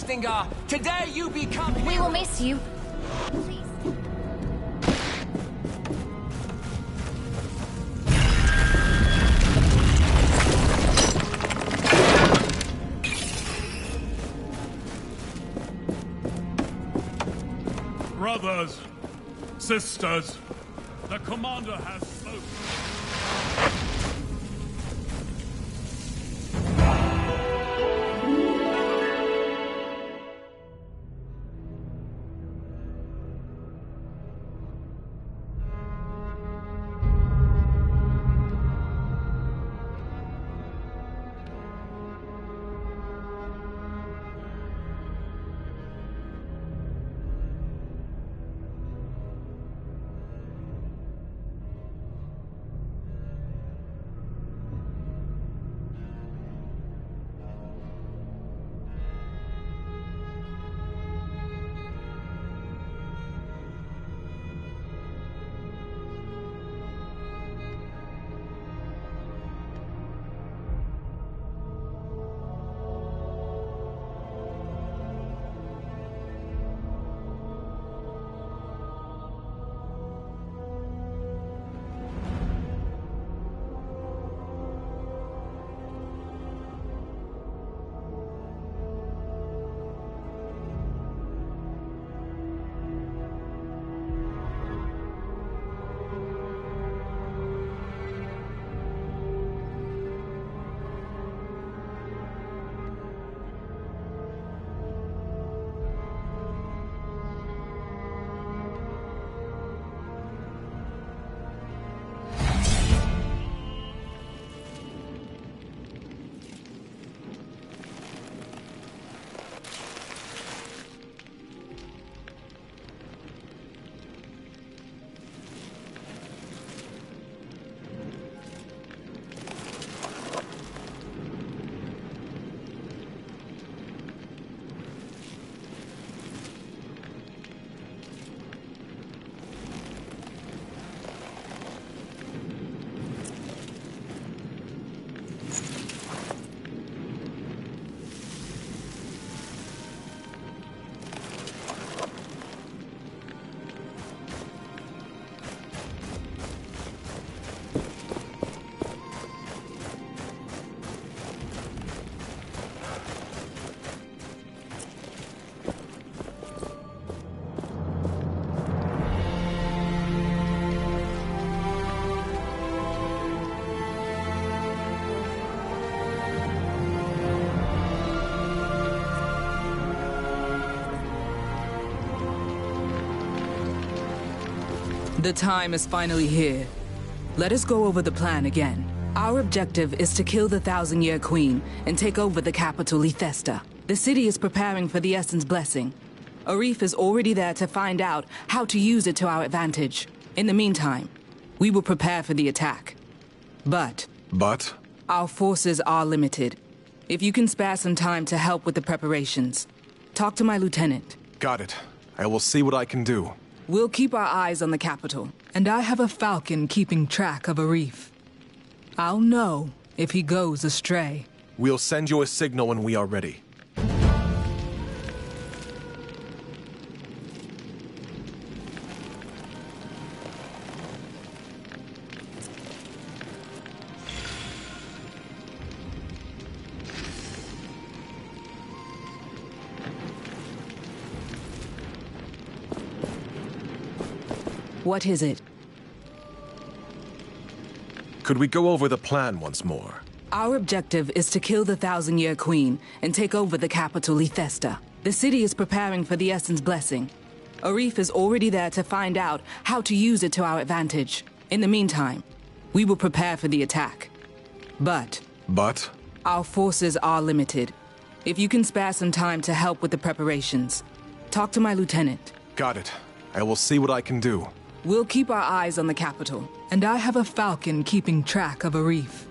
Stingar. Today you become We will miss you. Brothers, sisters, the commander has spoken. The time is finally here. Let us go over the plan again. Our objective is to kill the Thousand-Year Queen and take over the capital, Lethesta. The city is preparing for the Essence Blessing. Arif is already there to find out how to use it to our advantage. In the meantime, we will prepare for the attack. But? Our forces are limited. If you can spare some time to help with the preparations, talk to my lieutenant. Got it. I will see what I can do. We'll keep our eyes on the capital. And I have a falcon keeping track of Arif. I'll know if he goes astray. We'll send you a signal when we are ready. What is it? Could we go over the plan once more? Our objective is to kill the Thousand-Year Queen and take over the capital, Lethesta. The city is preparing for the Essence Blessing. Arif is already there to find out how to use it to our advantage. In the meantime, we will prepare for the attack. But? Our forces are limited. If you can spare some time to help with the preparations, talk to my lieutenant. Got it. I will see what I can do. We'll keep our eyes on the capital. And I have a falcon keeping track of Arif.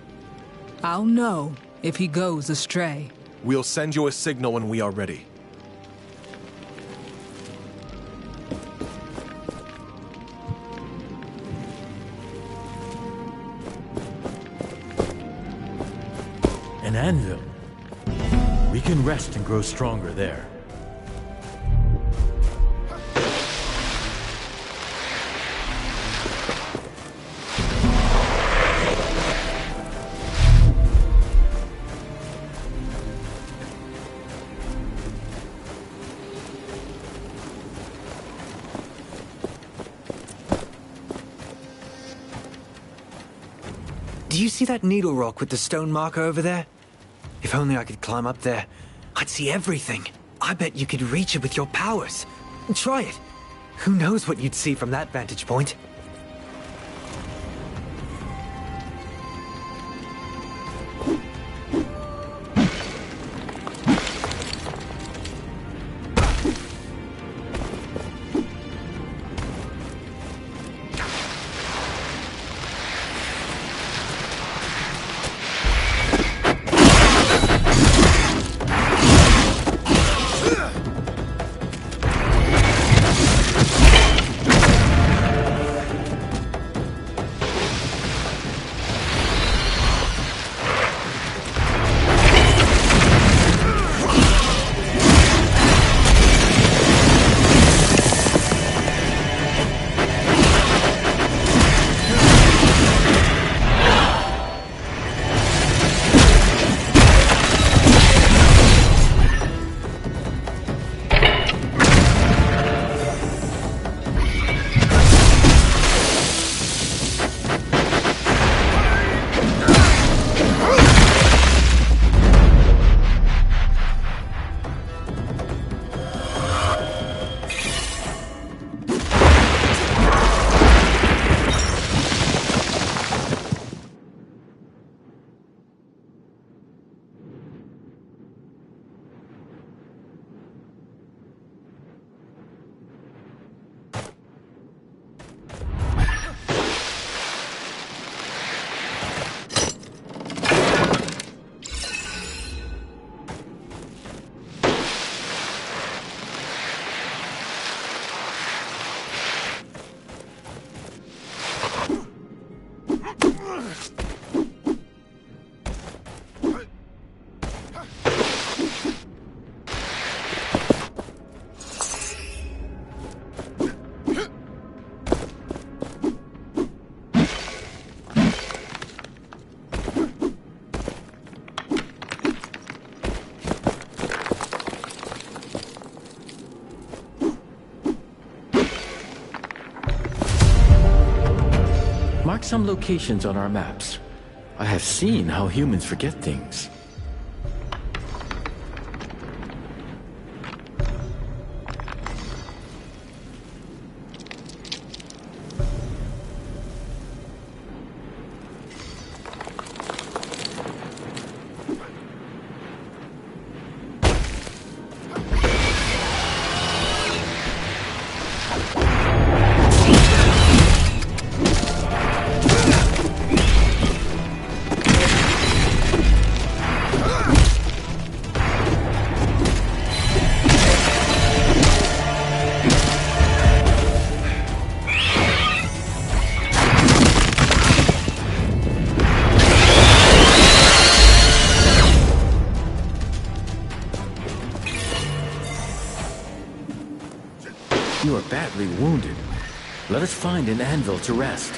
I'll know if he goes astray. We'll send you a signal when we are ready. An anvil. We can rest and grow stronger there. Do you see that needle rock with the stone marker over there? If only I could climb up there, I'd see everything. I bet you could reach it with your powers. Try it. Who knows what you'd see from that vantage point? Mark some locations on our maps. I have seen how humans forget things. You are badly wounded. Let us find an anvil to rest.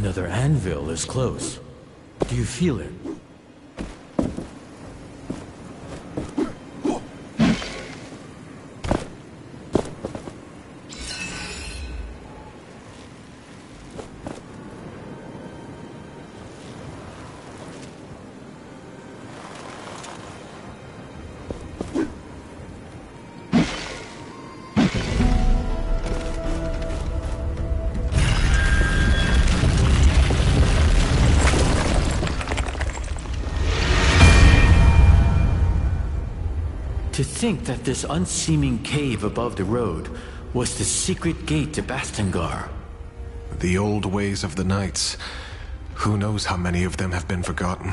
Another anvil is close. Do you feel it? To think that this unseeming cave above the road was the secret gate to Bastengar. The old ways of the Knights. Who knows how many of them have been forgotten?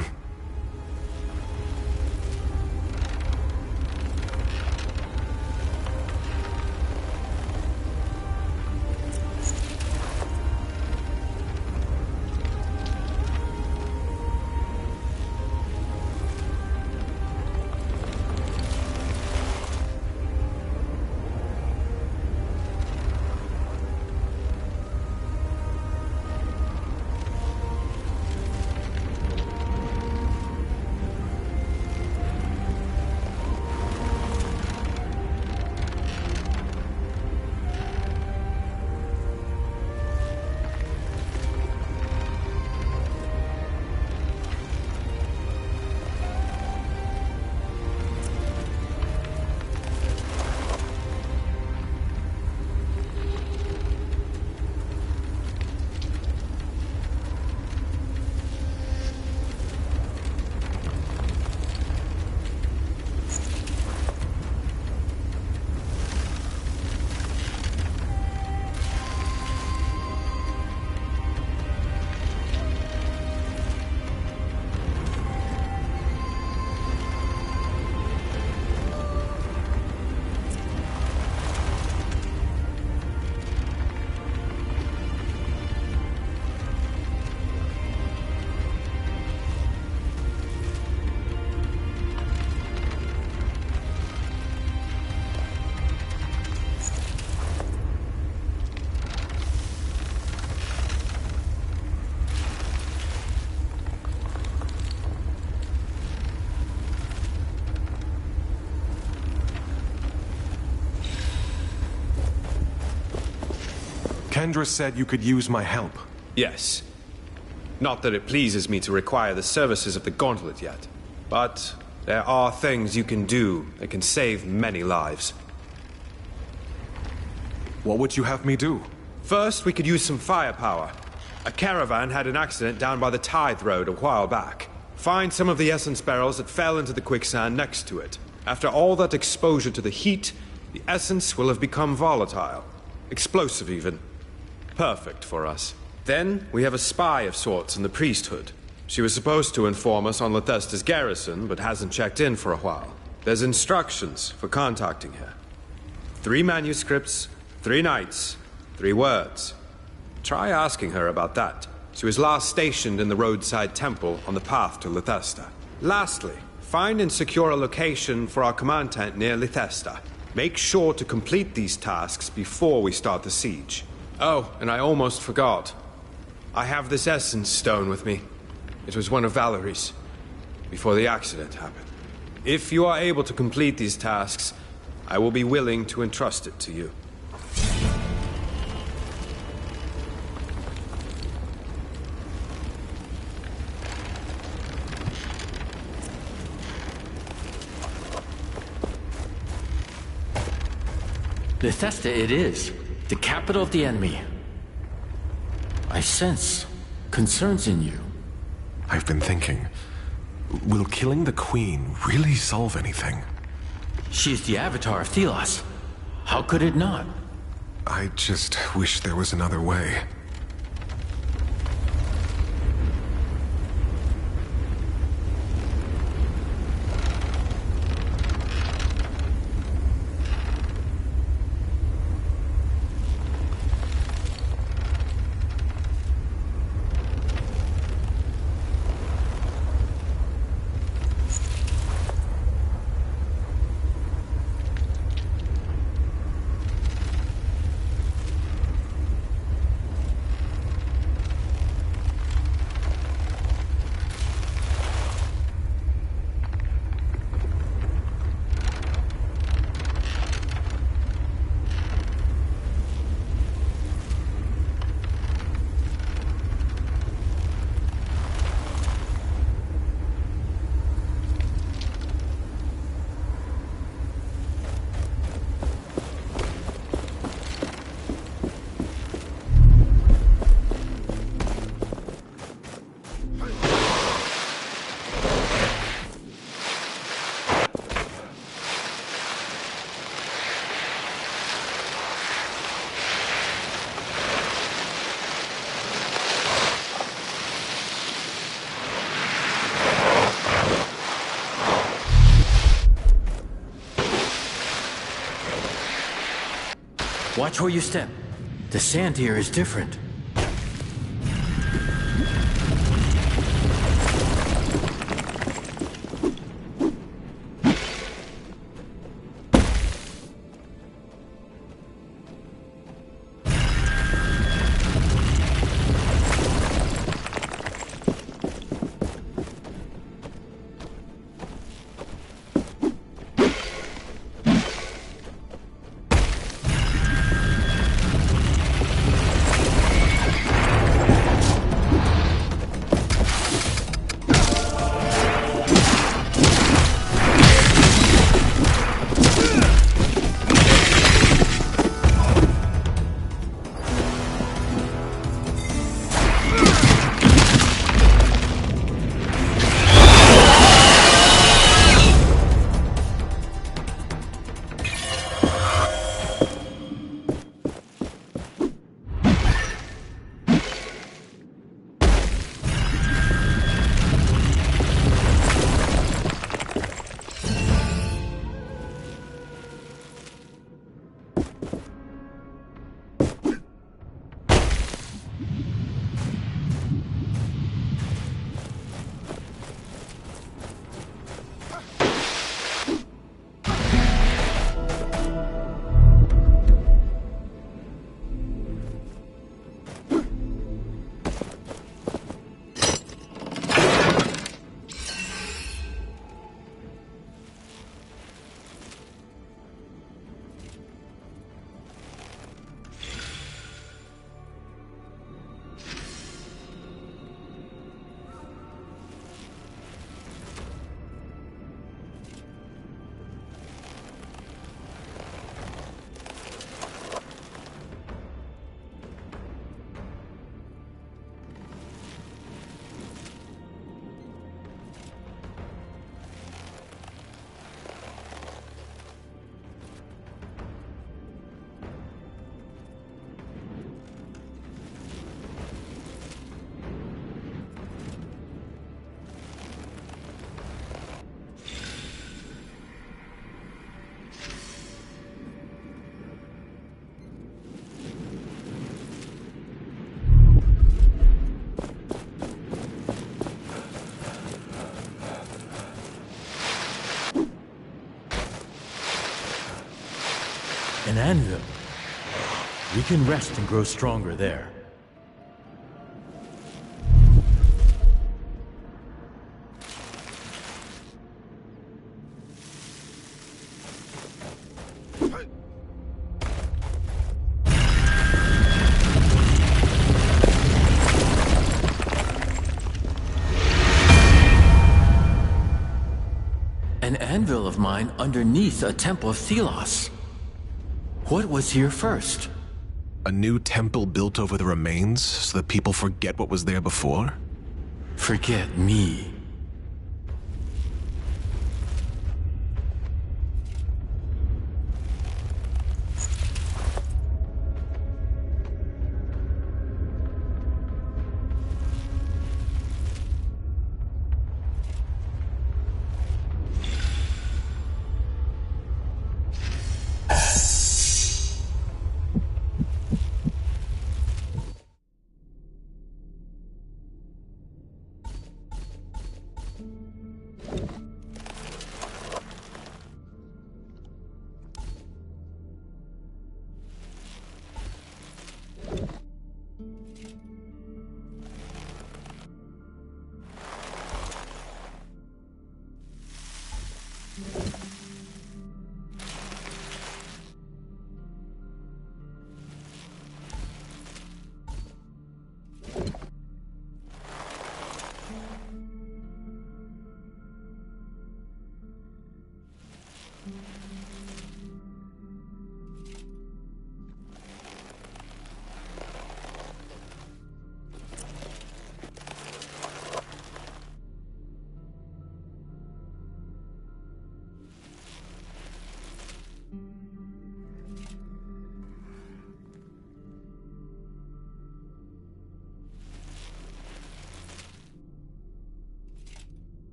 Kendra said you could use my help. Yes. Not that it pleases me to require the services of the Gauntlet yet, but there are things you can do that can save many lives. What would you have me do? First, we could use some firepower. A caravan had an accident down by the Tithe Road a while back. Find some of the essence barrels that fell into the quicksand next to it. After all that exposure to the heat, the essence will have become volatile. Explosive, even. Perfect for us. Then, we have a spy of sorts in the priesthood. She was supposed to inform us on Lethesta's garrison, but hasn't checked in for a while. There's instructions for contacting her. 3 manuscripts, 3 knights, 3 words. Try asking her about that. She was last stationed in the roadside temple on the path to Lethesta. Lastly, find and secure a location for our command tent near Lethesta. Make sure to complete these tasks before we start the siege. Oh, and I almost forgot. I have this essence stone with me. It was one of Valerie's, before the accident happened. If you are able to complete these tasks, I will be willing to entrust it to you. Lethesta it is, the capital of the enemy. I sense concerns in you. I've been thinking, will killing the Queen really solve anything? She's the avatar of Thelos. How could it not? I just wish there was another way. Watch where you step. The sand here is different. An anvil. We can rest and grow stronger there. An anvil of mine underneath a temple of Thelos. What was here first? A new temple built over the remains so that people forget what was there before? Forget me.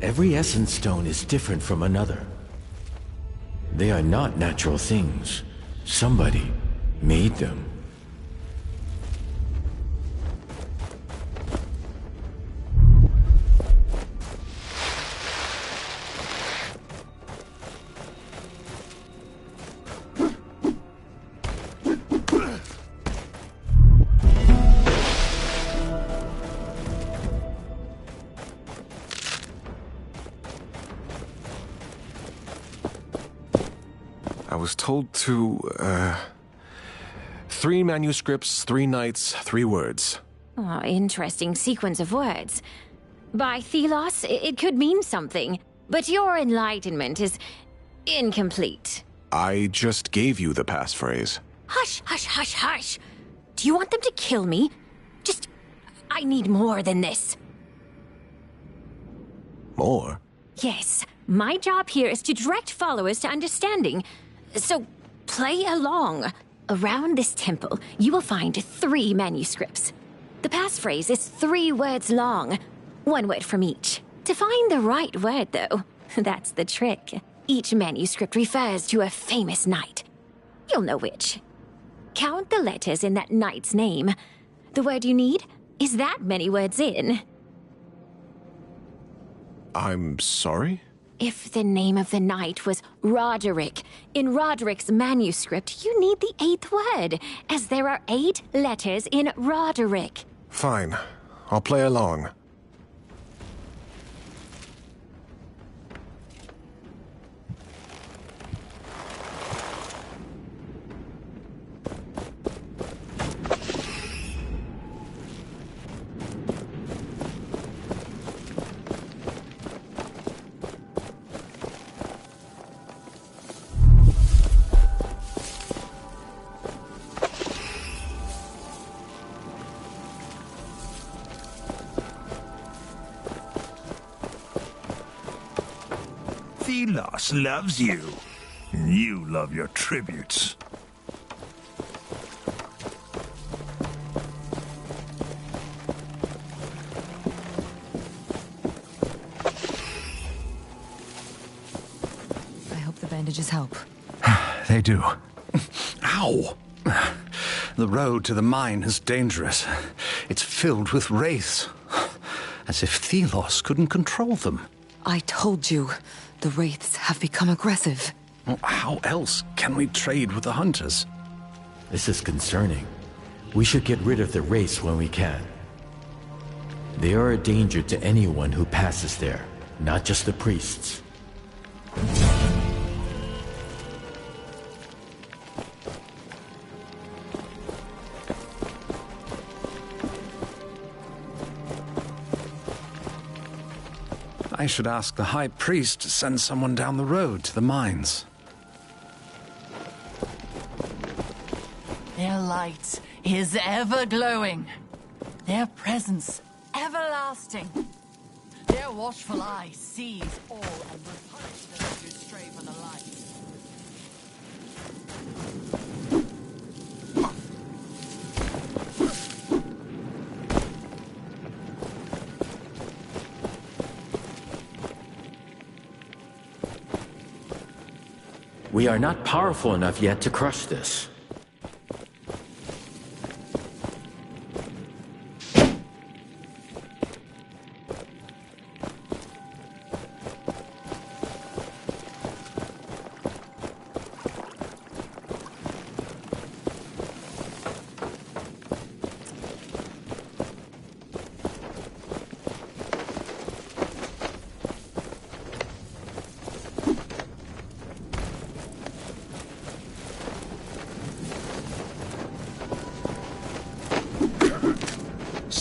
Every essence stone is different from another. They are not natural things. Somebody made them. I was told to, 3 manuscripts, 3 nights, 3 words. Oh, interesting sequence of words. By Thelos, it could mean something, but your enlightenment is incomplete. I just gave you the passphrase. Hush, hush, hush, hush! Do you want them to kill me? I need more than this. More? Yes, my job here is to direct followers to understanding. So, play along. Around this temple, you will find 3 manuscripts. The passphrase is 3 words long, 1 word from each. To find the right word, though, that's the trick. Each manuscript refers to a famous knight. You'll know which. Count the letters in that knight's name. The word you need is that many words in. I'm sorry? If the name of the knight was Roderick, in Roderick's manuscript, you need the 8th word, as there are 8 letters in Roderick. Fine. I'll play along. Thelos loves you. You love your tributes. I hope the bandages help. They do. Ow! The road to the mine is dangerous. It's filled with wraiths. As if Thelos couldn't control them. I told you, the wraiths have become aggressive. Well, how else can we trade with the hunters? This is concerning. We should get rid of the wraiths when we can. They are a danger to anyone who passes there, not just the priests. I should ask the High Priest to send someone down the road to the mines. Their light is ever glowing. Their presence everlasting. Their watchful eye sees all and will punish those who stray from the light. We are not powerful enough yet to crush this.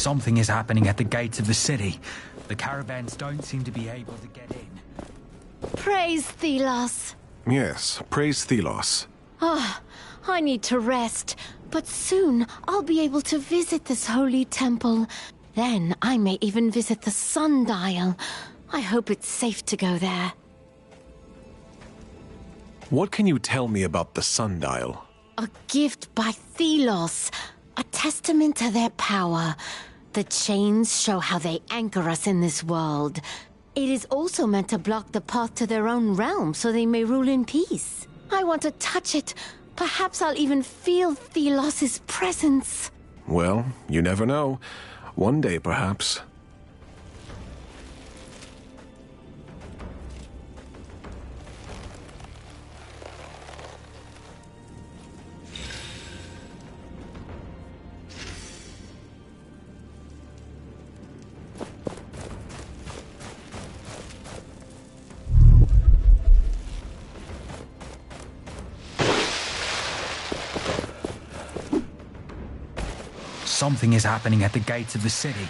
Something is happening at the gates of the city. The caravans don't seem to be able to get in. Praise Thelos. Yes, praise Thelos. Ah, I need to rest, but soon I'll be able to visit this holy temple. Then I may even visit the sundial. I hope it's safe to go there. What can you tell me about the sundial? A gift by Thelos, a testament to their power. The chains show how they anchor us in this world. It is also meant to block the path to their own realm so they may rule in peace. I want to touch it. Perhaps I'll even feel Thelos' presence. Well, you never know. One day, perhaps. Something is happening at the gates of the city.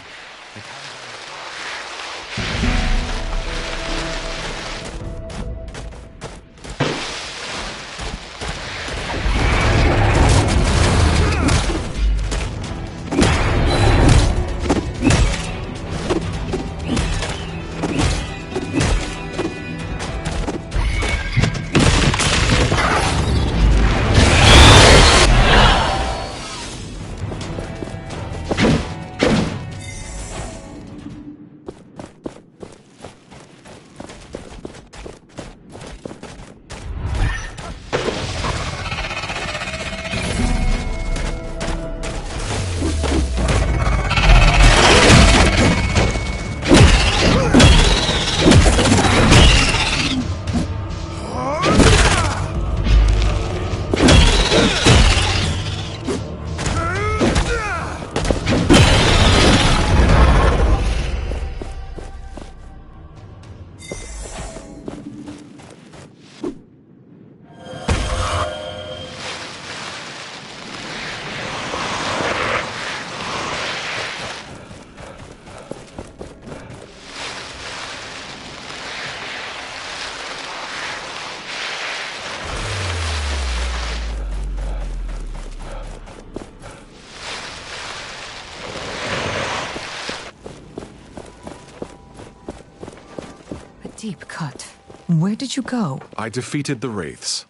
Deep cut. Where did you go? I defeated the Wraiths.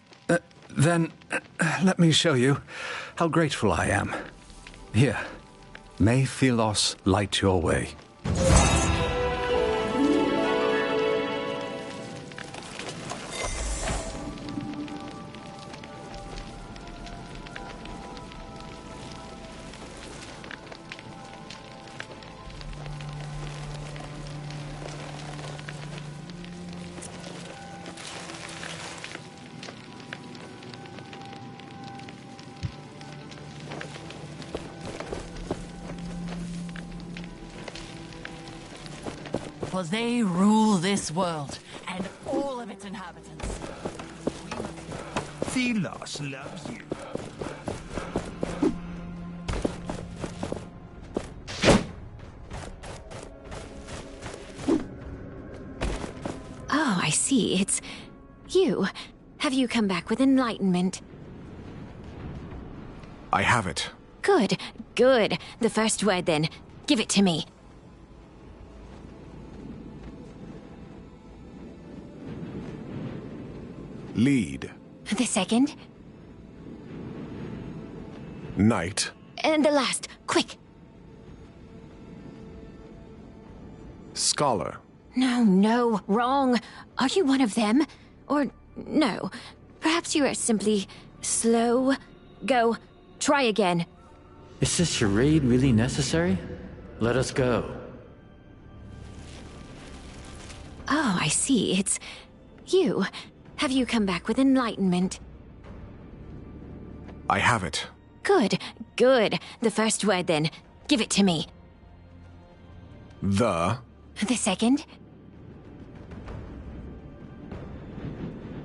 Then, let me show you how grateful I am. Here, may Thelos light your way. For they rule this world and all of its inhabitants. Thelos loves you. Oh, I see. It's you. Have you come back with enlightenment? I have it. Good, good. The first word then. Give it to me. Lead. The second. Knight. And the last. Quick. Scholar. No, no, wrong. Are you one of them? Or no. Perhaps you are simply slow. Go. Try again. Is this charade really necessary? Let us go. Oh, I see. It's you. Have you come back with enlightenment? I have it. Good, good. The first word then. Give it to me. The. The second.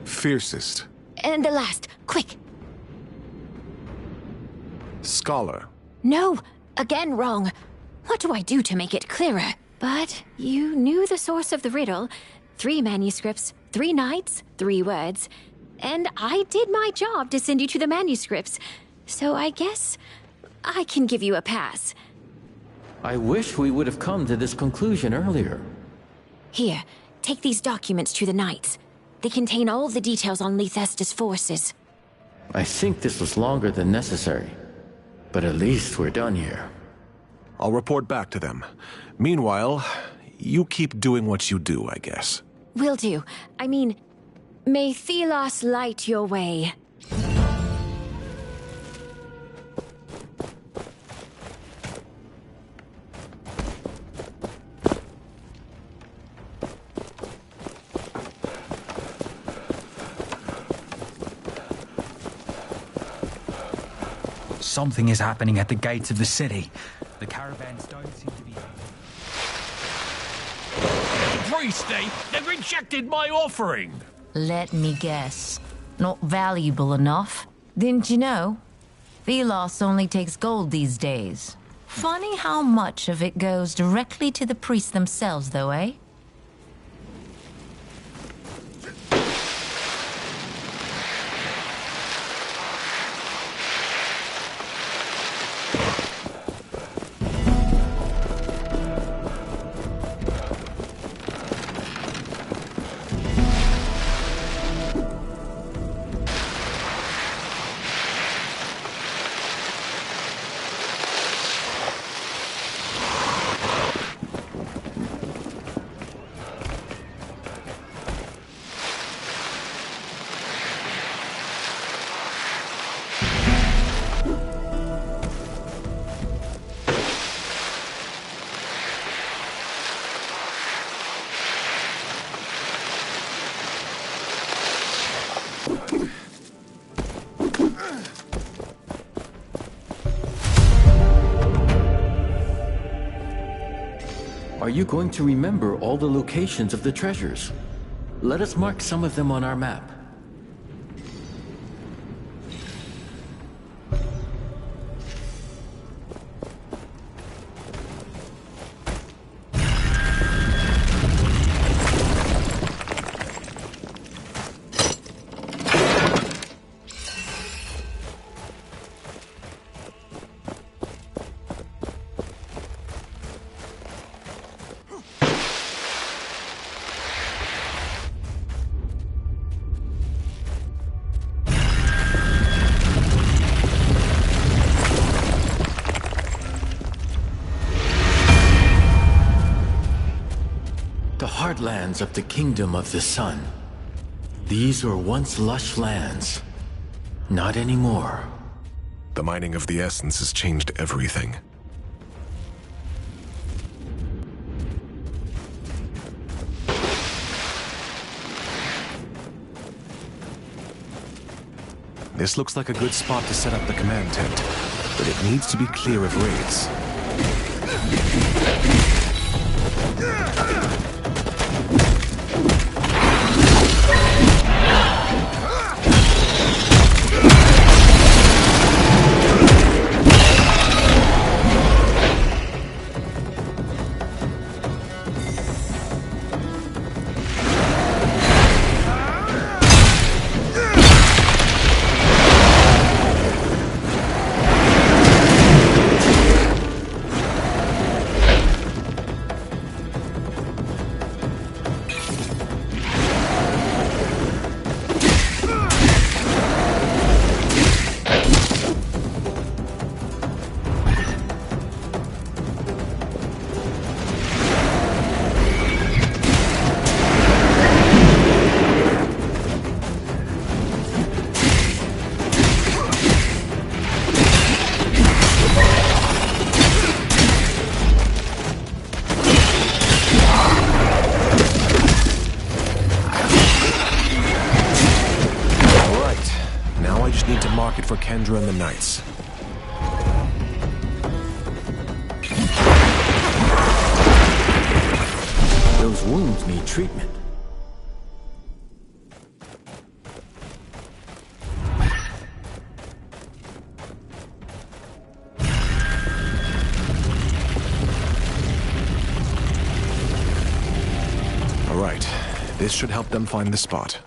Fiercest. And the last. Quick. Scholar. No, again wrong. What do I do to make it clearer? But you knew the source of the riddle. 3 manuscripts, 3 nights, 3 words. And I did my job to send you to the manuscripts. So I guess I can give you a pass. I wish we would have come to this conclusion earlier. Here, take these documents to the Knights. They contain all the details on Lethesda's forces. I think this was longer than necessary. But at least we're done here. I'll report back to them. Meanwhile, you keep doing what you do, I guess. Will do. I mean, may Thelos light your way. Something is happening at the gates of the city. The caravans don't seem to be... Priesty, they've rejected my offering! Let me guess. Not valuable enough. Didn't you know? Thelos only takes gold these days. Funny how much of it goes directly to the priests themselves, though, eh? Are you going to remember all the locations of the treasures? Let us mark some of them on our map. Lands of the Kingdom of the Sun. These were once lush lands. Not anymore. The mining of the essence has changed everything. This looks like a good spot to set up the command tent, but it needs to be clear of raids. For Kendra and the Knights. Those wounds need treatment. This should help them find the spot.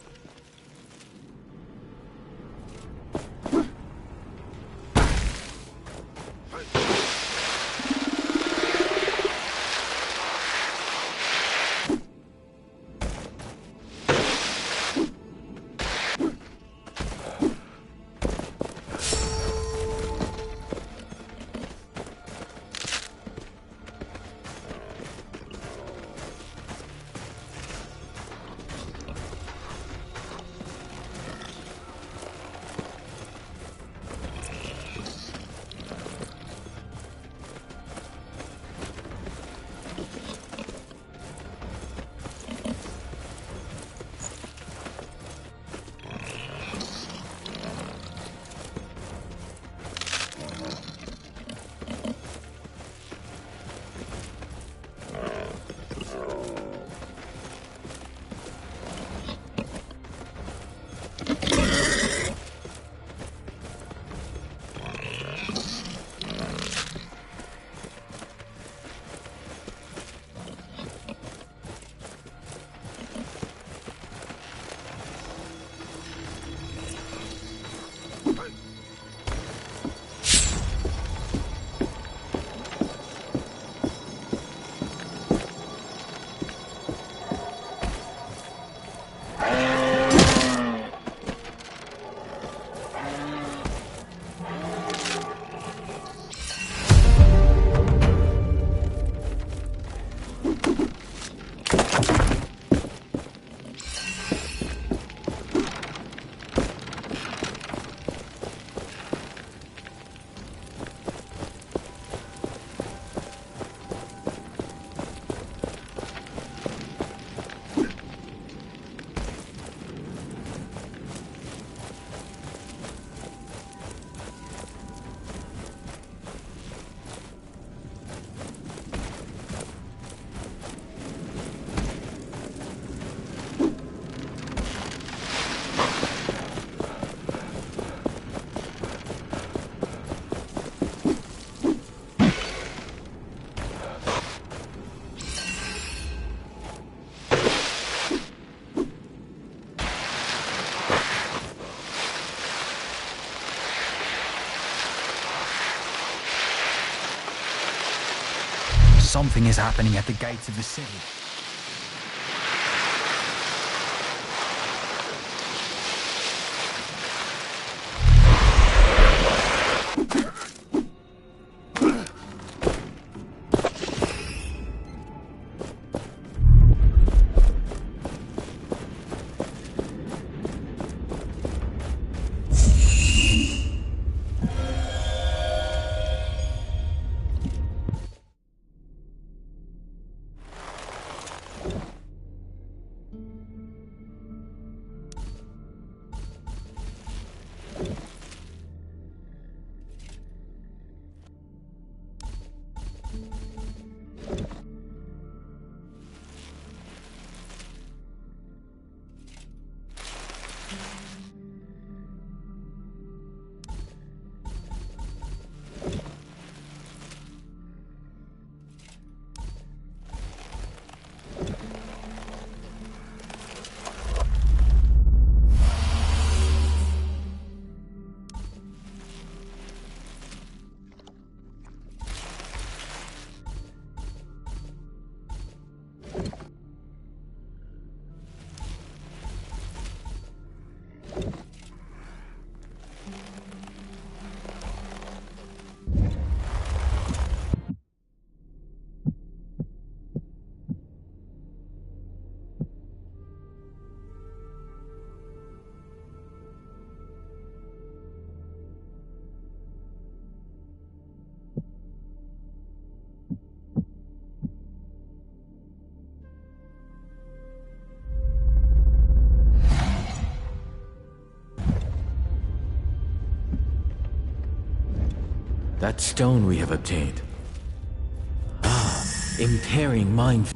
Something is happening at the gates of the city. That stone we have obtained. Ah, impairing mind.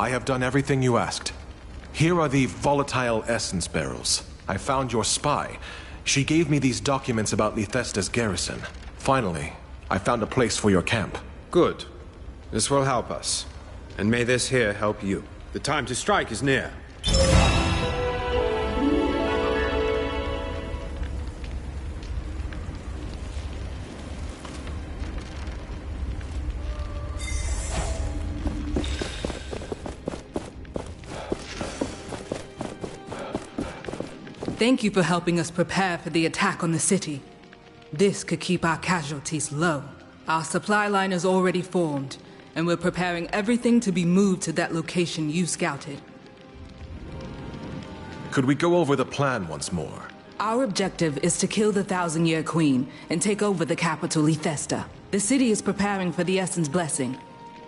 I have done everything you asked. Here are the volatile essence barrels. I found your spy. She gave me these documents about Lethesda's garrison. Finally, I found a place for your camp. Good. This will help us. And may this here help you. The time to strike is near. Thank you for helping us prepare for the attack on the city. This could keep our casualties low. Our supply line is already formed, and we're preparing everything to be moved to that location you scouted. Could we go over the plan once more? Our objective is to kill the Thousand-Year Queen and take over the capital, Lethesda. The city is preparing for the Essence Blessing.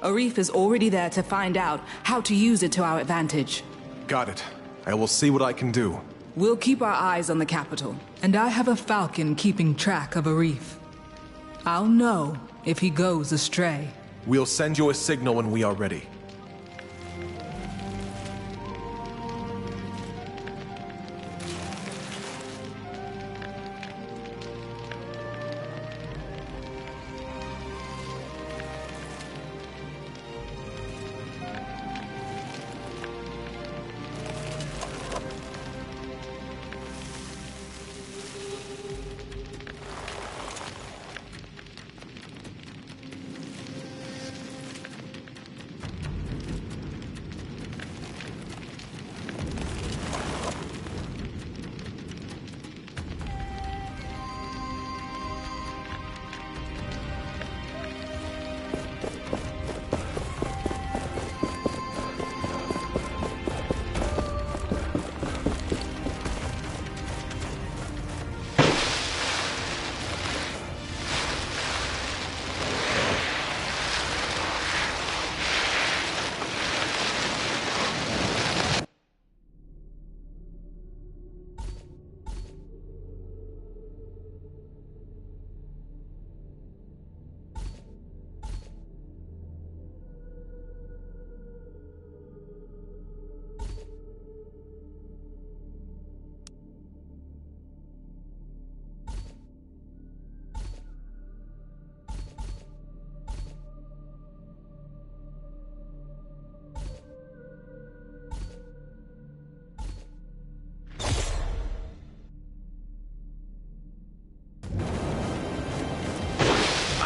Arif is already there to find out how to use it to our advantage. Got it. I will see what I can do. We'll keep our eyes on the capital. And I have a falcon keeping track of a reef. I'll know if he goes astray. We'll send you a signal when we are ready.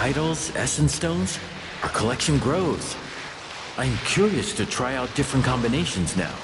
Idols, essence stones? Our collection grows. I'm curious to try out different combinations now.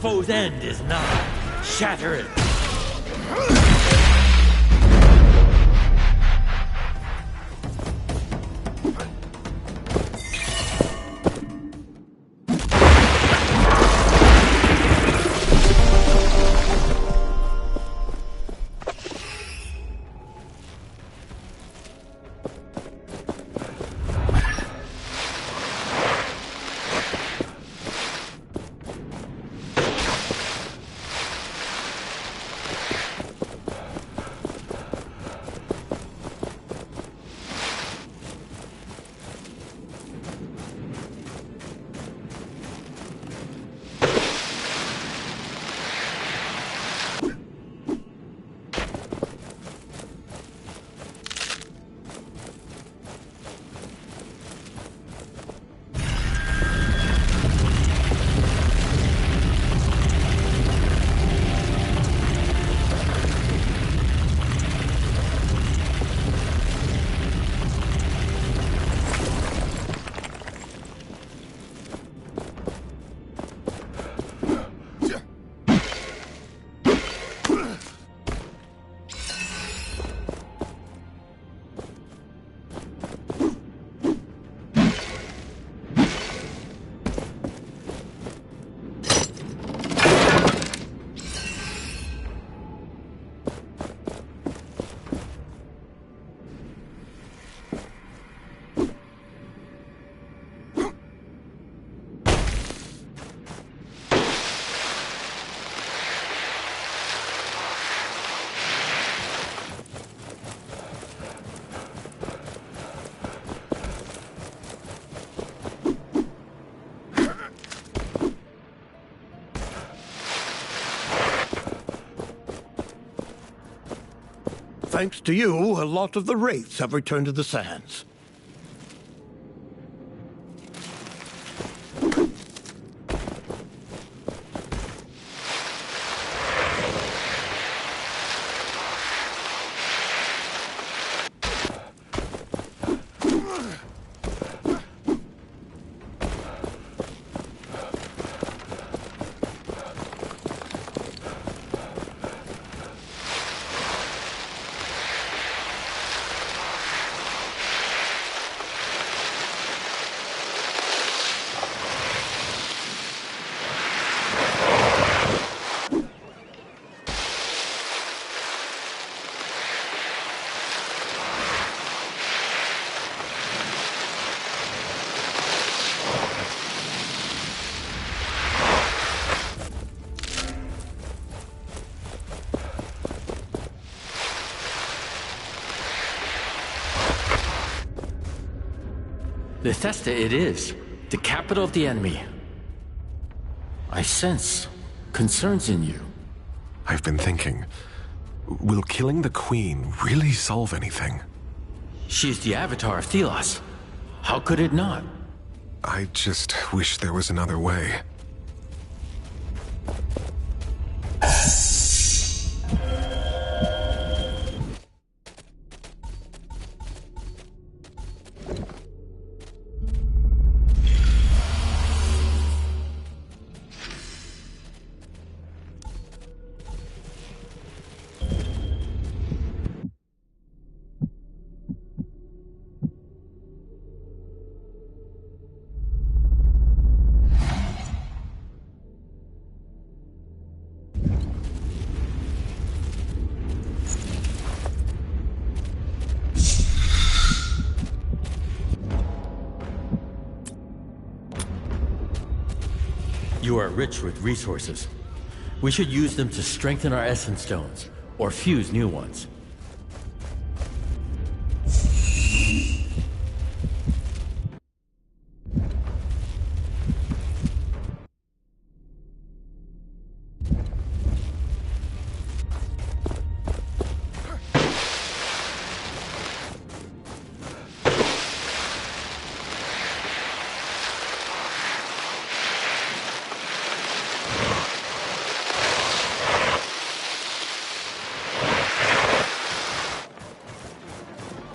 foe's end is nigh. Shatter it. Thanks to you, a lot of the wraiths have returned to the sands. Bethesda it is, the capital of the enemy. I sense concerns in you. I've been thinking, will killing the Queen really solve anything? She's the avatar of Thelos. How could it not? I just wish there was another way. You are rich with resources. We should use them to strengthen our essence stones, or fuse new ones.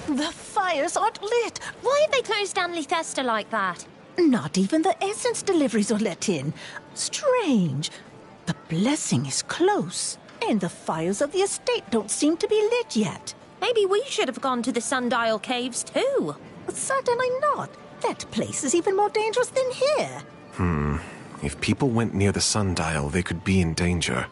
The fires aren't lit. Why have they closed down Bethesda like that? Not even the essence deliveries are let in. Strange. The blessing is close, and the fires of the estate don't seem to be lit yet. Maybe we should have gone to the Sundial Caves too. Certainly not. That place is even more dangerous than here. If people went near the sundial, they could be in danger.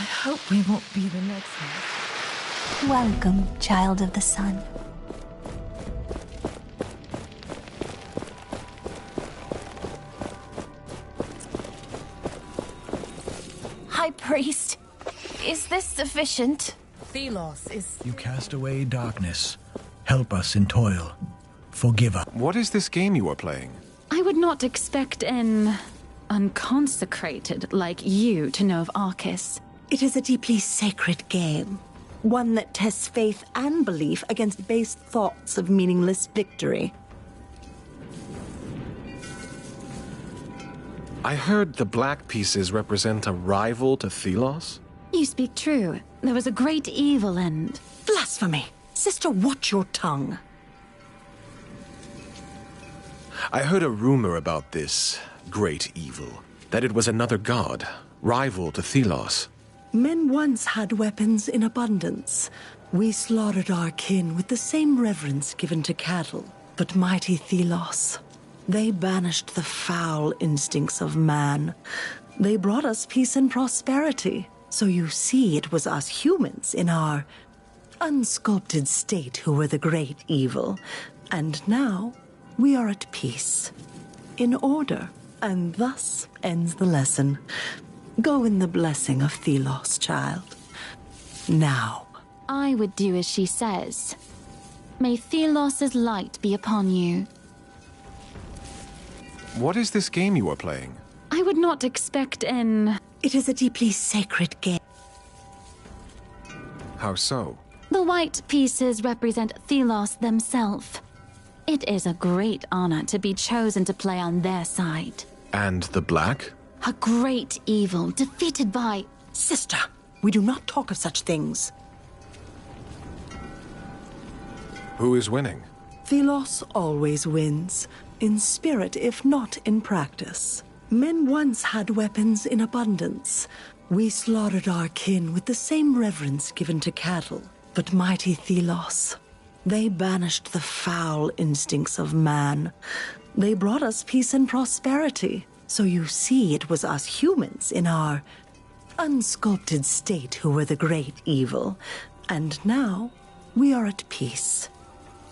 I hope we won't be the next one. Welcome, child of the sun. Priest, is this sufficient? Thelos is... You cast away darkness. Help us in toil. Forgive us. What is this game you are playing? I would not expect an unconsecrated like you to know of Arcus. It is a deeply sacred game. One that tests faith and belief against base thoughts of meaningless victory. I heard the black pieces represent a rival to Thelos? You speak true. There was a great evil and... Blasphemy! Sister, watch your tongue. I heard a rumor about this great evil. That it was another god, rival to Thelos. Men once had weapons in abundance. We slaughtered our kin with the same reverence given to cattle. But mighty Thelos, they banished the foul instincts of man. They brought us peace and prosperity. So you see, it was us humans in our unsculpted state who were the great evil. And now we are at peace, in order, and thus ends the lesson. Go in the blessing of Thelos, child. Now. I would do as she says. May Thelos' light be upon you. What is this game you are playing? I would not expect an... It is a deeply sacred game. How so? The white pieces represent Thelos themselves. It is a great honor to be chosen to play on their side. And the black? A great evil defeated by... Sister, we do not talk of such things. Who is winning? Thelos always wins, in spirit if not in practice. Men once had weapons in abundance. We slaughtered our kin with the same reverence given to cattle. But mighty Thelos, they banished the foul instincts of man. They brought us peace and prosperity. So you see, it was us humans in our unsculpted state who were the great evil. And now we are at peace,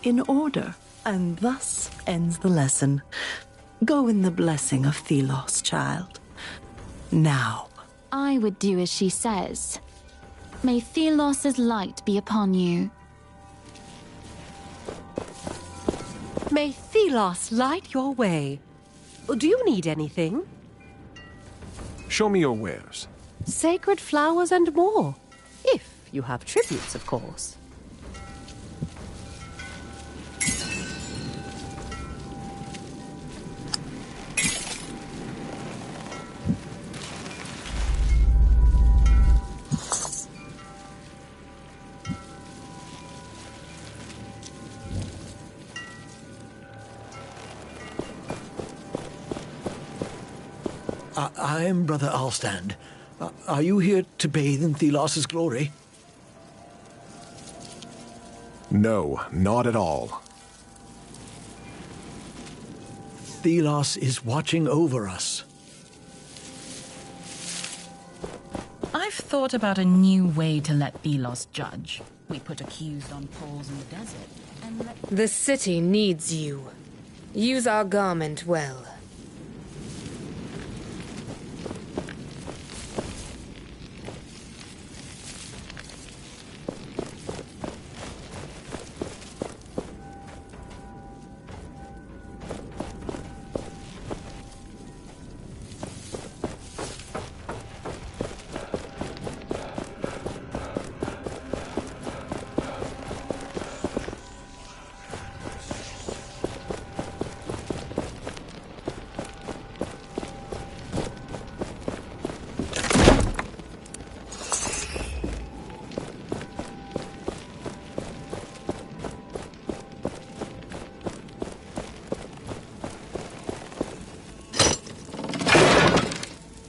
in order, and thus ends the lesson. Go in the blessing of Thelos, child. Now. I would do as she says. May Thelos' light be upon you. May Thelos light your way. Do you need anything? Show me your wares. Sacred flowers and more. If you have tributes, of course. I am Brother Alstand. Are you here to bathe in Thelos' glory? No, not at all. Thelos is watching over us. I've thought about a new way to let Thelos judge. We put accused on poles in the desert and let... The city needs you. Use our garment well.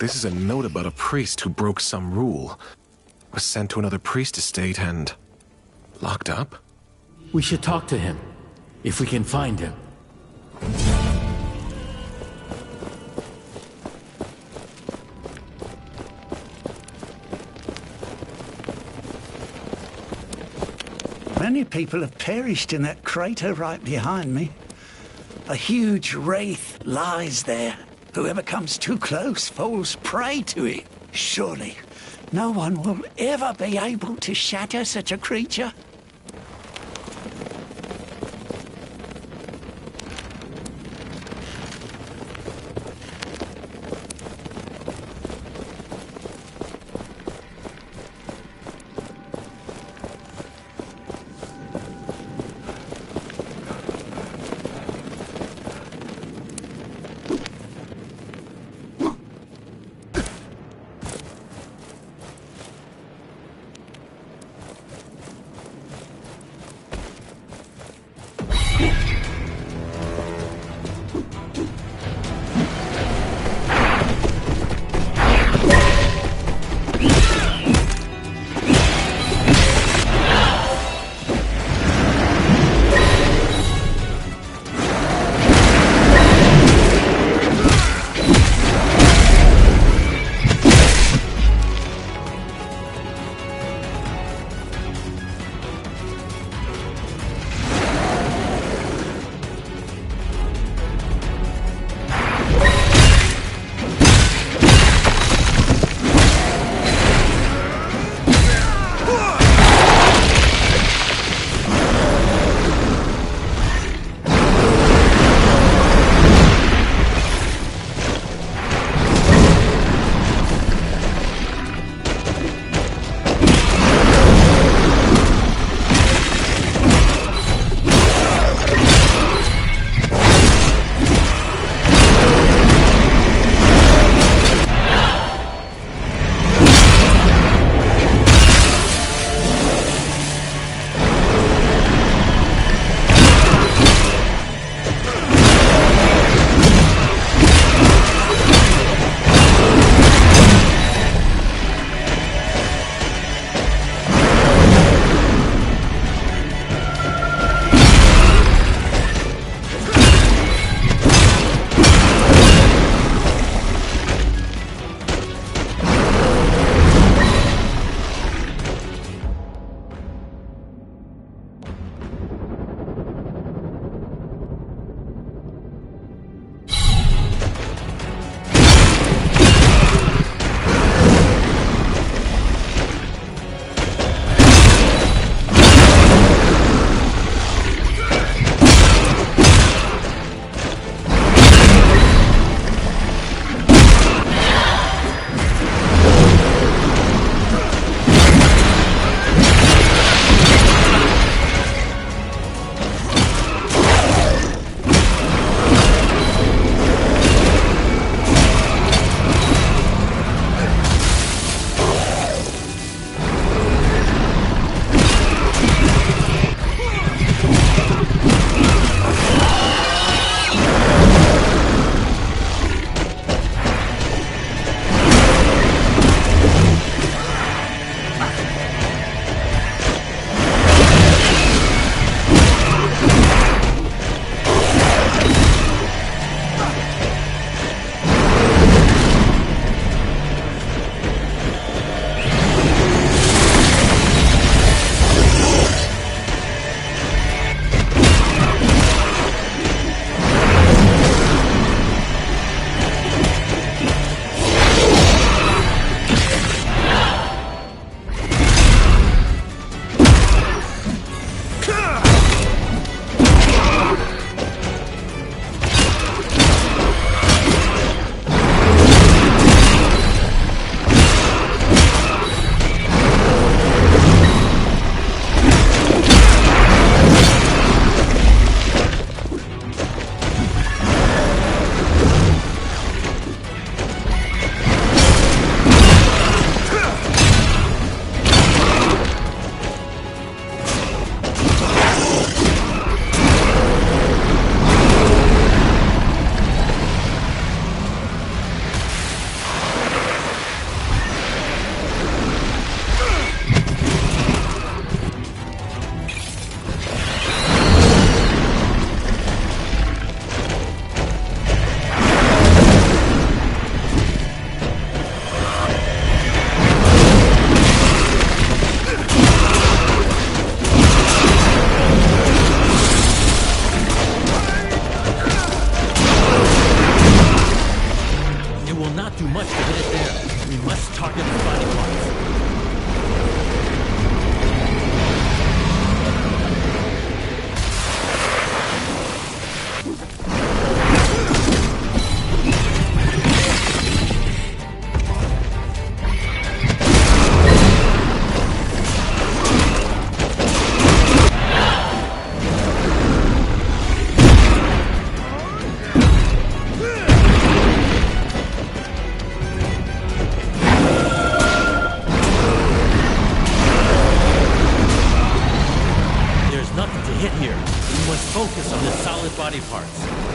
This is a note about a priest who broke some rule. Was sent to another priest estate and... locked up? We should talk to him, if we can find him. Many people have perished in that crater right behind me. A huge wraith lies there. Whoever comes too close falls prey to it. Surely, No one will ever be able to shatter such a creature. focus on the solid body parts.